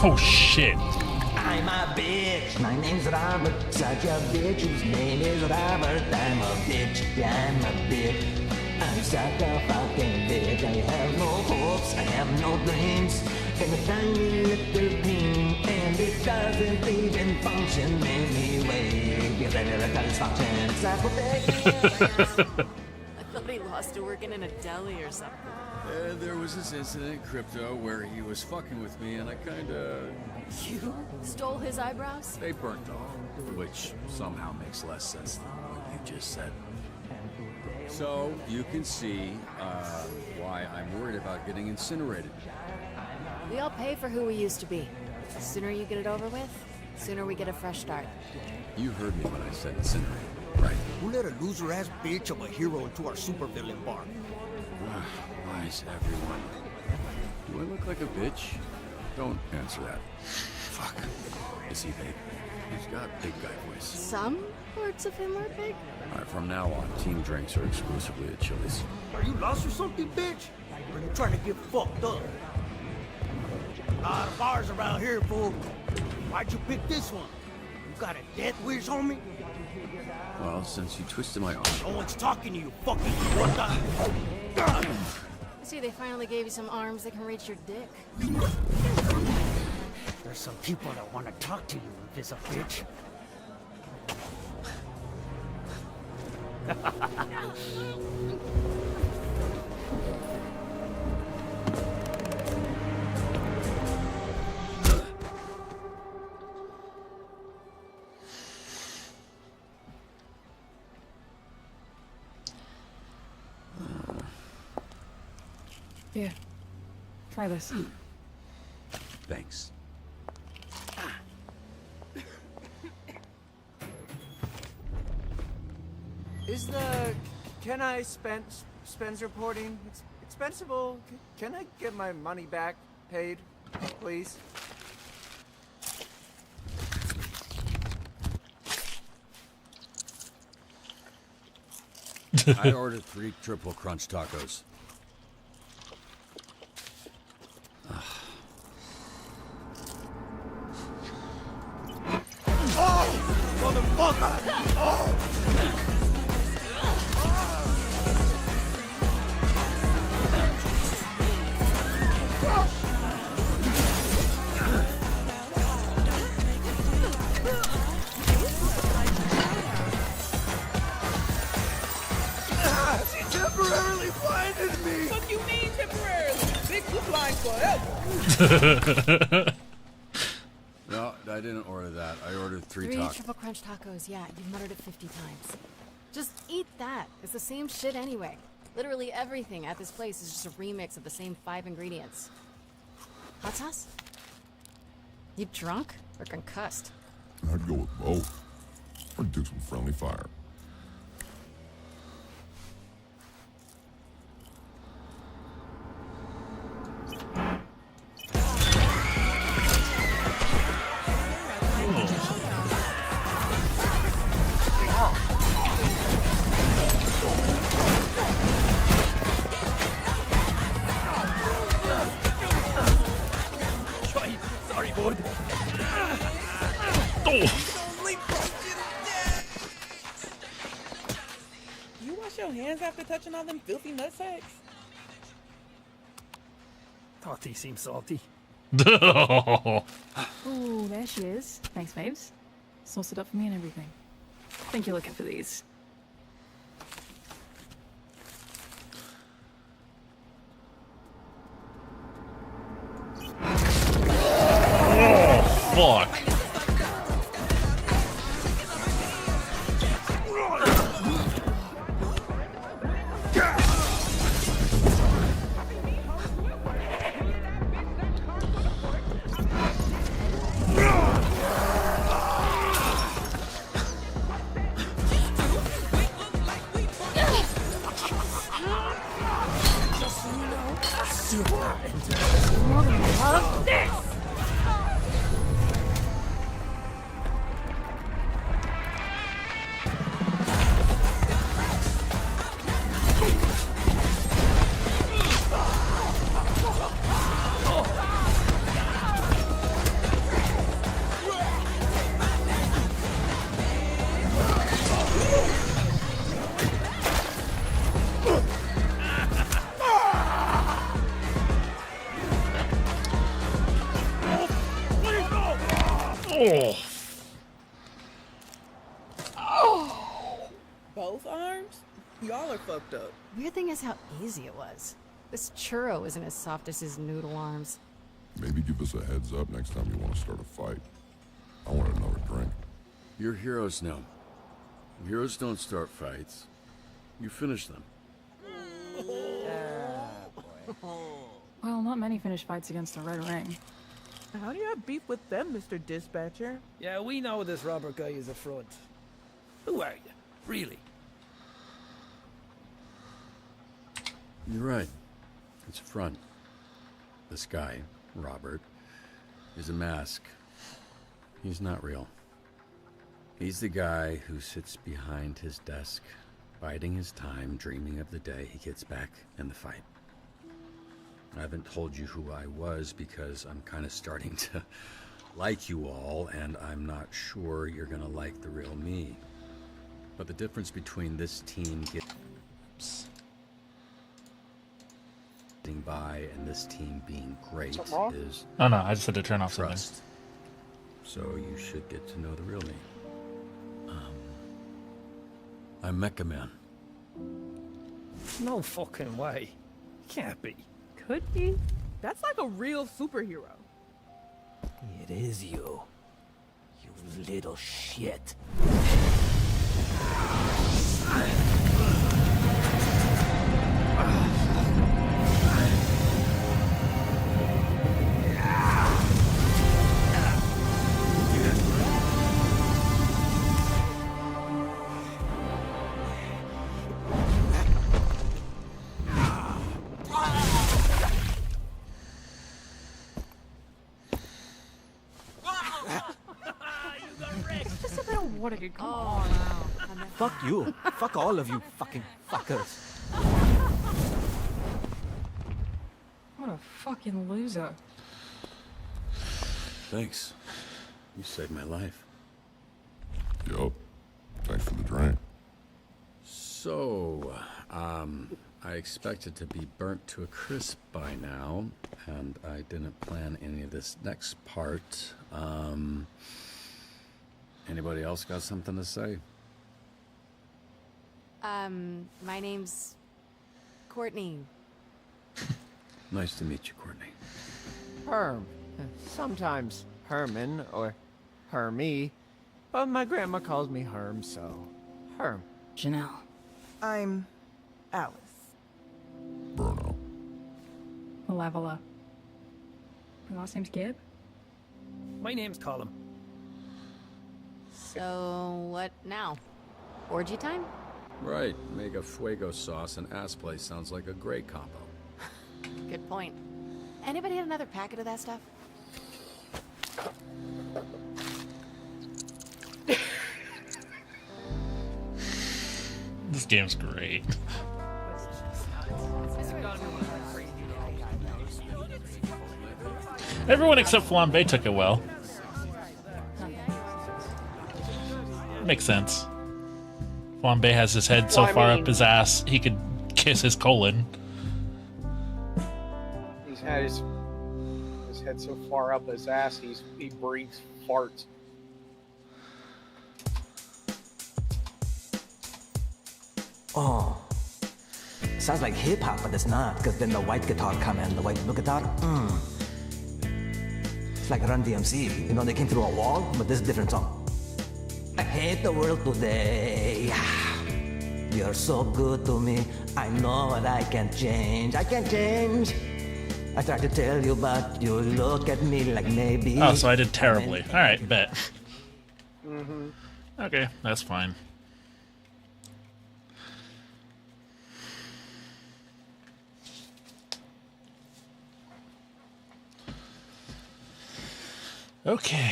Oh shit. I'm a bitch. My name's Robert. Such a bitch whose name is Robert. I'm a bitch. I'm a bitch. I'm such a fucking bitch. I have no hopes. I have no dreams. And a tiny little thing. And it doesn't even function anyway. Because I never got its function. I thought he lost to working in a deli or something. There was this incident in Crypto where he was fucking with me and I kinda... You stole his eyebrows? They burnt off, which somehow makes less sense than what you just said. So, you can see why I'm worried about getting incinerated. We all pay for who we used to be. The sooner you get it over with, the sooner we get a fresh start. You heard me when I said incinerated, right? Who let a loser-ass bitch of a hero into our supervillain bar? Why is everyone... Do I look like a bitch? Don't answer that. Fuck. Is he big? He's got big guy voice. Some parts of him are big. Alright, from now on, team drinks are exclusively at Chili's. Are you lost or something, bitch? Or are you trying to get fucked up? A lot of bars around here, fool. Why'd you pick this one? You got a death wish on me? Well, since you twisted my arm... No one's talking to you, fucking what the... I see they finally gave you some arms that can reach your dick. There's some people that want to talk to you, invisible bitch. Here, try this. Thanks. Is the can I spends reporting expensible? Can I get my money back paid, please? I ordered 3 triple crunch tacos. Oh, motherfucker! Oh! She temporarily blinded me! What you mean temporarily? Bitch, you blind forever! No, I didn't order that. I ordered 3 Three tacos. triple crunch tacos, yeah, you've muttered it 50 times. Just eat that. It's the same shit anyway. Literally everything at this place is just a remix of the same 5 ingredients. Hot sauce? You drunk or concussed? I'd go with both. Or do some friendly fire. Sorry, boy. You wash your hands after touching all them filthy nutsacks? Thought he seemed salty. Ooh, there she is. Thanks, babes. Sauce it up for me and everything. Think you're looking for these. Fuck. Oh. Both arms? Y'all are fucked up. Weird thing is how easy it was. This churro isn't as soft as his noodle arms. Maybe give us a heads up next time you want to start a fight. I want another drink. You're heroes now. Heroes don't start fights. You finish them. Well, not many finish fights against the Red Ring. How do you have beef with them, Mr. Dispatcher? Yeah, we know this Robert guy is a front. Who are you, really? You're right. It's a front. This guy, Robert, is a mask. He's not real. He's the guy who sits behind his desk, biding his time, dreaming of the day he gets back in the fight. I haven't told you who I was because I'm kind of starting to like you all, and I'm not sure you're gonna like the real me. But the difference between this team getting by and this team being great is... Oh no, I just had to turn off trust. So you should get to know the real me. I'm Mecha Man. No fucking way. Can't be. Could be. That's like a real superhero. It is you. You little shit. Just a bit of water, come on. Fuck you. Fuck all of you fucking fuckers. What a fucking loser. Thanks. You saved my life. Yup. Thanks for the drink. So, I expected to be burnt to a crisp by now, and I didn't plan any of this next part. Anybody else got something to say? My name's Courtney. Nice to meet you, Courtney. Herm. Sometimes Herman or Hermie. But my grandma calls me Herm, so Herm. Janelle. I'm Alice. Bruno. Malevola. Your last name's Gibb? My name's Colin. So, what now? Orgy time? Right. Make a fuego sauce and ass play sounds like a great combo. Good point. Anybody have another packet of that stuff? This game's great. Everyone except Flambe took it well. Makes sense. Flambe has his head so far up his ass he could kiss his colon. He's had his head so far up his ass he breathes farts. Oh, sounds like hip hop, but it's not, because then the white guitar come in, the white guitar. It's like Run DMC, you know, they came through a wall, but this is a different song. I hate the world today. You're so good to me. I know that I can't change. I can't change. I try to tell you, but you look at me like maybe. Oh, so I did terribly. All right, bet. Mm-hmm. Okay, that's fine. Okay.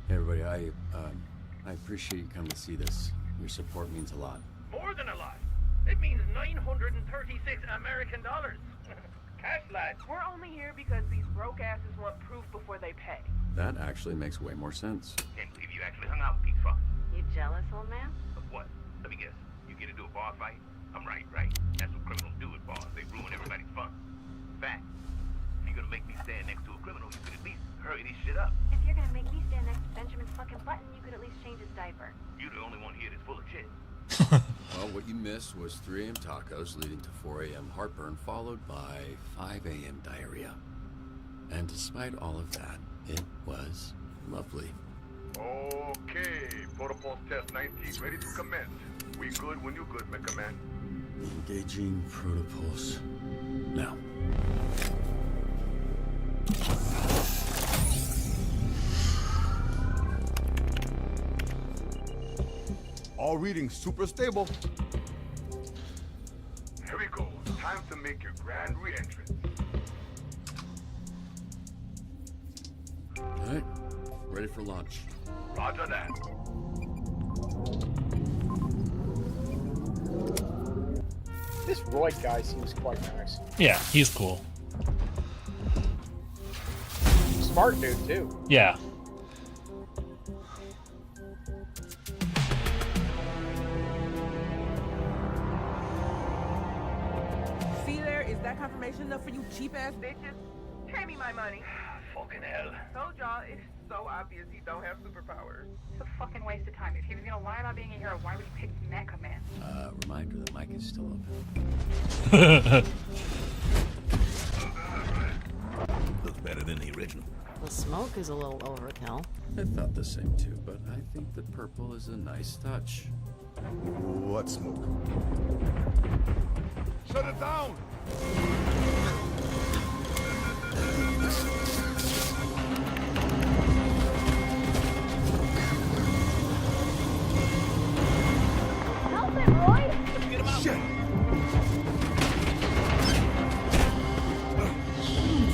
Hey everybody, I appreciate you coming to see this. Your support means a lot. More than a lot. It means 936 American dollars. Catlight. We're only here because these broke asses want proof before they pay. That actually makes way more sense. Can't believe you actually hung out with these fuckers. You jealous, old man? Of what? Let me guess. You get into a bar fight? I'm right. That's what criminals do at bars. They ruin everybody's fun. Fact. If you're gonna make me stand next to a criminal, you could at least hurry this shit up. If you're gonna make me stand next to Benjamin's fucking button, you could at least change his diaper. You're the only one here that's full of shit. Well, what you missed was 3 a.m. tacos leading to 4 a.m. heartburn, followed by 5 a.m. diarrhea. And despite all of that, it was lovely. Okay, protocol test 19 ready to commence. We good when you good, my command. Engaging protocols. Now. All readings super stable. Here we go. Time to make your grand re-entrance. All right, ready for launch. Roger that. This Roy guy seems quite nice. Yeah, he's cool. Smart dude, too. Yeah. See there? Is that confirmation enough for you cheap-ass bitches? Pay me my money. Fucking hell. Told y'all, it's so obvious he don't have superpowers. It's a fucking waste of time. If he was gonna lie about being a hero, why would he pick Mech Command? Reminder that Mike is still open. Looks better than the original. The smoke is a little overkill. I thought the same too, but I think the purple is a nice touch. What smoke? Shut it down! Help him, Roy! Let's get him out. Shit!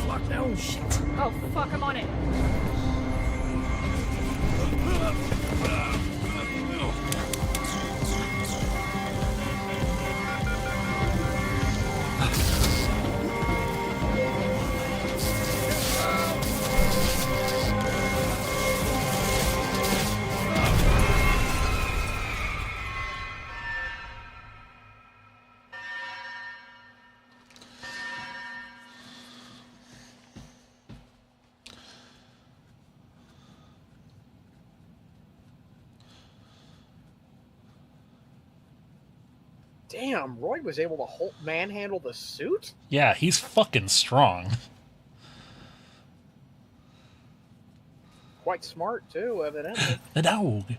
Fuck no. Shit. Oh, fuck, I'm on it. Damn, Roy was able to manhandle the suit? Yeah, he's fucking strong. Quite smart, too, evidently. The dog.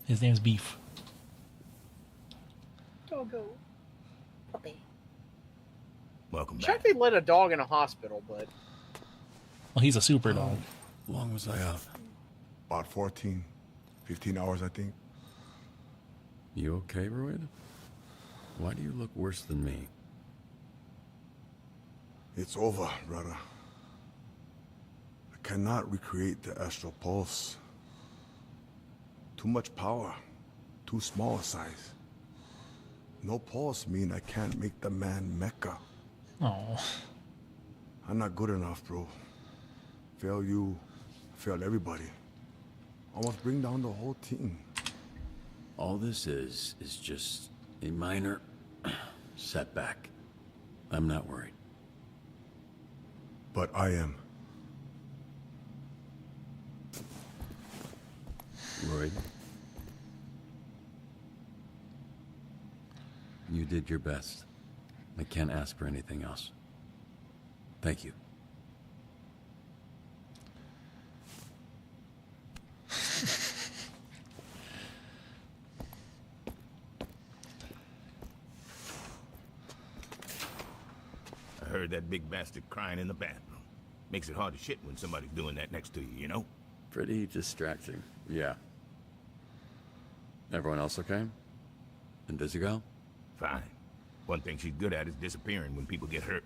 His name's Beef. Doggo. Puppy. Welcome back. Check they let a dog in a hospital, but... Well, he's a super dog. How long was I out? About 14, 15 hours, I think. You okay, Royd? Why do you look worse than me? It's over, brother. I cannot recreate the astral pulse. Too much power. Too small a size. No pulse mean I can't make the man Mecca. Oh. I'm not good enough, bro. Fail you, fail everybody. Almost bring down the whole team. All this is just a minor setback. I'm not worried. But I am. Royd, you did your best. I can't ask for anything else. Thank you. I heard that big bastard crying in the bathroom. Makes it hard to shit when somebody's doing that next to you, you know? Pretty distracting, yeah. Everyone else okay? And Visigo? Fine. One thing she's good at is disappearing when people get hurt.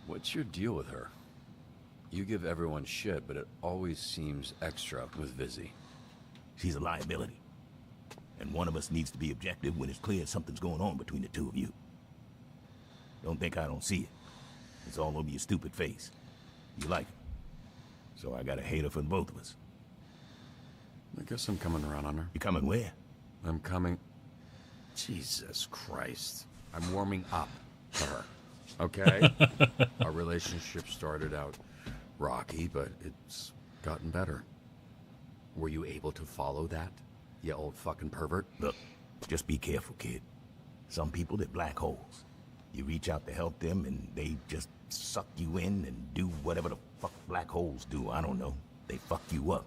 What's your deal with her? You give everyone shit, but it always seems extra with Vizzy. She's a liability. And one of us needs to be objective when it's clear something's going on between the two of you. Don't think I don't see it. It's all over your stupid face. You like it. So I got a hater for the both of us. I guess I'm coming around on her. You coming where? I'm coming... Jesus Christ. I'm warming up to her. Okay? Our relationship started out rocky, but it's gotten better. Were you able to follow that, you old fucking pervert? Look, just be careful, kid. Some people, they're black holes. You reach out to help them, and they just suck you in and do whatever the fuck black holes do. I don't know. They fuck you up.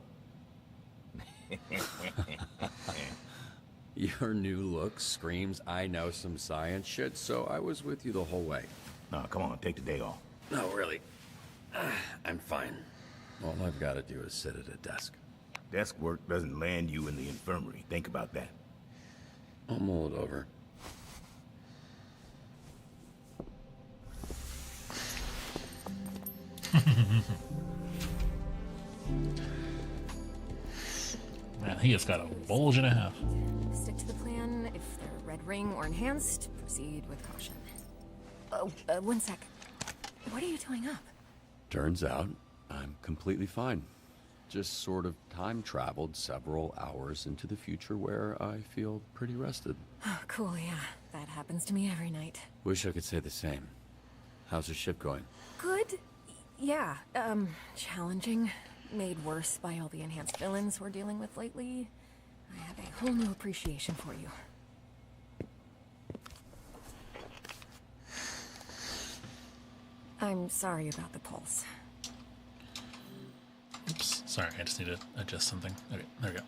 Your new look screams I know some science shit, so I was with you the whole way. Nah, come on, take the day off. No, really. I'm fine. All I've got to do is sit at a desk. Desk work doesn't land you in the infirmary. Think about that. I'll mull it over. Man, he has got a bulge and a half. Stick to the plan. If they're red ring or enhanced, proceed with caution. Oh, 1 sec. What are you doing up? Turns out, I'm completely fine. Just sort of time traveled several hours into the future where I feel pretty rested. Oh, cool, yeah. That happens to me every night. Wish I could say the same. How's the ship going? Good? Yeah, challenging. Made worse by all the enhanced villains we're dealing with lately. I have a whole new appreciation for you. I'm sorry about the pulse. Oops, sorry, I just need to adjust something. Okay, there we go.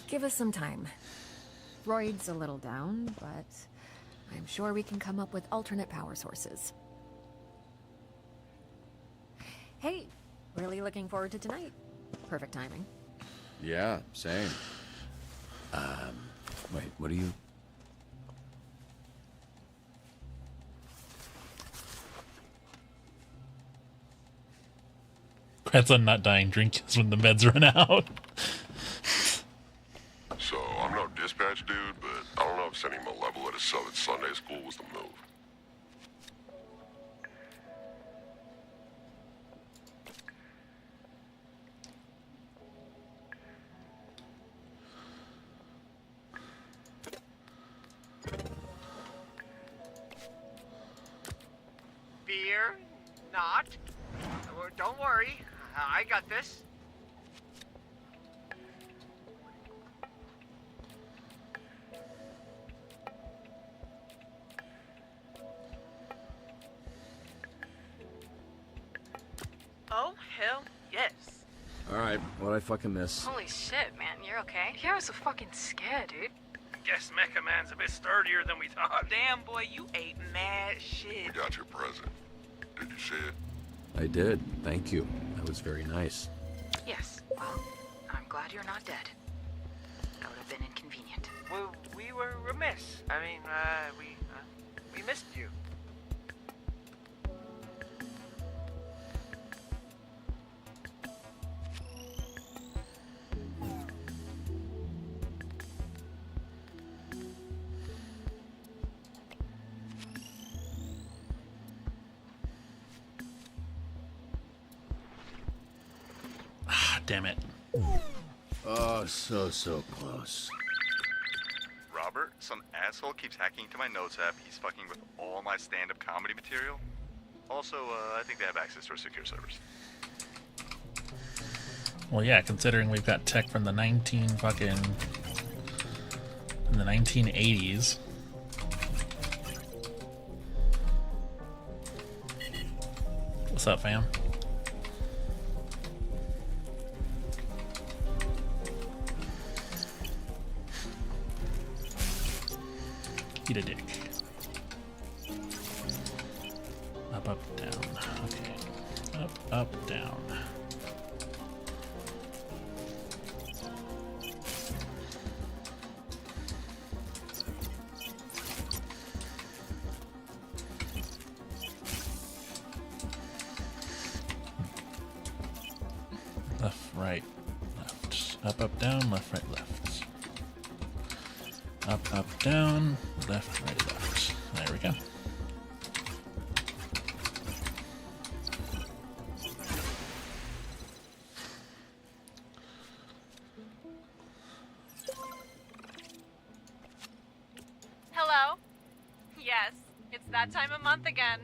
Give us some time. Royd's a little down, but I'm sure we can come up with alternate power sources. Hey, really looking forward to tonight. Perfect timing. Yeah, same. Wait, what are you... That's on not dying drink is when the meds run out. So, I'm no dispatch dude, but I don't know if sending him a level at his sub at Sunday school was the move. Fear not. Don't worry. I got this. Oh, hell yes. Alright, what'd I fucking miss? Holy shit, man, you're okay? Yeah, I was so fucking scared, dude. Guess Mecha Man's a bit sturdier than we thought. Damn, boy, you ate mad shit. We got your present. Did you see it? I did, thank you. That was very nice. Yes, well, I'm glad you're not dead. That would have been inconvenient. Well, we were remiss. I mean, we missed you. Damn it. Oh, so close. Robert, some asshole keeps hacking into my notes app. He's fucking with all my stand-up comedy material. Also, I think they have access to our secure servers. Well, yeah, considering we've got tech from the 1980s. What's up, fam? Eat a dick. Up, down. Okay. Up, down. Left, right, left. Up, down, left, right, left. Up, down, left, right, left. There we go. yes, it's that time of month again.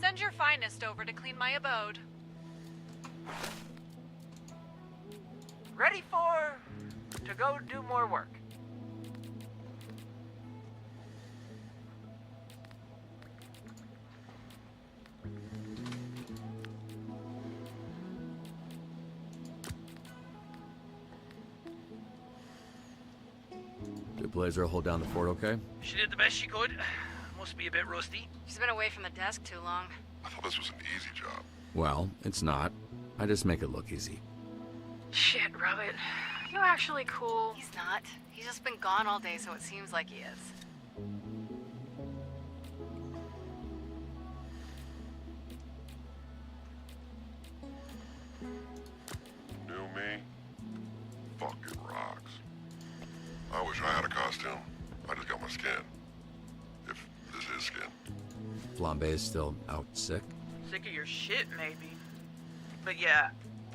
Send your finest over to clean my abode. Ready to go do more work. Did Blazer hold down the fort okay? She did the best she could. Must be a bit rusty. She's been away from the desk too long. I thought this was an easy job. Well, it's not. I just make it look easy. Shit, Robert. You actually cool. He's not. He's just been gone all day, so it seems like he is. New me? Fucking rocks. I wish I had a costume. I just got my skin. If this is skin. Flambe is still out sick? Sick of your shit, maybe. But yeah,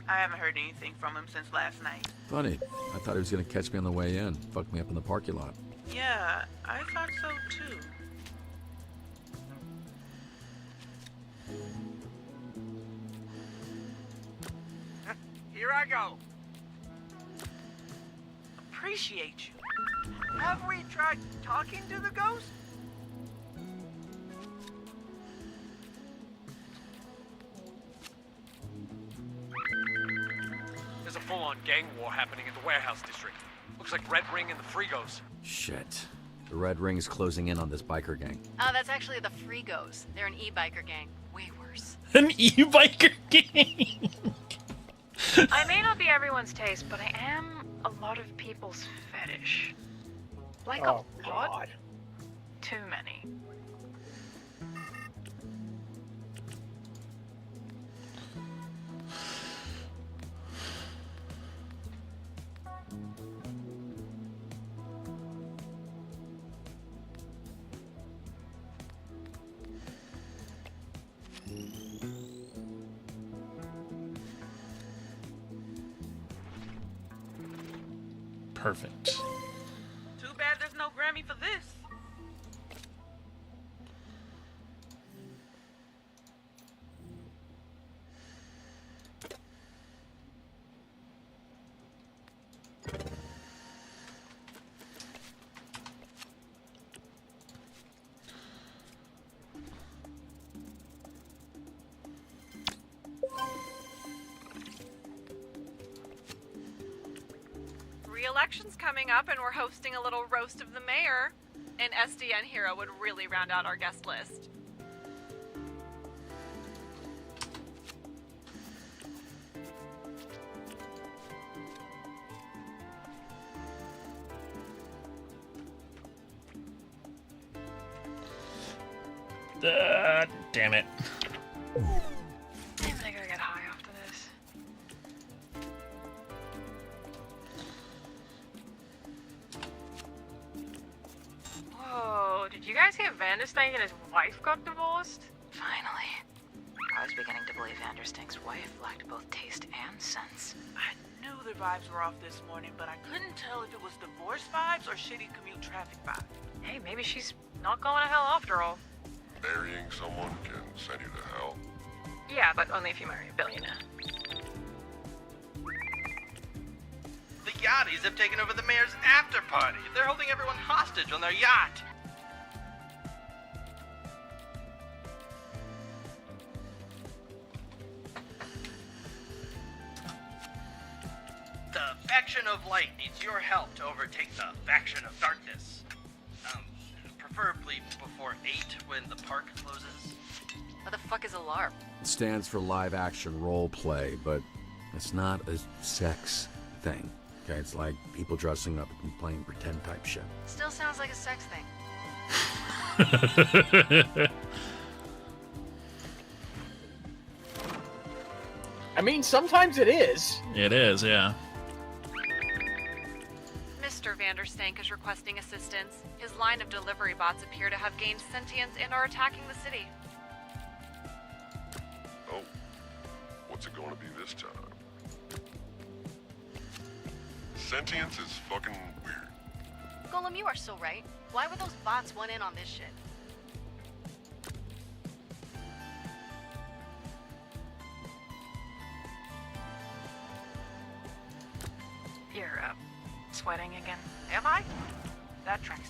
I haven't heard anything from him since last night. Funny. I thought he was gonna catch me on the way in. Fuck me up in the parking lot. Yeah, I thought so too. Here I go. Appreciate you. Have we tried talking to the ghost? There's a full-on gang war happening in the warehouse district. Looks like Red Ring and the Frigos. Shit. The Red Ring's closing in on this biker gang. Oh, that's actually the Frigos. They're an e-biker gang. Way worse. An e-biker gang. I may not be everyone's taste, but I am a lot of people's fetish. Like a lot. Too many. Perfect. Too bad there's no Grammy for this. Re-election's coming up and we're hosting a little roast of the mayor. An SDN hero would really round out our guest list. Damn it. I think I gotta get high after this. Whoa, did you guys hear Vanderstank and his wife got divorced? Finally. I was beginning to believe Vanderstank's wife lacked both taste and sense. I knew the vibes were off this morning, but I couldn't tell if it was divorce vibes or shitty commute traffic vibes. Hey, maybe she's not going to hell after all. Marrying someone can send you to hell. Yeah, but only if you marry a billionaire. The Yachties have taken over the mayor's after party. They're holding everyone hostage on their yacht. The faction of light needs your help to overtake the faction of darkness. Preferably before 8 when the park closes. What the fuck is alarm? It stands for live action role play, but it's not a sex thing. Okay, it's like people dressing up and playing pretend type shit. Still sounds like a sex thing. I mean, sometimes it is. It is, yeah. Mr. Vanderstank is requesting assistance. His line of delivery bots appear to have gained sentience and are attacking the city. Oh, what's it going to be this time? Sentience is fucking weird. Golem, you are so right. Why would those bots want in on this shit? You're sweating again. Am I? That tracks.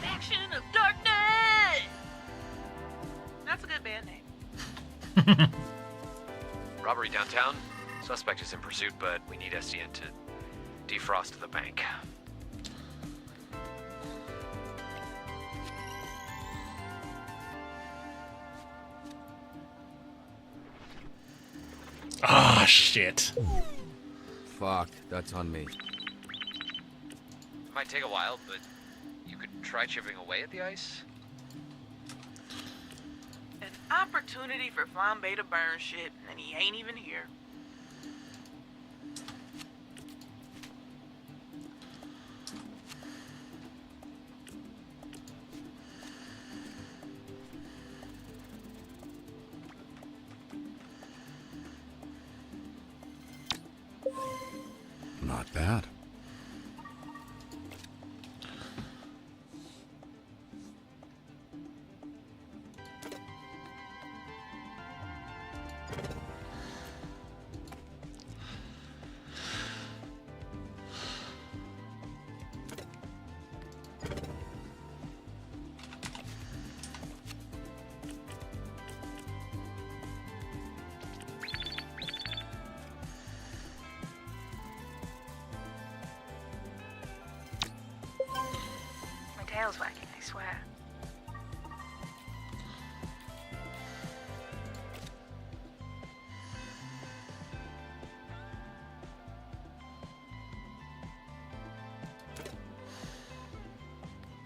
Faction of Darkness! That's a good band name. Robbery downtown. Suspect is in pursuit, but we need SDN to defrost the bank. Ah, shit. Fuck, that's on me. Might take a while, but you could try chipping away at the ice. An opportunity for Flambe to burn shit, and he ain't even here. Not bad. My tail's wagging, I swear.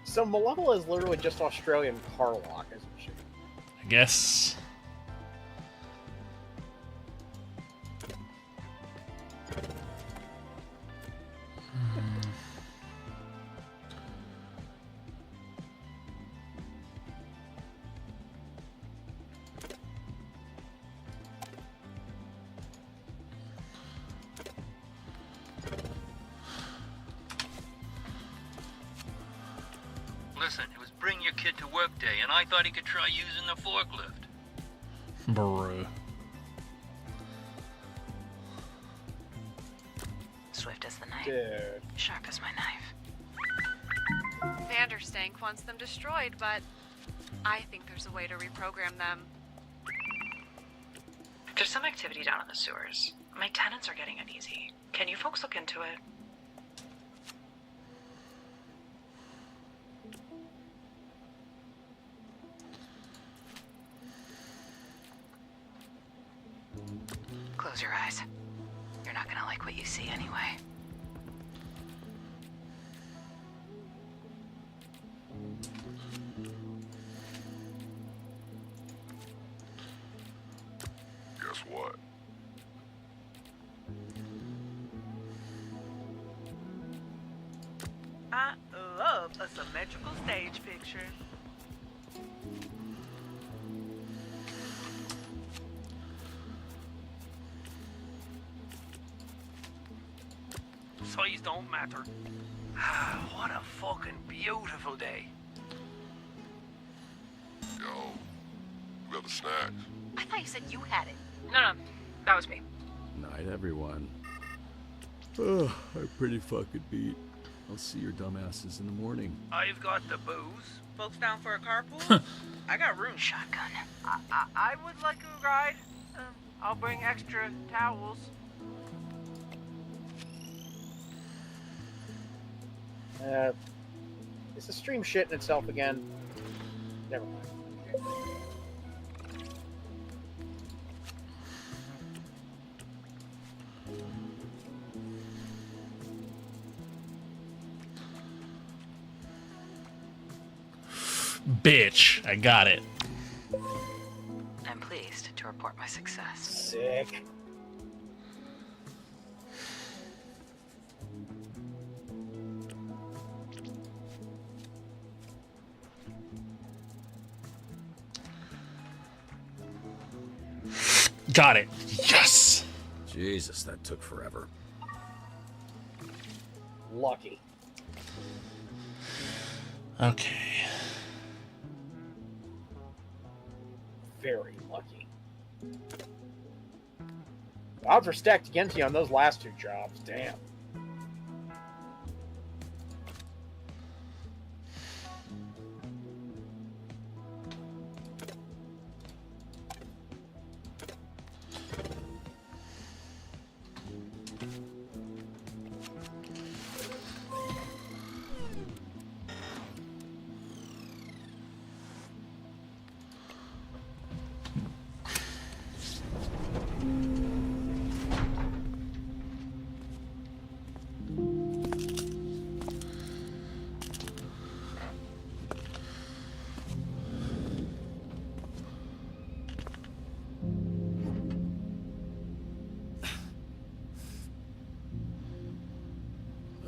So Malevola is literally just Australian Carlock, isn't she? I guess. Listen, it was bring your kid to work day, and I thought he could try using the forklift. Bruh. Swift as the knife. Dude. Sharp as my knife. Vanderstank wants them destroyed, but I think there's a way to reprogram them. There's some activity down in the sewers. My tenants are getting uneasy. Can you folks look into it? Close your eyes. You're not gonna like what you see anyway. Guess what? I love a symmetrical stage picture. Size don't matter. What a fucking beautiful day. Yo, we got the snacks. I thought you said you had it. No, that was me. Night, everyone. Oh, I'm pretty fucking beat. I'll see your dumbasses in the morning. I've got the booze. Folks down for a carpool? I got room. Shotgun. I would like a ride. I'll bring extra towels. Is the stream shitting itself again? Never mind. Bitch, I got it. I'm pleased to report my success. Sick. Got it. Yes. Jesus, that took forever. Lucky. Okay. Very lucky. Odds were stacked against you on those last 2 jobs. Damn.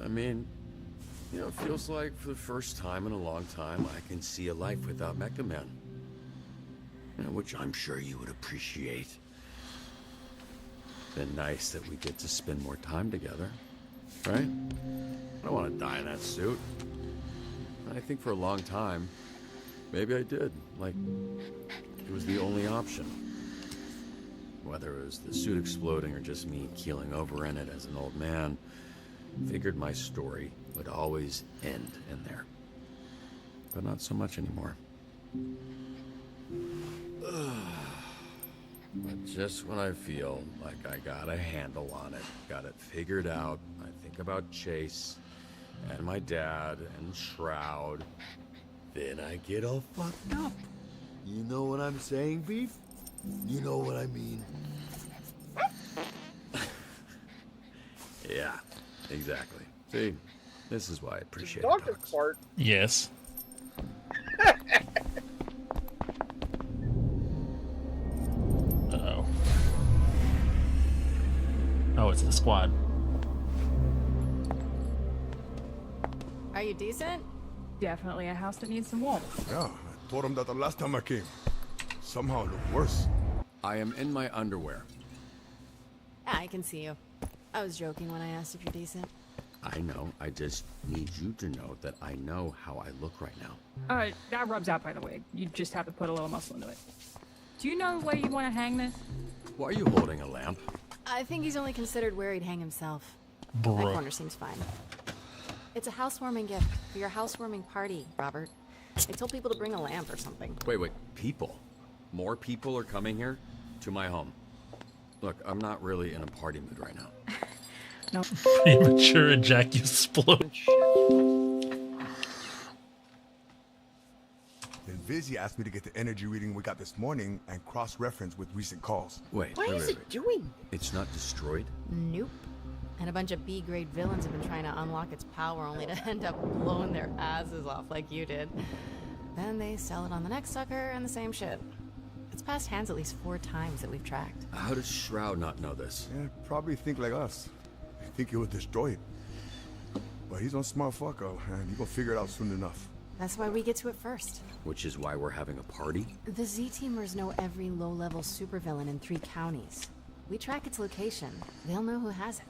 I mean, you know, it feels like for the first time in a long time, I can see a life without Mecha Man. You know, which I'm sure you would appreciate. Been nice that we get to spend more time together, right? I don't want to die in that suit. I think for a long time, maybe I did. Like, it was the only option. Whether it was the suit exploding or just me keeling over in it as an old man, figured my story would always end in there. But not so much anymore. But just when I feel like I got a handle on it, got it figured out, I think about Chase and my dad and Shroud, then I get all fucked up. You know what I'm saying, Beef? You know what I mean. Yeah, exactly. See, this is why I appreciate Dr. dogs. Clark. Yes. Uh-oh. Oh, it's the squad. Are you decent? Definitely a house that needs some warmth. Yeah, I told him that the last time I came. Somehow it looked worse. I am in my underwear. Yeah, I can see you. I was joking when I asked if you're decent. I know. I just need you to know that I know how I look right now. That rubs out, by the way. You just have to put a little muscle into it. Do you know where you want to hang this? Why are you holding a lamp? I think he's only considered where he'd hang himself. Bruh. That corner seems fine. It's a housewarming gift for your housewarming party, Robert. I told people to bring a lamp or something. Wait, people? More people are coming here? To my home. Look, I'm not really in a party mood right now. No. Premature ejaculation. Then Vizzy asked me to get the energy reading we got this morning and cross-reference with recent calls. Wait, What is it doing? It's not destroyed? Nope. And a bunch of B-grade villains have been trying to unlock its power only to end up blowing their asses off like you did. Then they sell it on the next sucker and the same shit. It's passed hands at least 4 times that we've tracked. How does Shroud not know this? Yeah, probably think like us. They think it was destroyed. But he's a smart fucker, and he gonna figure it out soon enough. That's why we get to it first. Which is why we're having a party? The Z-Teamers know every low-level supervillain in 3 counties. We track its location. They'll know who has it.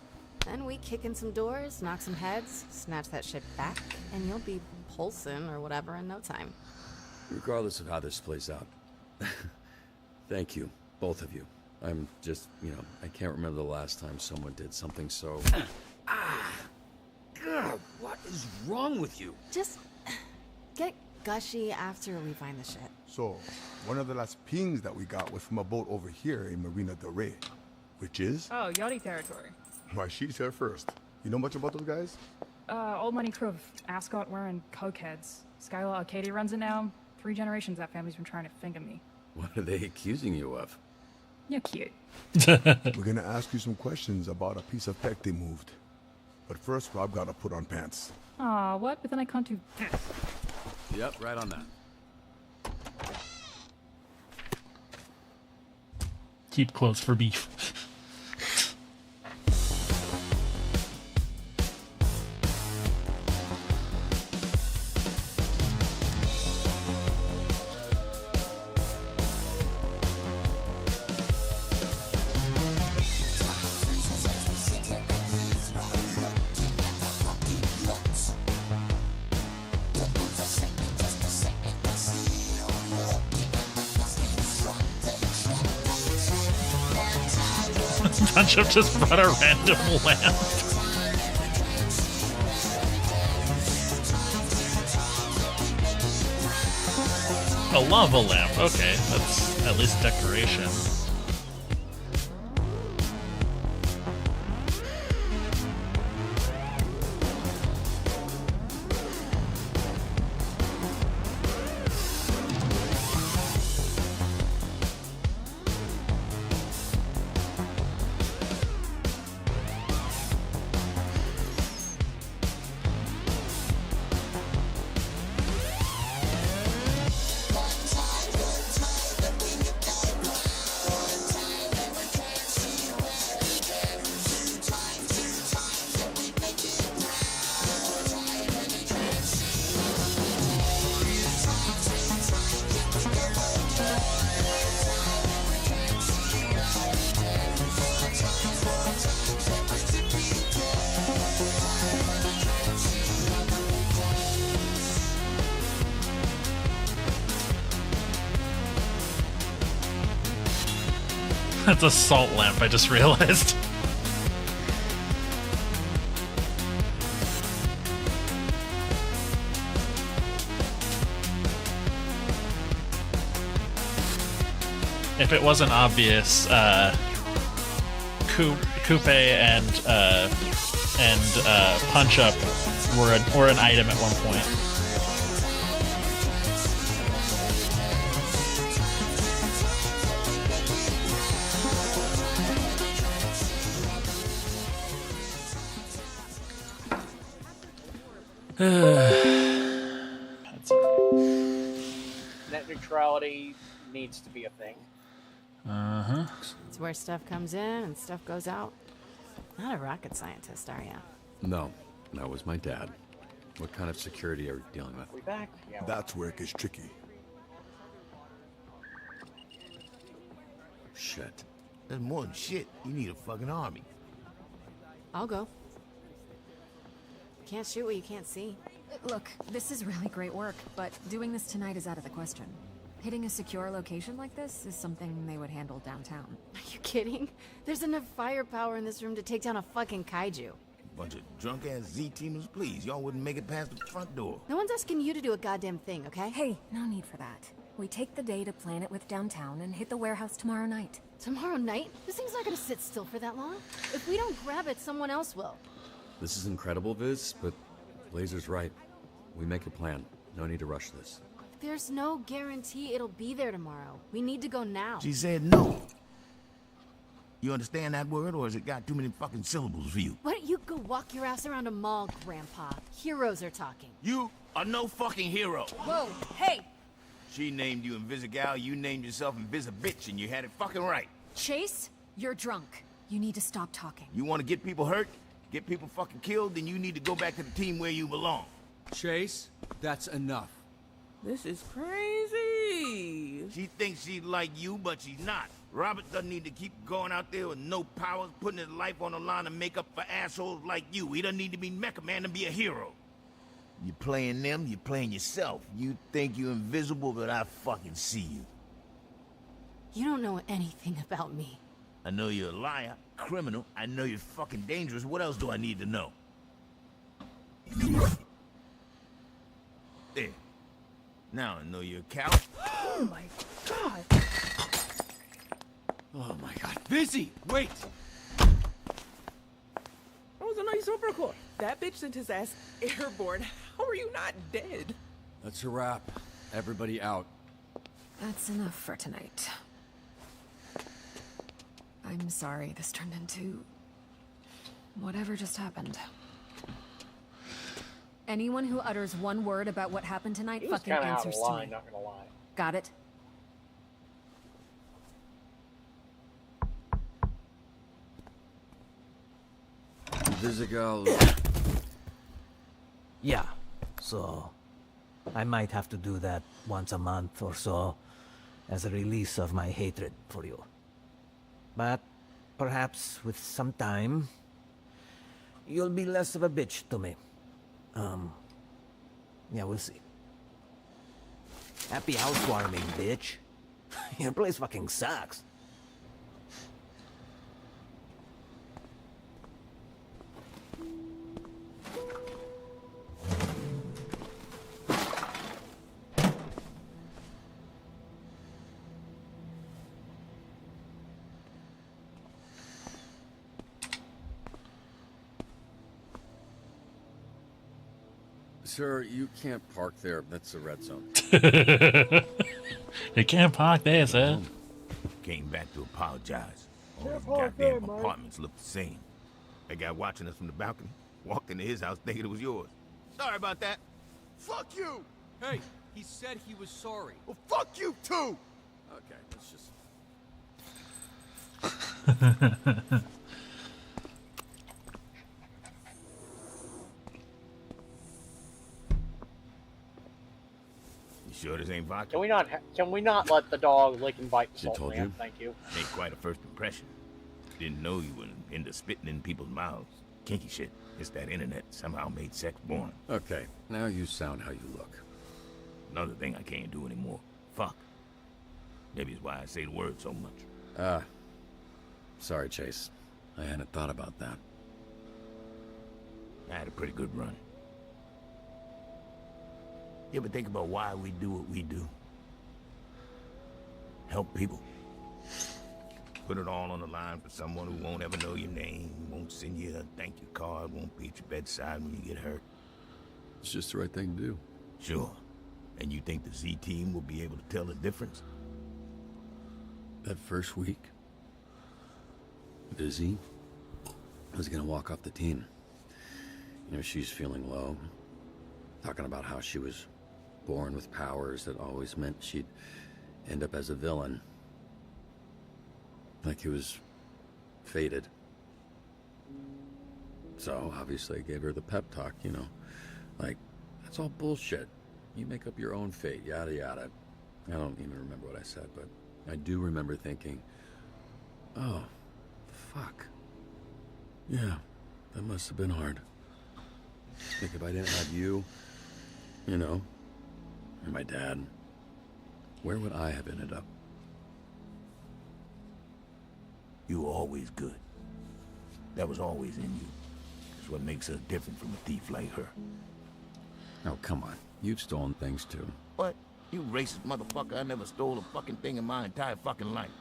Then we kick in some doors, knock some heads, snatch that shit back, and you'll be pulsing or whatever in no time. Regardless of how this plays out. Thank you, both of you. I'm just, you know, I can't remember the last time someone did something so... God, what is wrong with you? Just get gushy after we find the shit. So, one of the last pings that we got was from a boat over here in Marina del Rey. Which is? Oh, Yachty territory. Why, she's here first. You know much about those guys? Old money crew of ascot wearing cokeheads. Skylar Arcadia runs it now. 3 generations that family's been trying to finger me. What are they accusing you of? You're cute. We're gonna ask you some questions about a piece of tech they moved. But first, Rob gotta put on pants. Aw, what? But then I can't do this. Yep, right on that. Keep clothes for beef. Punch-Up just brought a random lamp. A lava lamp, okay, that's at least decoration. That's a salt lamp, I just realized. If it wasn't obvious, Coupe and Punch-Up were an item at one point. Net neutrality needs to be a thing. Uh-huh. It's where stuff comes in and stuff goes out. Not a rocket scientist, are ya? No, that was my dad. What kind of security are we dealing with? We back? Yeah. That's where it gets tricky. Shit. That's more than shit. You need a fucking army. I'll go. Can't shoot what you can't see. Look, this is really great work, but doing this tonight is out of the question. Hitting a secure location like this is something they would handle downtown. Are you kidding? There's enough firepower in this room to take down a fucking kaiju. Bunch of drunk-ass Z-teamers, please. Y'all wouldn't make it past the front door. No one's asking you to do a goddamn thing, okay? Hey, no need for that. We take the day to plan it with downtown and hit the warehouse tomorrow night. Tomorrow night? This thing's not gonna sit still for that long. If we don't grab it, someone else will. This is incredible, Viz, but Blazer's right. We make a plan. No need to rush this. There's no guarantee it'll be there tomorrow. We need to go now. She said no. You understand that word, or has it got too many fucking syllables for you? Why don't you go walk your ass around a mall, Grandpa? Heroes are talking. You are no fucking hero. Whoa, hey! She named you Invisigal, you named yourself Invisibitch, and you had it fucking right. Chase, you're drunk. You need to stop talking. You want to get people hurt, get people fucking killed, then you need to go back to the team where you belong. Chase, that's enough. This is crazy. She thinks she's like you, but she's not. Robert doesn't need to keep going out there with no powers, putting his life on the line to make up for assholes like you. He doesn't need to be Mecha Man to be a hero. You playing them, you playing yourself. You think you're invisible, but I fucking see you. You don't know anything about me. I know you're a liar, criminal. I know you're fucking dangerous. What else do I need to know? There. Now I know you're a coward. Oh my god. Oh my god. Vizzy, wait! That was a nice uppercut. That bitch sent his ass airborne. How are you not dead? That's a wrap. Everybody out. That's enough for tonight. I'm sorry this turned into... whatever just happened. Anyone who utters one word about what happened tonight fucking answers to me. Not gonna lie. Got it? Visigal. Yeah, so I might have to do that once a month or so as a release of my hatred for you. But perhaps with some time, you'll be less of a bitch to me. Yeah, we'll see. Happy housewarming, bitch. Your place fucking sucks. Sir, you can't park there. That's the red zone. You can't park there, sir. Came back to apologize. All those goddamn apartments look the same. That guy watching us from the balcony walked into his house thinking it was yours. Sorry about that. Fuck you! Hey, he said he was sorry. Well, fuck you too! Okay, let's just... You sure this ain't vodka? Can we not let the dog lick and bite the She salt told man? you? Thank you. Made quite a first impression. Didn't know you were into spitting in people's mouths. Kinky shit. It's that internet somehow made sex boring. Okay, now you sound how you look. Another thing I can't do anymore. Fuck. Maybe it's why I say the word so much. Sorry, Chase. I hadn't thought about that. I had a pretty good run. You ever think about why we do what we do? Help people. Put it all on the line for someone who won't ever know your name, won't send you a thank you card, won't be at your bedside when you get hurt. It's just the right thing to do. Sure. And you think the Z-Team will be able to tell the difference? That first week, Busy was gonna walk off the team. You know, she's feeling low, talking about how she was born with powers that always meant she'd end up as a villain. Like he was fated. So, obviously, I gave her the pep talk, you know. Like, that's all bullshit. You make up your own fate, yada yada. I don't even remember what I said, but I do remember thinking, oh, fuck. Yeah, that must have been hard. Think if I didn't have you, you know, and my dad, where would I have ended up? You were always good. That was always in you. It's what makes us different from a thief like her. Oh, come on. You've stolen things, too. What? You racist motherfucker. I never stole a fucking thing in my entire fucking life.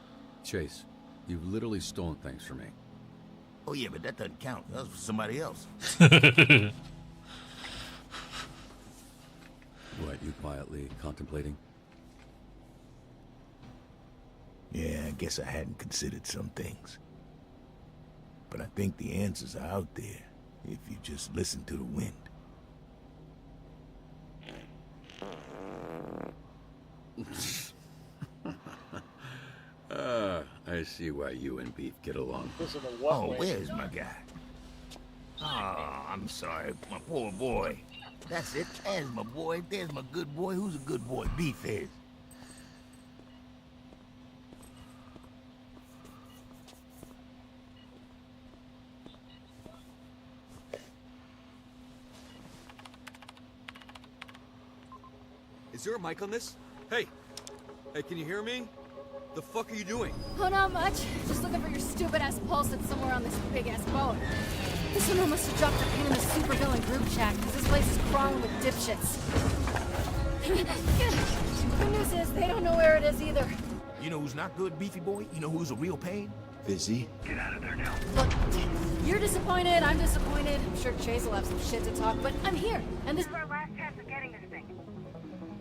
Chase, you've literally stolen things from me. Oh, yeah, but that doesn't count. That was for somebody else. What, you quietly contemplating? Yeah, I guess I hadn't considered some things. But I think the answers are out there if you just listen to the wind. I see why you and Beef get along. Oh, where's my guy? Oh, I'm sorry, my poor boy. That's it. There's my boy. There's my good boy. Who's a good boy? Beef is. Is there a mic on this? Hey! Hey, can you hear me? The fuck are you doing? Oh, not much. Just looking for your stupid-ass pulse that's somewhere on this big-ass boat. This one must have dropped her pin in the supervillain group chat, because this place is crawling with dipshits. Good news is, they don't know where it is either. You know who's not good, Beefy boy? You know who's a real pain? Busy. Get out of there now. Look, you're disappointed, I'm disappointed. I'm sure Chase will have some shit to talk, but I'm here, and this is our last chance of getting this thing.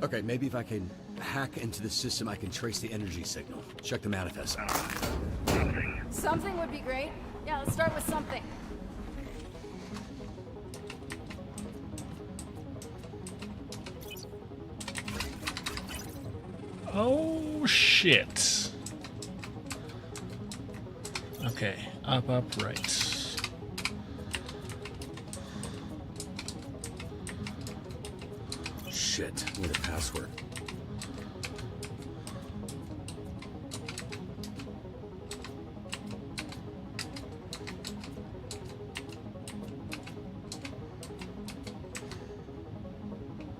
Okay, maybe if I can hack into the system, I can trace the energy signal. Check the manifest. Something would be great. Yeah, let's start with something. Oh, shit. Okay, up, right. Shit, need a password.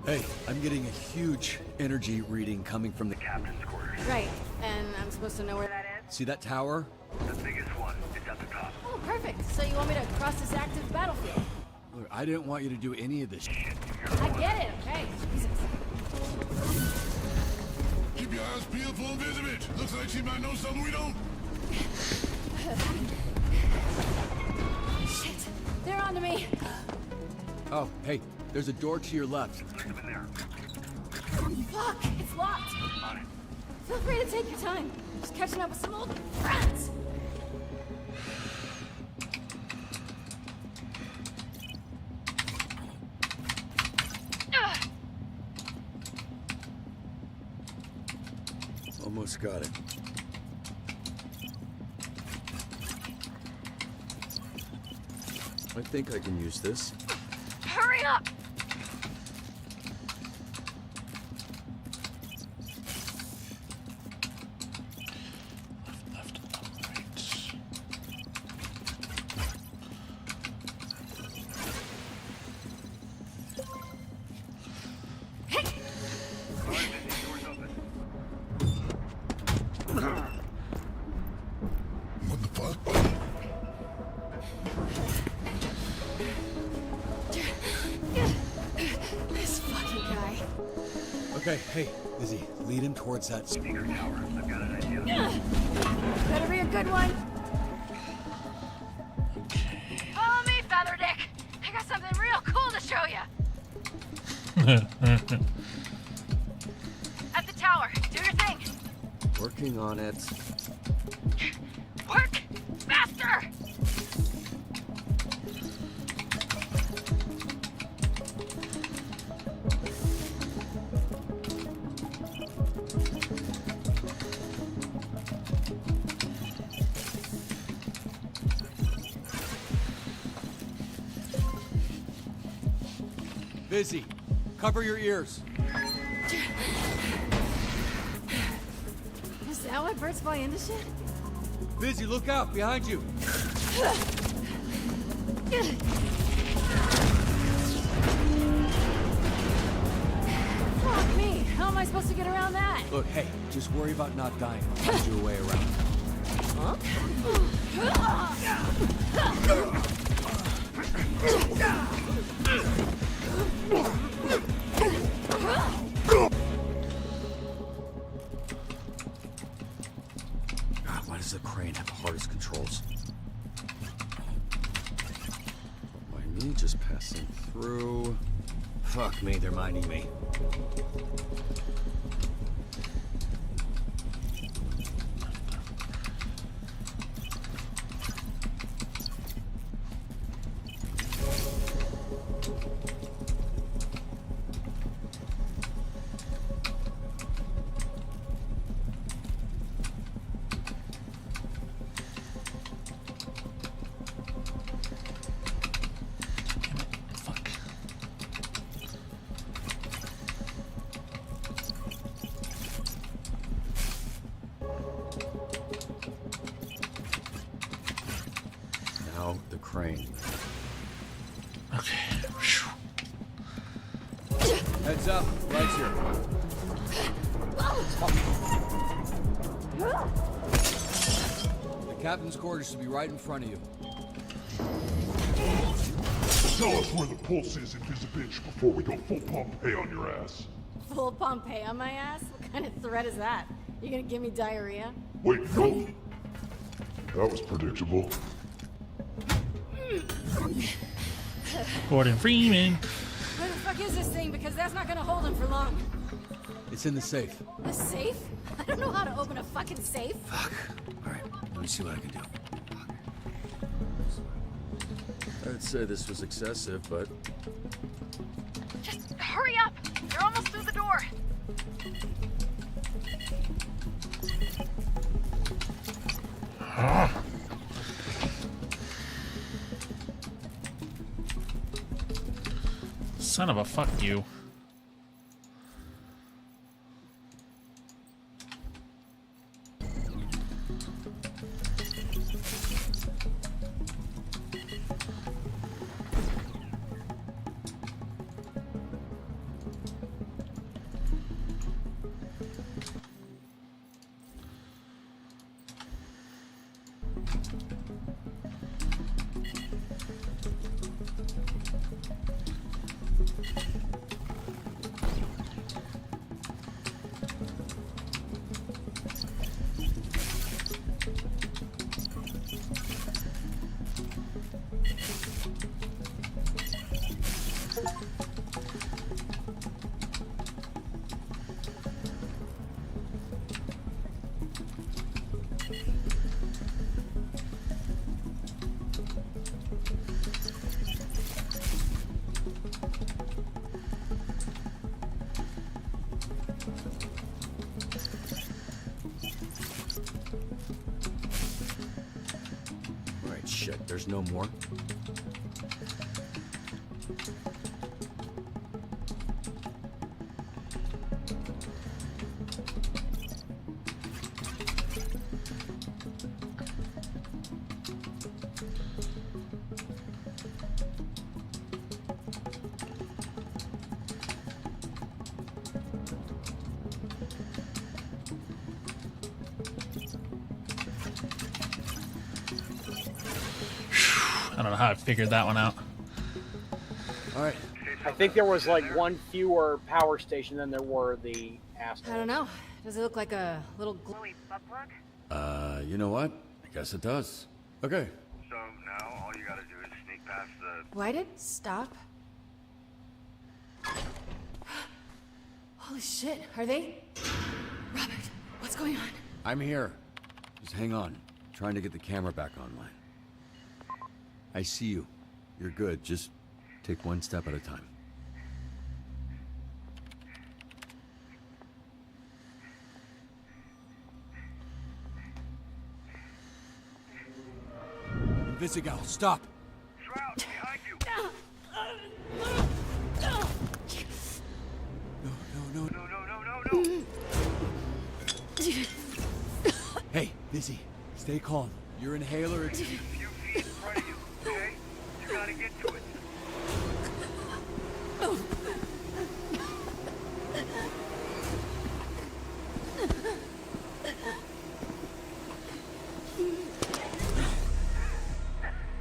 Hey, I'm getting a huge energy reading coming from the captain's quarters. Right, and I'm supposed to know where that is? See that tower? The biggest one. It's at the top. Oh, perfect. So you want me to cross this active battlefield? Look, I didn't want you to do any of this shit. I get it, okay. Jesus. Keep your eyes peeled for Invisibit. Looks like she might know something we don't. Shit. They're onto me. Oh, hey, There's a door to your left. Fuck, it's locked. Feel free to take your time. Just catching up with some old friends. Almost got it. I think I can use this. Hurry up! This fucking guy. Okay, hey, Izzy, lead him towards that speaker tower. I've got an idea. Better be a good one. Follow me, Featherdick. I got something real cool to show you. At the tower. Do your thing. Working on it. Work faster. Busy. Cover your ears. Is that what birds fly into shit? Busy, look out, behind you. Fuck me. How am I supposed to get around that? Look, hey, just worry about not dying. I'll find you a way around. Huh? God, why does the crane have the hardest controls? Why me just passing through? Fuck me, they're minding me. Now the crane. Okay. Heads up, right here. The captain's quarters should be right in front of you. Tell us where the pulse is, Invisibitch, before we go full Pompeii on your ass. Full Pompeii on my ass? What kind of threat is that? You gonna give me diarrhea? Wait, no. That was predictable. Gordon Freeman. Where the fuck is this thing? Because that's not gonna hold him for long. It's in the safe. A safe? I don't know how to open a fucking safe. Let me see what I can do. I'd say this was excessive, but Just hurry up. You're almost through the door. Son of a fuck you. shit. There's no more? I don't know how I figured that one out. All right. I think there was like one fewer power station than there were the assholes. I don't know. Does it look like a little glowy butt plug? You know what? I guess it does. Okay. So now all you gotta do is sneak past the... Light it? Stop. Holy shit, are they? Robert, what's going on? I'm here. Just hang on. Trying to get the camera back online. I see you. You're good. Just take one step at a time. Visigal, stop! Shroud, behind you! No. Hey, Vizzy, stay calm. Your inhaler... A few feet in front of you, okay? You gotta get to it.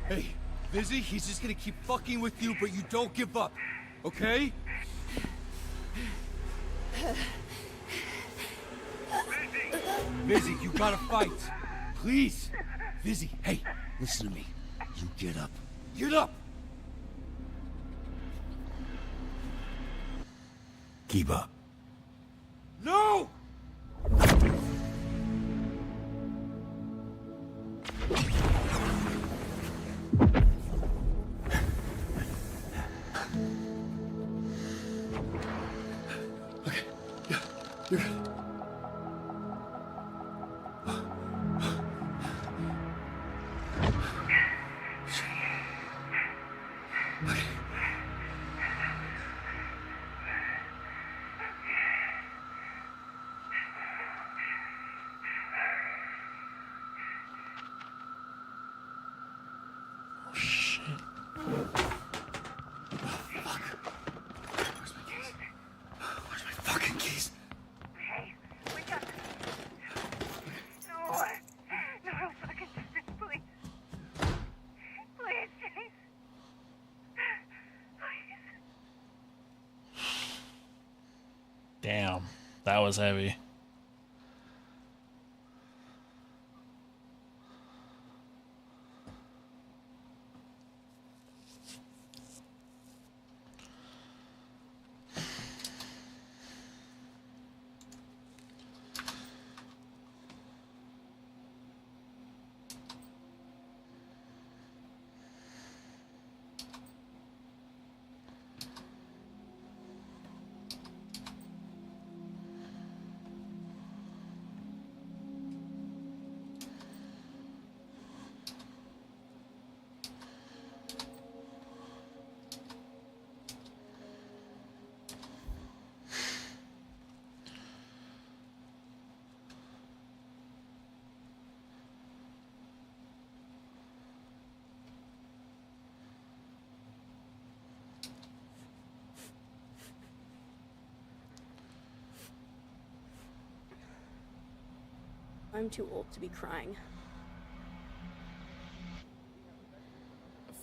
Hey, Vizzy, he's just gonna keep fucking with you, but you don't give up, okay? Vizzy, you gotta fight. Please. Vizzy, hey, listen to me. You get up. Get up! Keep up. No! Okay, yeah, you're good. Damn, that was heavy. I'm too old to be crying.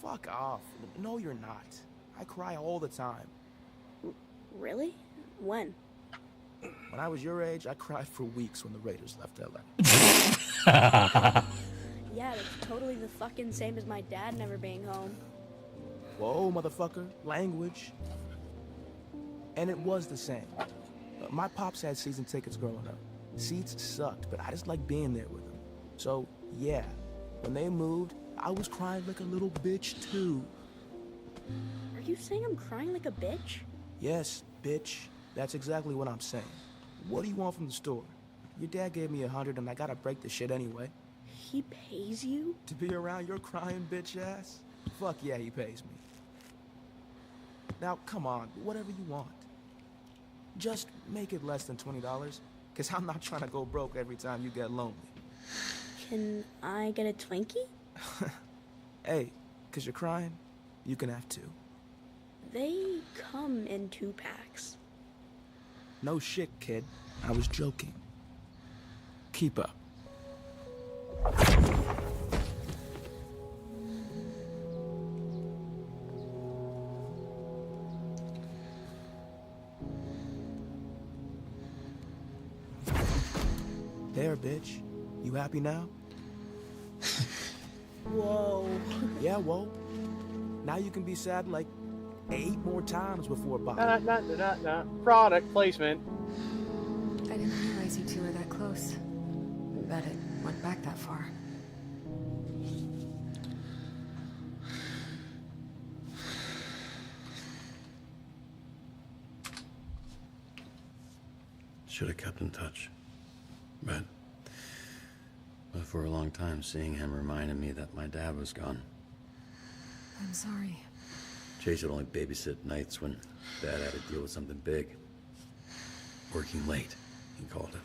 Fuck off. No, you're not. I cry all the time. Really? When? When I was your age, I cried for weeks when the Raiders left LA. Yeah, that's totally the fucking same as my dad never being home. Whoa, motherfucker. Language. And it was the same. My pops had season tickets growing up. Seats sucked, but I just liked being there with them. So, yeah, when they moved, I was crying like a little bitch, too. Are you saying I'm crying like a bitch? Yes, bitch. That's exactly what I'm saying. What do you want from the store? Your dad gave me $100 and I gotta break the shit anyway. He pays you? To be around your crying bitch ass? Fuck yeah, he pays me. Now, come on, whatever you want. Just make it less than $20, because I'm not trying to go broke every time you get lonely. Can I get a Twinkie? Hey, because you're crying, you can have 2. They come in 2-packs. No shit, kid. I was joking. Keep up. There, bitch. You happy now? Whoa. Yeah, whoa. Now you can be sad like 8 more times before buying. Nah. Product placement. I didn't realize you two were that close. Bet it went back that far. Should have kept in touch. But for a long time, seeing him reminded me that my dad was gone. I'm sorry. Chase would only babysit nights when Dad had to deal with something big. Working late, he called it.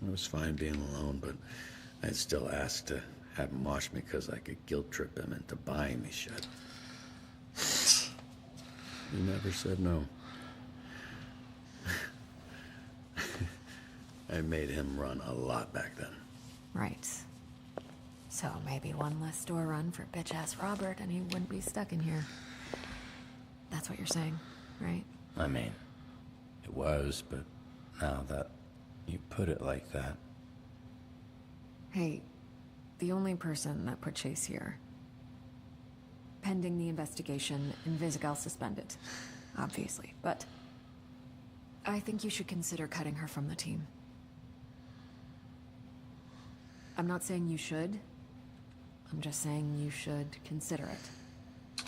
It was fine being alone, but I'd still ask to have him watch me because I could guilt trip him into buying me shit. He never said no. I made him run a lot back then. Right. So maybe one less store run for bitch-ass Robert and he wouldn't be stuck in here. That's what you're saying, right? I mean, it was, but now that you put it like that... Hey, the only person that put Chase here. Pending the investigation, Invisigal suspended. Obviously, but... I think you should consider cutting her from the team. I'm not saying you should. I'm just saying you should consider it.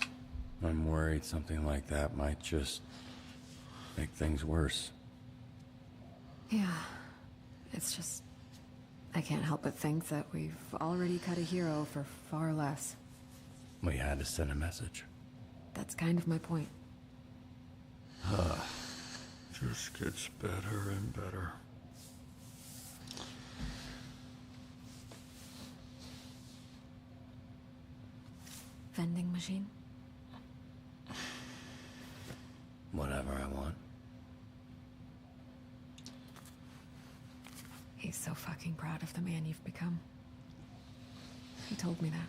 I'm worried something like that might just make things worse. Yeah, it's just... I can't help but think that we've already cut a hero for far less. We had to send a message. That's kind of my point. Just gets better and better. Vending machine? Whatever I want. He's so fucking proud of the man you've become. He told me that.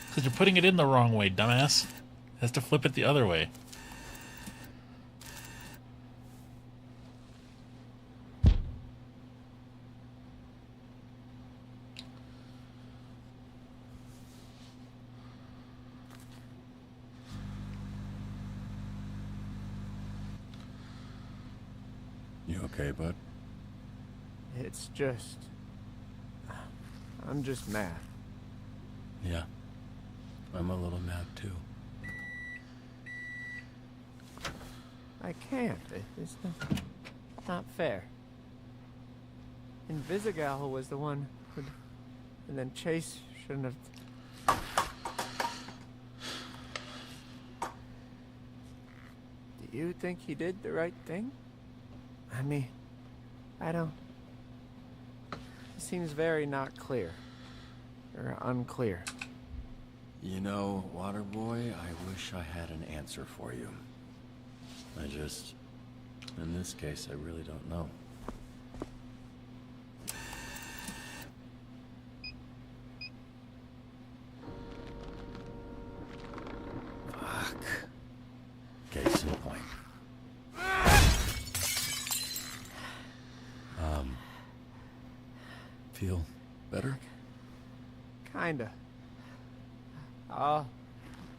Because you're putting it in the wrong way, dumbass. It has to flip it the other way. You okay, bud? It's just... I'm just mad. Yeah. I'm a little mad too. I can't. It's not fair. Invisigal was the one who... And then Chase shouldn't have... Do you think he did the right thing? I mean, I don't... It seems very not clear. Or unclear. You know, Waterboy, I wish I had an answer for you. In this case, I really don't know. Fuck. Okay, Feel better? Kinda. I'll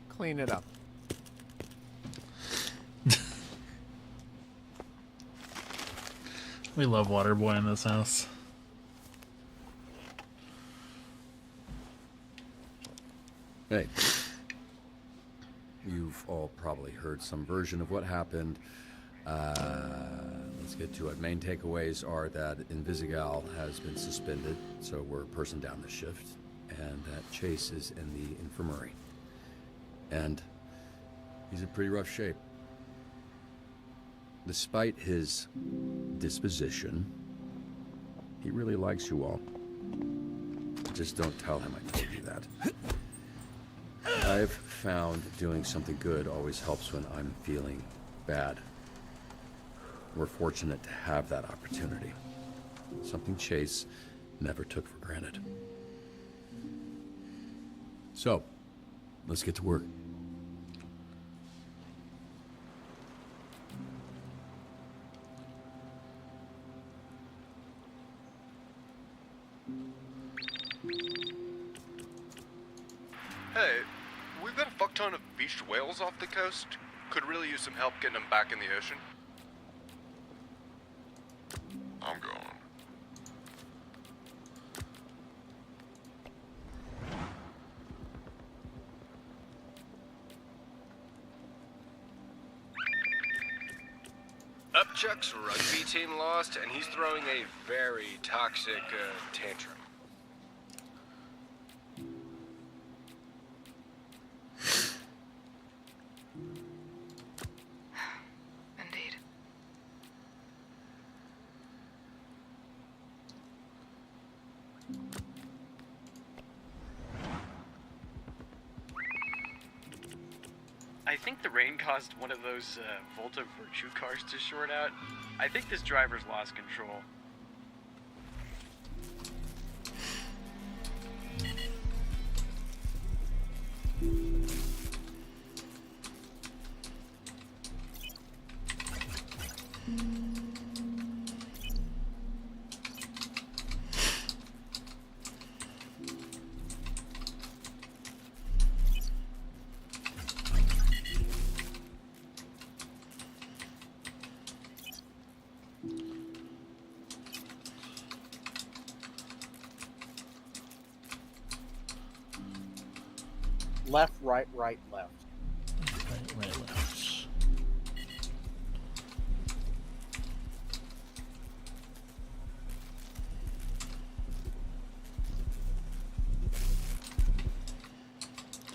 clean it up. We love Waterboy in this house. Hey. You've all probably heard some version of what happened. Let's get to it. Main takeaways are that Invisigal has been suspended, so we're a person down the shift, and that Chase is in the infirmary. And he's in pretty rough shape. Despite his disposition, he really likes you all. Just don't tell him I told you that. I've found doing something good always helps when I'm feeling bad. We're fortunate to have that opportunity. Something Chase never took for granted. So, let's get to work. Hey, we've got a fuck ton of beached whales off the coast. Could really use some help getting them back in the ocean. I'm going. Upchuck's rugby team lost, and he's throwing a very toxic tantrum. Indeed. I think the rain caused one of those Volta Virtue cars to short out. I think this driver's lost control. Left, right, right, left. Right, left.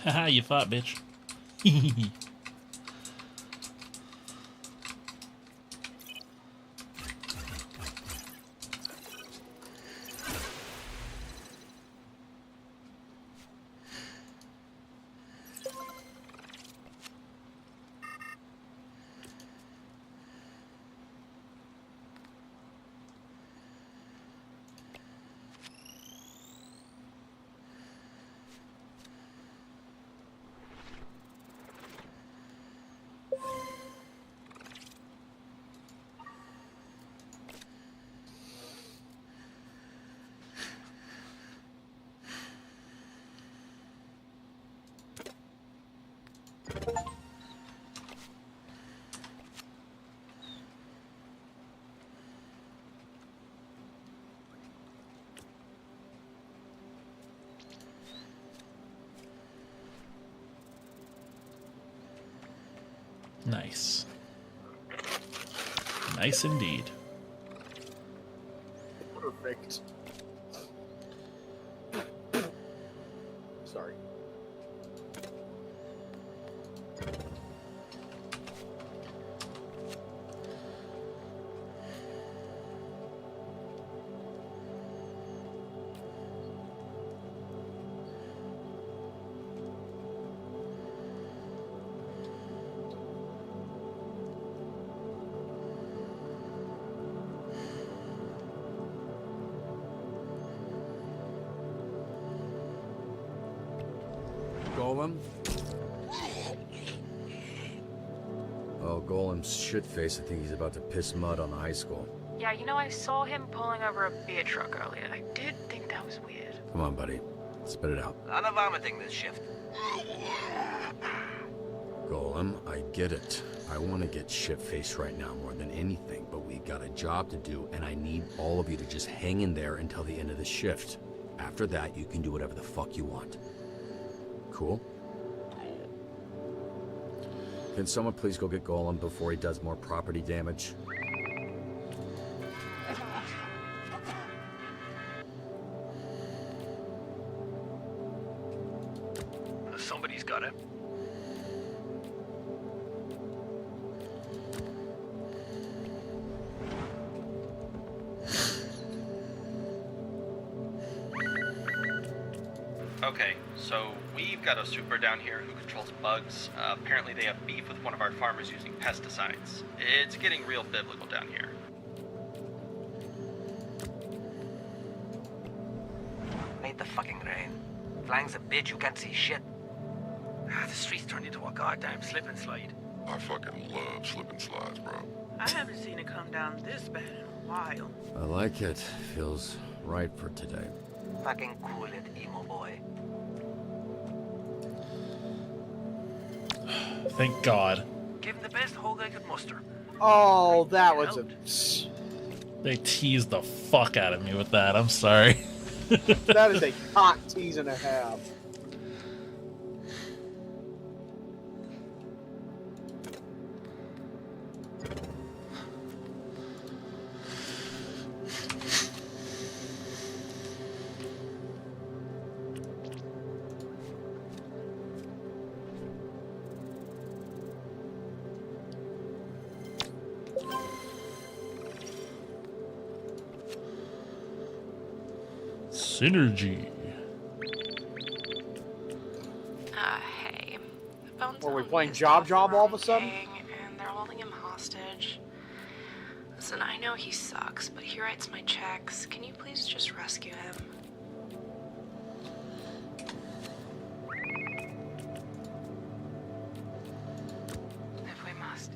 Haha, you thought, bitch. Nice. Nice indeed. Perfect. Sorry. Golem? Oh, Golem's shitface. I think he's about to piss mud on the high school. Yeah, you know, I saw him pulling over a beer truck earlier. I did think Come on, buddy. Spit it out. None of vomiting this shift. Golem, I get it. I want to get shit-faced right now more than anything, but we got a job to do, and I need all of you to just hang in there until the end of the shift. After that, you can do whatever the fuck you want. Cool? Can someone please go get Golem before he does more property damage? Somebody's got it. Okay, so we've got a super down here who controls bugs. Apparently they have beef with one of our farmers using pesticides. It's getting real biblical down here. Made the fucking rain. Flying's a bitch, you can't see shit. The streets turned into a goddamn slip and slide. I fucking love slip and slides, bro. I haven't seen it come down this bad in a while. I like it. Feels right for today. Fucking cool it, emo boy. Thank God. Give him the best hold I could muster. Oh, that was a... They teased the fuck out of me with that. I'm sorry. That is a cock tease and a half. Synergy. Hey. Were we playing Job all of a sudden? And they're holding him hostage. Listen, I know he sucks, but he writes my checks. Can you please just rescue him? If we must.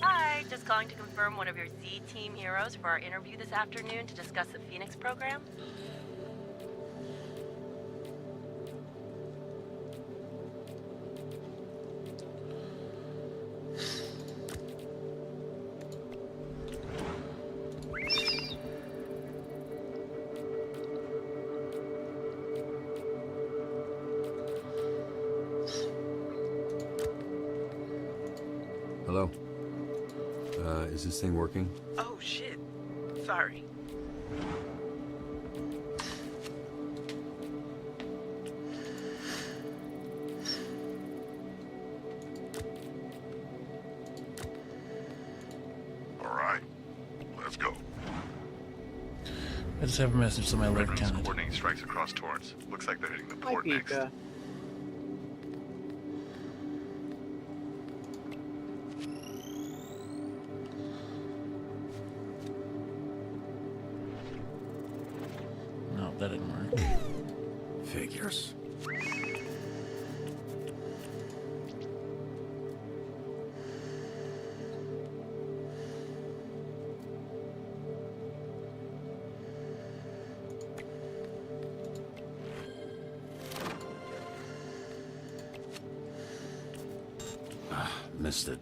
Hi, just calling to confirm one of your Z-Team heroes for our interview this afternoon to discuss the Phoenix program. Hello? Is this thing working? Oh, shit. Sorry. Alright, let's go. I just have a message to my Red left Room's counted. coordinating strikes across Torrance. Looks like they're hitting the Hi, port next. Pika. No, that didn't work. Figures. Missed it.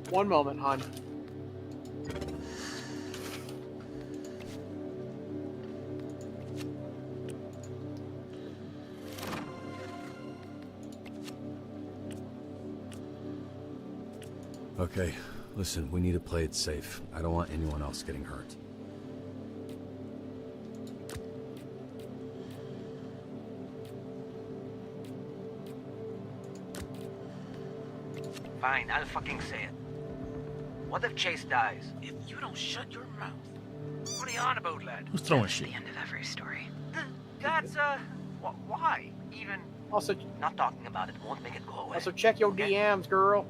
One moment, hon. Okay, listen, we need to play it safe. I don't want anyone else getting hurt. Fine, I'll fucking say it. What if Chase dies? If you don't shut your mouth. What are you on about, lad? Who's throwing shit? The end of every story. That's why? Even also not talking about it won't make it go away. also check your DMs, girl.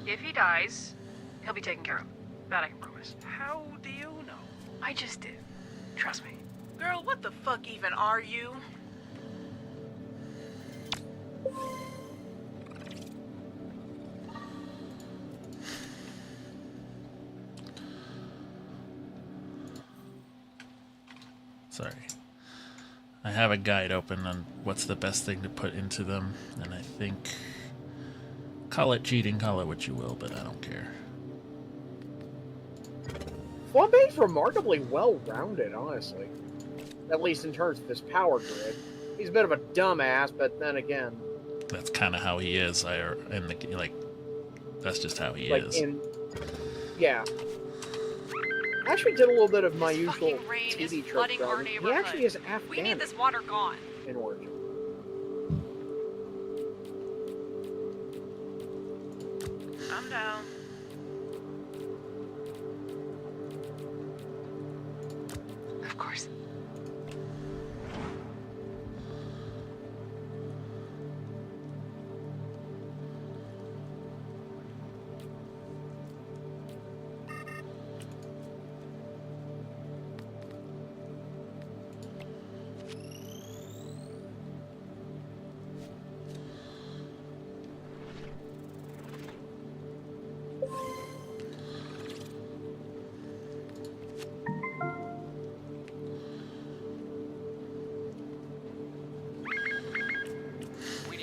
If he dies, he'll be taken care of. That I can promise. How do you know? I just did. Trust me. Girl, what the fuck even are you? Sorry. I have a guide open on what's the best thing to put into them, and I think... Call it cheating, call it what you will, but I don't care. Flambe's remarkably well-rounded, honestly. At least in terms of his power grid. He's a bit of a dumbass, but then again... That's kind of how he is. That's just how he is. Yeah. I actually did a little bit of my usual TV trope. He actually is Afghan. We need this water gone. In origin. I'm down. Of course.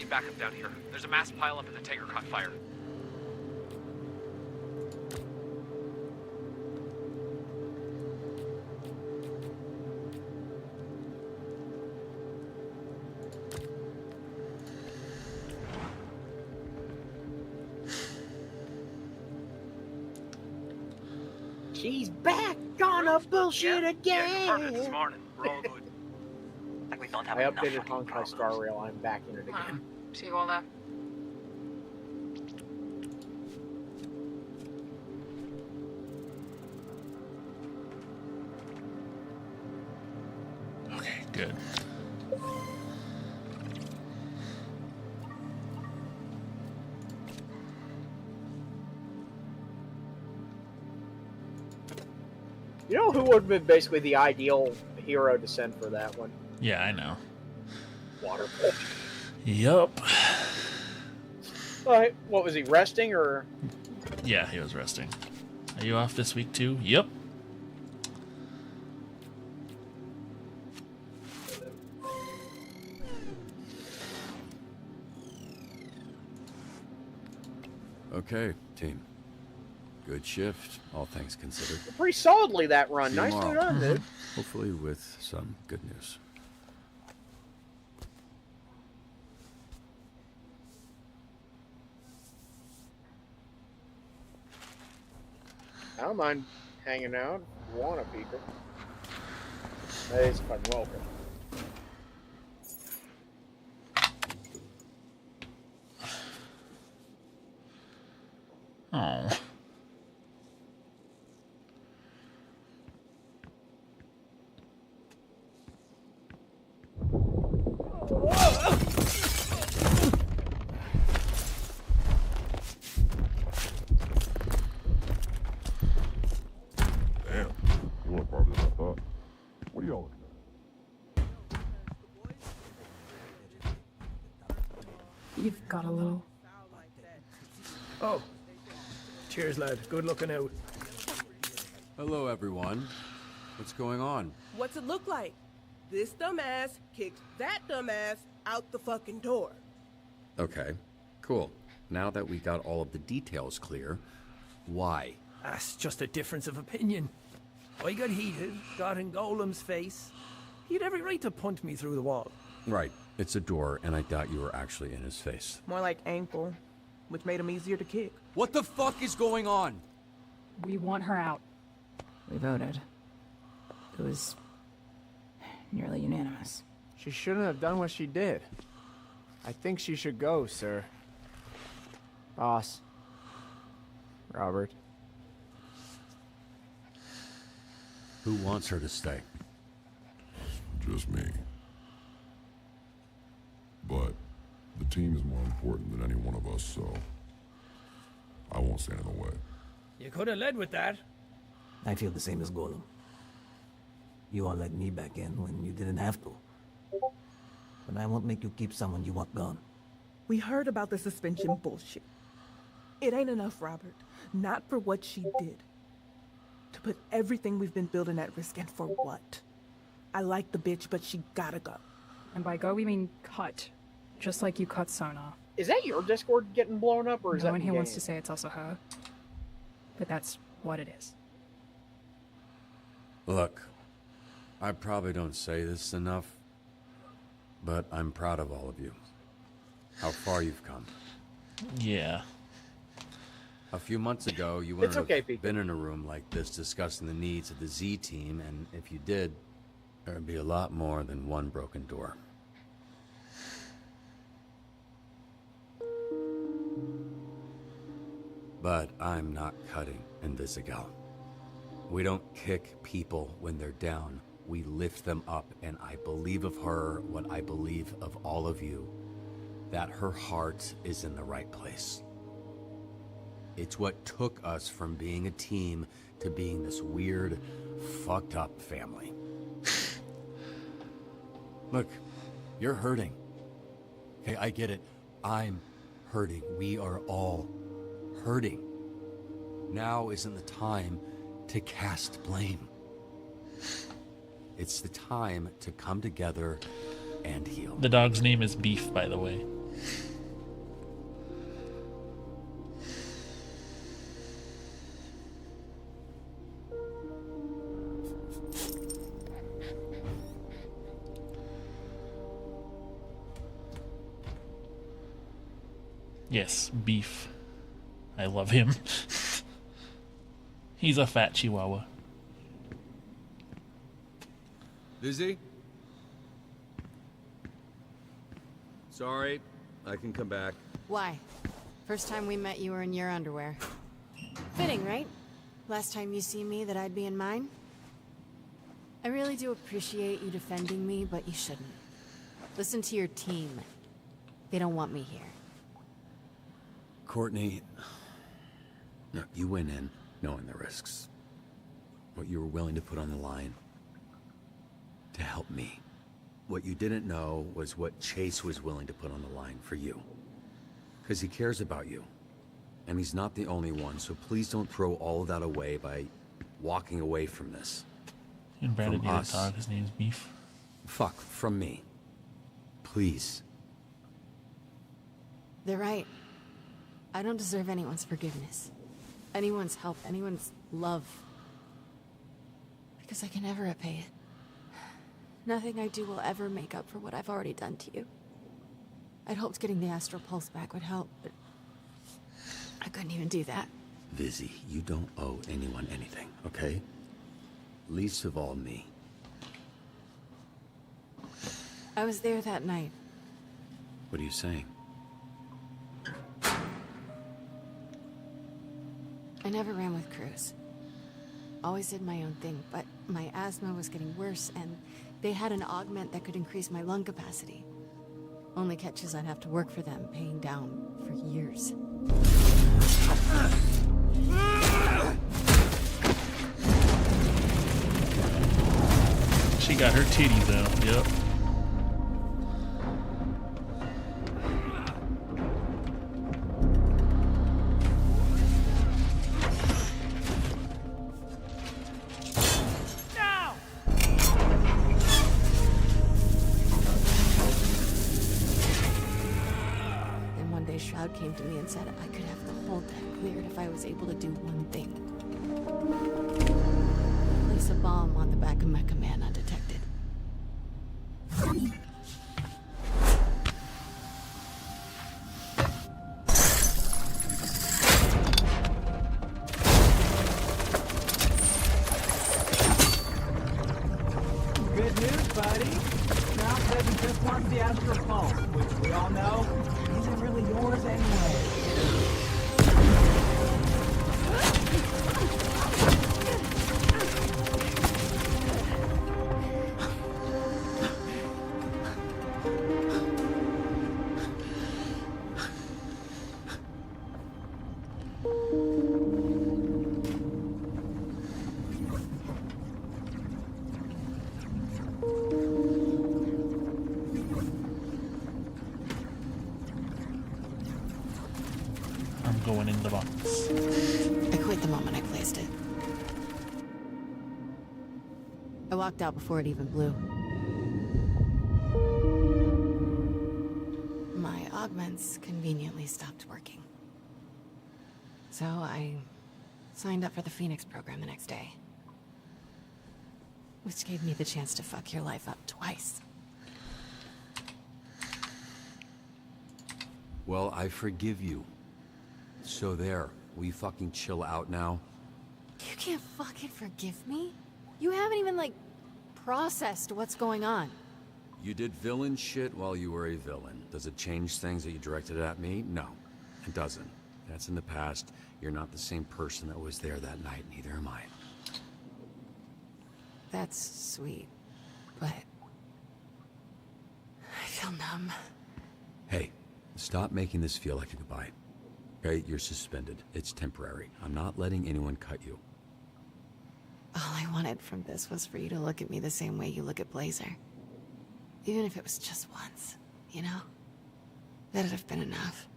Backup down here. There's a mass pileup and the tanker caught fire. She's back on a bullshit again. Yeah, confirmed it this morning. We're all good. Like we don't have I enough updated fucking Honkai Star Rail. I'm back in it again. See you all that. Okay, good. You know who would have been basically the ideal hero to send for that one? Yeah, I know. Waterfall. Yup. What was he, resting or? Yeah, he was resting. Are you off this week too? Yep. Okay, team. Good shift, all things considered. Pretty solidly that run. See you Nicely tomorrow. done, dude. Hopefully with some good news. I don't mind hanging out. If you want to, people. Hey, it's fun. Welcome. Oh. Damn, you look harder than I thought. What are y'all looking at? You've got a little. Oh. Cheers, lad. Good looking out. Hello, everyone. What's going on? What's it look like? This dumbass kicked that dumbass out the fucking door. Okay, cool. Now that we got all of the details clear, why? That's just a difference of opinion. I got heated, got in Golem's face. He had every right to punt me through the wall. Right, it's a door, and I doubt you were actually in his face. More like ankle, which made him easier to kick. What the fuck is going on? We want her out. We voted. It was nearly unanimous. She shouldn't have done what she did. I think she should go, sir. Boss. Robert. Who wants her to stay? just me. But the team is more important than any one of us, so I won't stand in the way. You could have led with that. I feel the same as Golem. You all let me back in when you didn't have to. But I won't make you keep someone you want gone. We heard about the suspension bullshit. It ain't enough, Robert. Not for what she did. To put everything we've been building at risk, and for what? I like the bitch, but she gotta go. And by go, we mean cut. Just like you cut Sona. Is that your Discord getting blown up, or is No that one here the wants game? to say it's also her. But that's what it is. Look, I probably don't say this enough, but I'm proud of all of you. How far you've come. Yeah. A few months ago, you wouldn't have been in a room like this discussing the needs of the Z team, and if you did, there would be a lot more than one broken door. But I'm not cutting Invisigal. We don't kick people when they're down. We lift them up, and I believe of her what I believe of all of you, that her heart is in the right place. It's what took us from being a team to being this weird, fucked up family. Look, you're hurting. Okay, I get it. I'm hurting. We are all hurting. Now isn't the time to cast blame. It's the time to come together and heal. The dog's name is Beef, by the way. Yes, Beef. I love him. He's a fat chihuahua. Busy? Sorry, I can come back. Why? First time we met, you were in your underwear. Fitting, right? Last time you see me, that I'd be in mine? I really do appreciate you defending me, but you shouldn't. Listen to your team. They don't want me here. Courtney, no, you went in knowing the risks. What you were willing to put on the line to help me. What you didn't know was what Chase was willing to put on the line for you. Because he cares about you. And he's not the only one, so please don't throw all of that away by walking away from this. And Brandon From need a us. dog. His name's Beef. Fuck, from me. Please. They're right. I don't deserve anyone's forgiveness. Anyone's help, anyone's love. Because I can never repay it. Nothing I do will ever make up for what I've already done to you. I'd hoped getting the Astral Pulse back would help, but I couldn't even do that. Vizzy, you don't owe anyone anything, okay? Least of all me. I was there that night. What are you saying? I never ran with Cruz. Always did my own thing, but my asthma was getting worse, and they had an augment that could increase my lung capacity. Only catch is I'd have to work for them, paying down for years. She got her titties out. Yep. Then one day Shroud came to me and said I could have the whole deck cleared if I was able to do one thing. Place a bomb on the back of Mecha Man undetected. Good news, buddy. Shroud says he just wants the Astral Pulse, which we all know isn't really yours anyway. going in the box. I quit the moment I placed it. I walked out before it even blew. My augments conveniently stopped working. So I signed up for the Phoenix program the next day. Which gave me the chance to fuck your life up twice. Well, I forgive you. So there, we fucking chill out now? You can't fucking forgive me? You haven't even, like, processed what's going on. You did villain shit while you were a villain. Does it change things that you directed at me? No, it doesn't. That's in the past. You're not the same person that was there that night, neither am I. That's sweet, but I feel numb. Hey, stop making this feel like a goodbye. Okay, you're suspended. It's temporary. I'm not letting anyone cut you. All I wanted from this was for you to look at me the same way you look at Blazer. Even if it was just once, you know? That'd have been enough.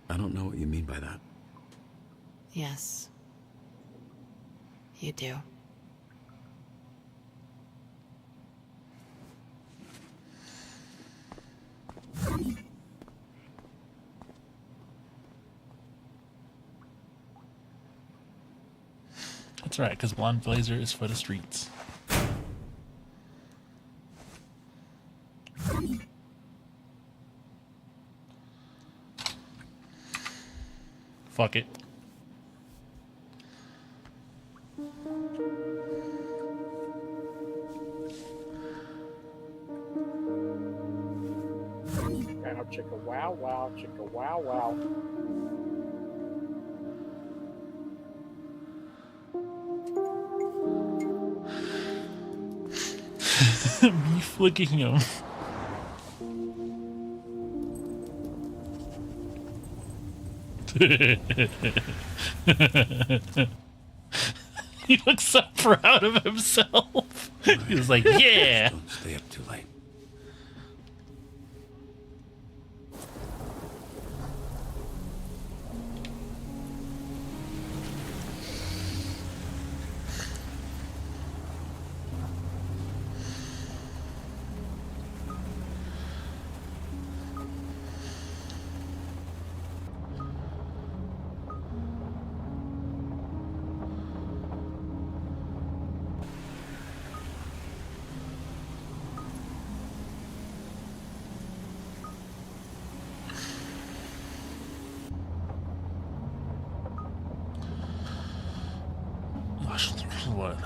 I don't know what you mean by that. Yes. You do. That's right, because Blonde Blazer is for the streets. Fuck it. Wow, chicka wow wow, chicka wow wow. Me flicking him. He looks so proud of himself. He was like, yeah. Don't stay up too late. What?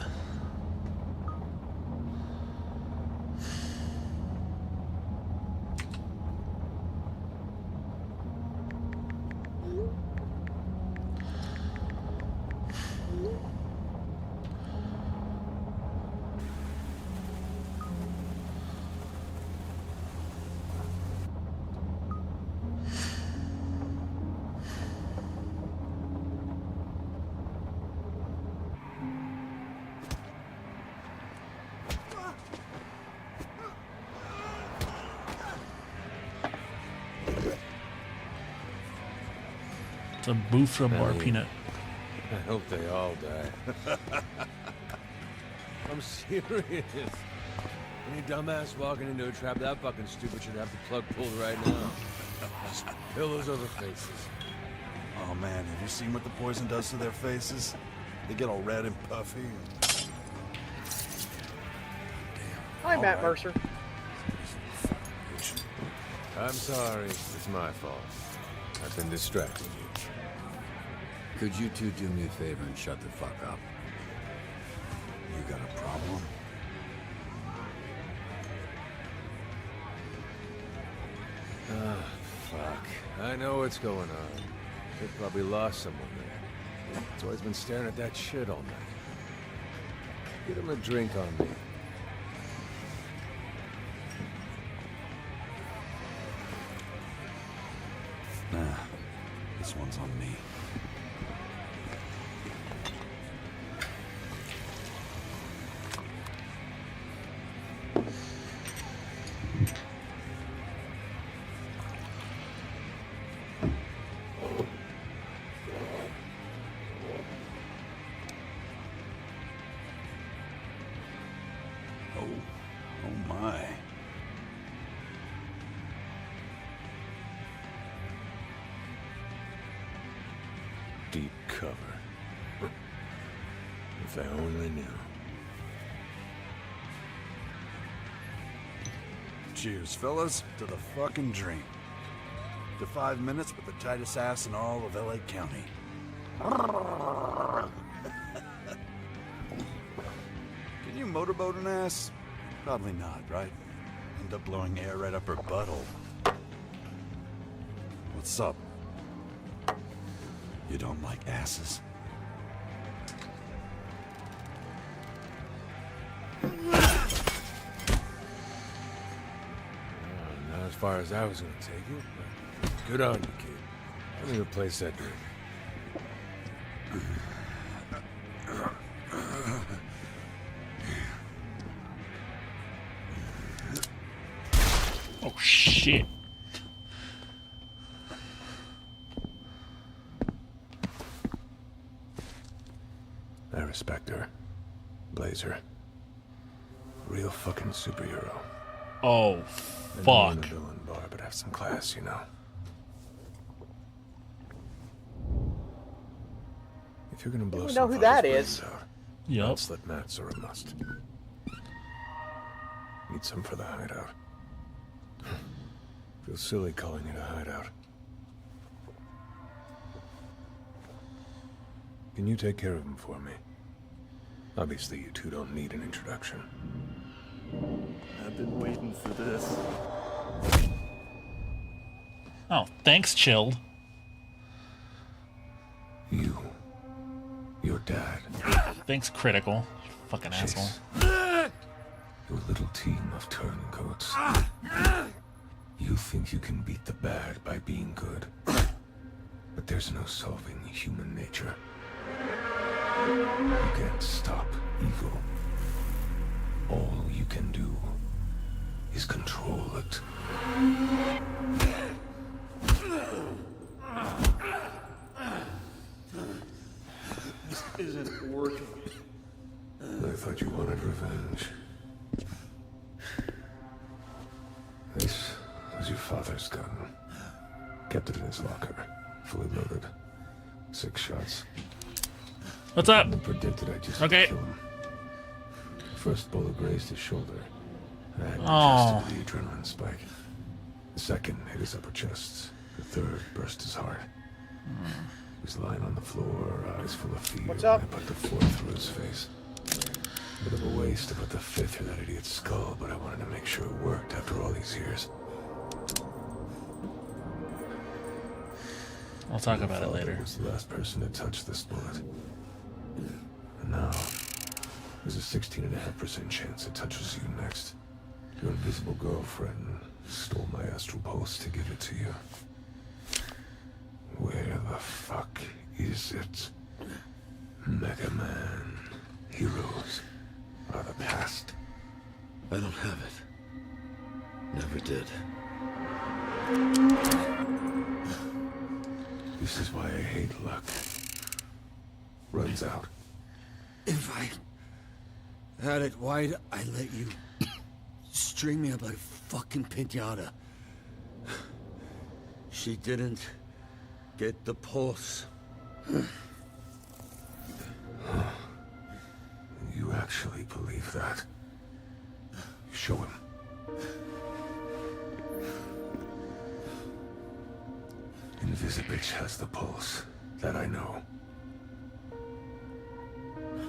It's a booth from Bar Peanut. I hope they all die. I'm serious. Any dumbass walking into a trap that fucking stupid should have the plug pulled right now. Just pillows over faces. Oh man, have you seen what the poison does to their faces? They get all red and puffy. Hi, Matt Mercer. I'm sorry. It's my fault. I've been distracting you. Could you two do me a favor and shut the fuck up? You got a problem? Ah, fuck. I know what's going on. They probably lost someone there. It's always been staring at that shit all night. Get him a drink on me. Nah, this one's on me. deep cover. If I only knew. Cheers, fellas, to the fucking dream. To 5 minutes with the tightest ass in all of LA County. Can you motorboat an ass? Probably not, right? End up blowing air right up her butthole. What's up? You don't like asses? Not as far as I was gonna take it, but good on you, kid. I'm gonna replace that drink. Oh shit. I respect her. Blazer. Real fucking superhero. Oh, Maybe fuck. in a villain bar, but have some class, you know. If you're gonna blow We some know who fuckers' that brains is. out, Yup. non-slit mats are a must. Need some for the hideout. Feels silly calling it a hideout. Can you take care of him for me? Obviously, you two don't need an introduction. I've been waiting for this. Oh, thanks, Chilled. Your dad. Thanks, Critical. Fucking asshole. Your little team of turncoats. You think you can beat the bad by being good. But there's no solving human nature. You can't stop evil. All you can do is control it. This isn't working. I thought you wanted revenge. This was your father's gun. Kept it in his locker, fully loaded. 6 shots. What's up? I predicted I'd just Okay. kill him. First bullet grazed his shoulder. I hadn't Oh. adjusted the adrenaline spike. The second hit his upper chest. The third burst his heart. He was lying on the floor, eyes full of fear. What's up? I put the fourth through his face. Bit of a waste to put the fifth through that idiot's skull, but I wanted to make sure it worked after all these years. I'll talk about it later. Was the last person to touch this bullet. And now, there's a 16.5% chance it touches you next. Your invisible girlfriend stole my astral pulse to give it to you. Where the fuck is it? Mega Man. Heroes are the past. I don't have it. Never did. This is why I hate luck. Runs out. If I had it, why'd I let you string me up like a fucking piñata? She didn't get the pulse. You actually believe that? Show him. Invisibitch has the pulse. That I know.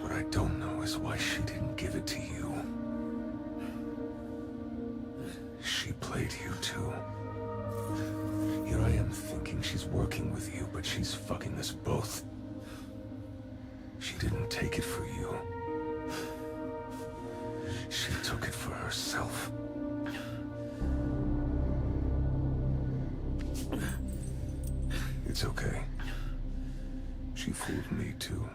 What I don't know is why she didn't give it to you. She played you too. Here I am thinking she's working with you, but she's fucking us both. She didn't take it for you. She took it for herself. It's okay. She fooled me too.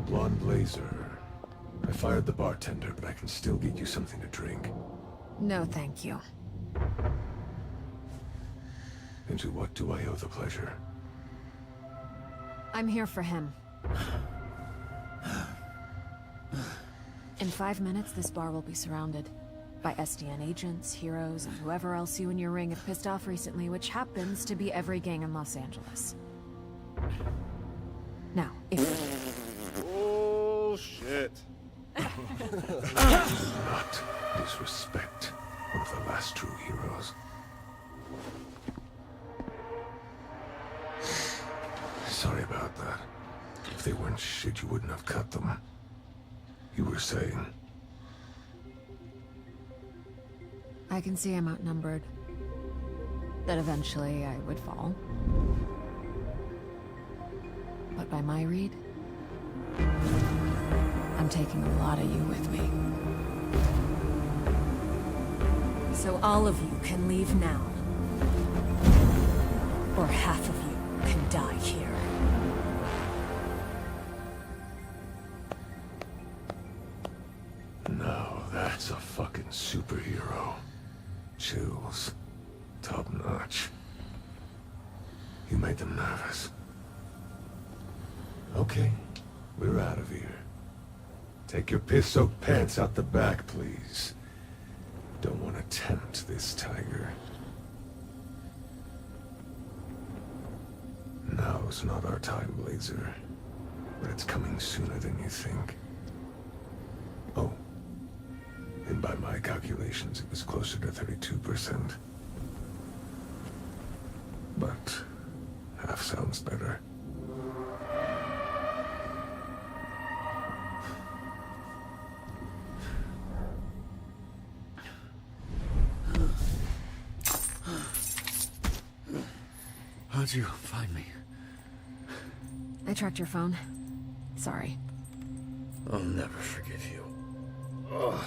Blonde Blazer. I fired the bartender, but I can still get you something to drink. No, thank you. And to what do I owe the pleasure? I'm here for him. In 5 minutes, this bar will be surrounded by SDN agents, heroes, and whoever else you and your ring have pissed off recently, which happens to be every gang in Los Angeles. Now, if... Oh, shit. Do not disrespect one of the last true heroes. Sorry about that. If they weren't shit, you wouldn't have cut them. You were saying? I can see I'm outnumbered. That eventually I would fall. But by my read, I'm taking a lot of you with me. So all of you can leave now. Or half of you can die here. Now that's a fucking superhero. Chills. Top notch. You made them nervous. Okay, we're out of here. Take your piss-soaked pants out the back, please. Don't want to tempt this tiger. Now's not our time, Blazer. But it's coming sooner than you think. Oh. And by my calculations, it was closer to 32%. But half sounds better. How'd you find me? I tracked your phone. Sorry. I'll never forgive you. Ugh.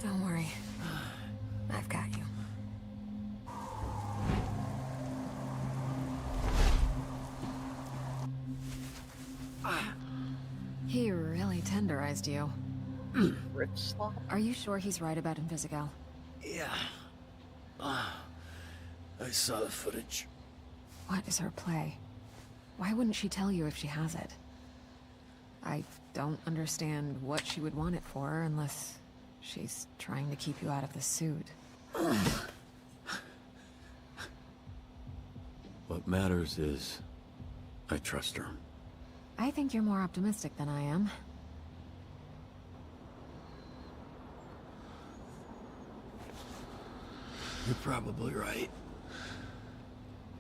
Don't worry. I've got you. He really tenderized you. Rip slot? Are you sure he's right about Invisigal? Yeah. I saw the footage. What is her play? Why wouldn't she tell you if she has it? I don't understand what she would want it for unless she's trying to keep you out of the suit. What matters is I trust her. I think you're more optimistic than I am. You're probably right.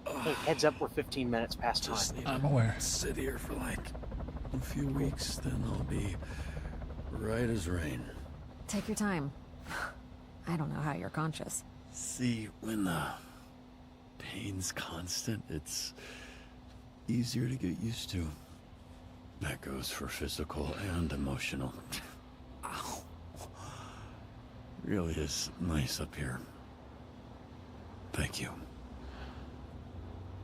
Hey, heads up, we're 15 minutes past time. I'm aware. Sit here for like a few weeks, then I'll be right as rain. Take your time. I don't know how you're conscious. See, when the pain's constant, it's easier to get used to. That goes for physical and emotional. Ow. Really is nice up here. Thank you.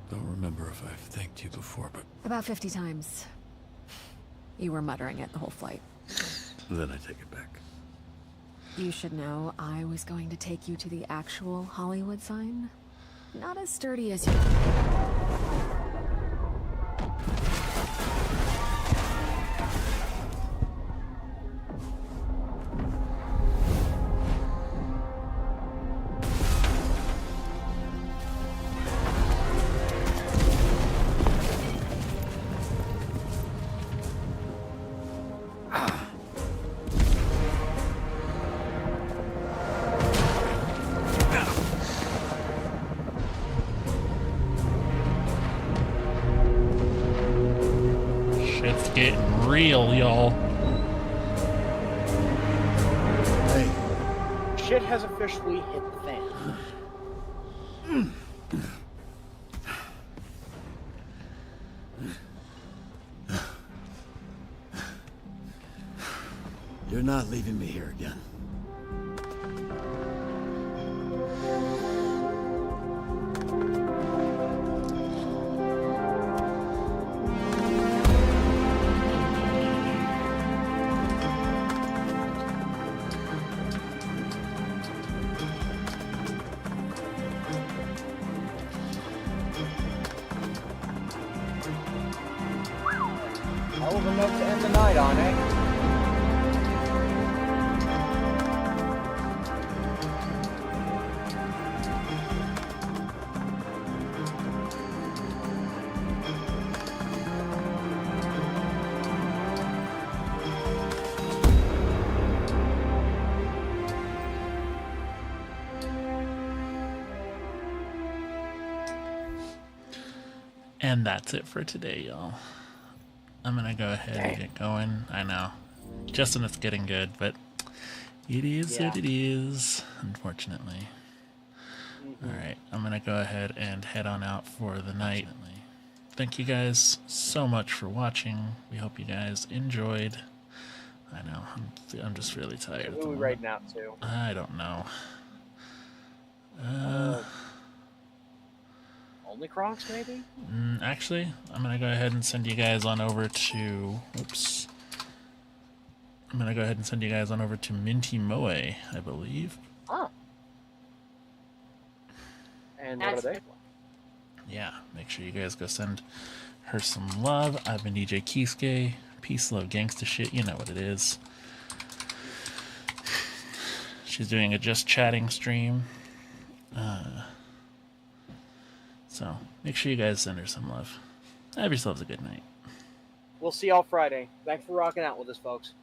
Don't remember if I've thanked you before, but... About 50 times. You were muttering it the whole flight. Then I take it back. You should know I was going to take you to the actual Hollywood sign. Not as sturdy as you. Shit's getting real, y'all. Hey. Shit has officially hit the fan. You're not leaving me here again. Hell of a note to end the night on, eh? And that's it for today, y'all. I'm gonna go ahead and get going. I know. Justin, it's getting good, but it is what it is, unfortunately. Alright, I'm gonna go ahead and head on out for the night. Thank you guys so much for watching. We hope you guys enjoyed. I know, I'm just really tired. Who are we raiding out to? I don't know. Only Crocs, maybe? Actually, I'm gonna go ahead and send you guys on over to... Oops. I'm gonna go ahead and send you guys on over to Minty Moe, I believe. Oh. And what are they? Yeah, make sure you guys go send her some love. I've been DJ Kisuke. Peace, love, gangsta shit. You know what it is. She's doing a just chatting stream. So make sure you guys send her some love. Have yourselves a good night. We'll see y'all Friday. Thanks for rocking out with us, folks.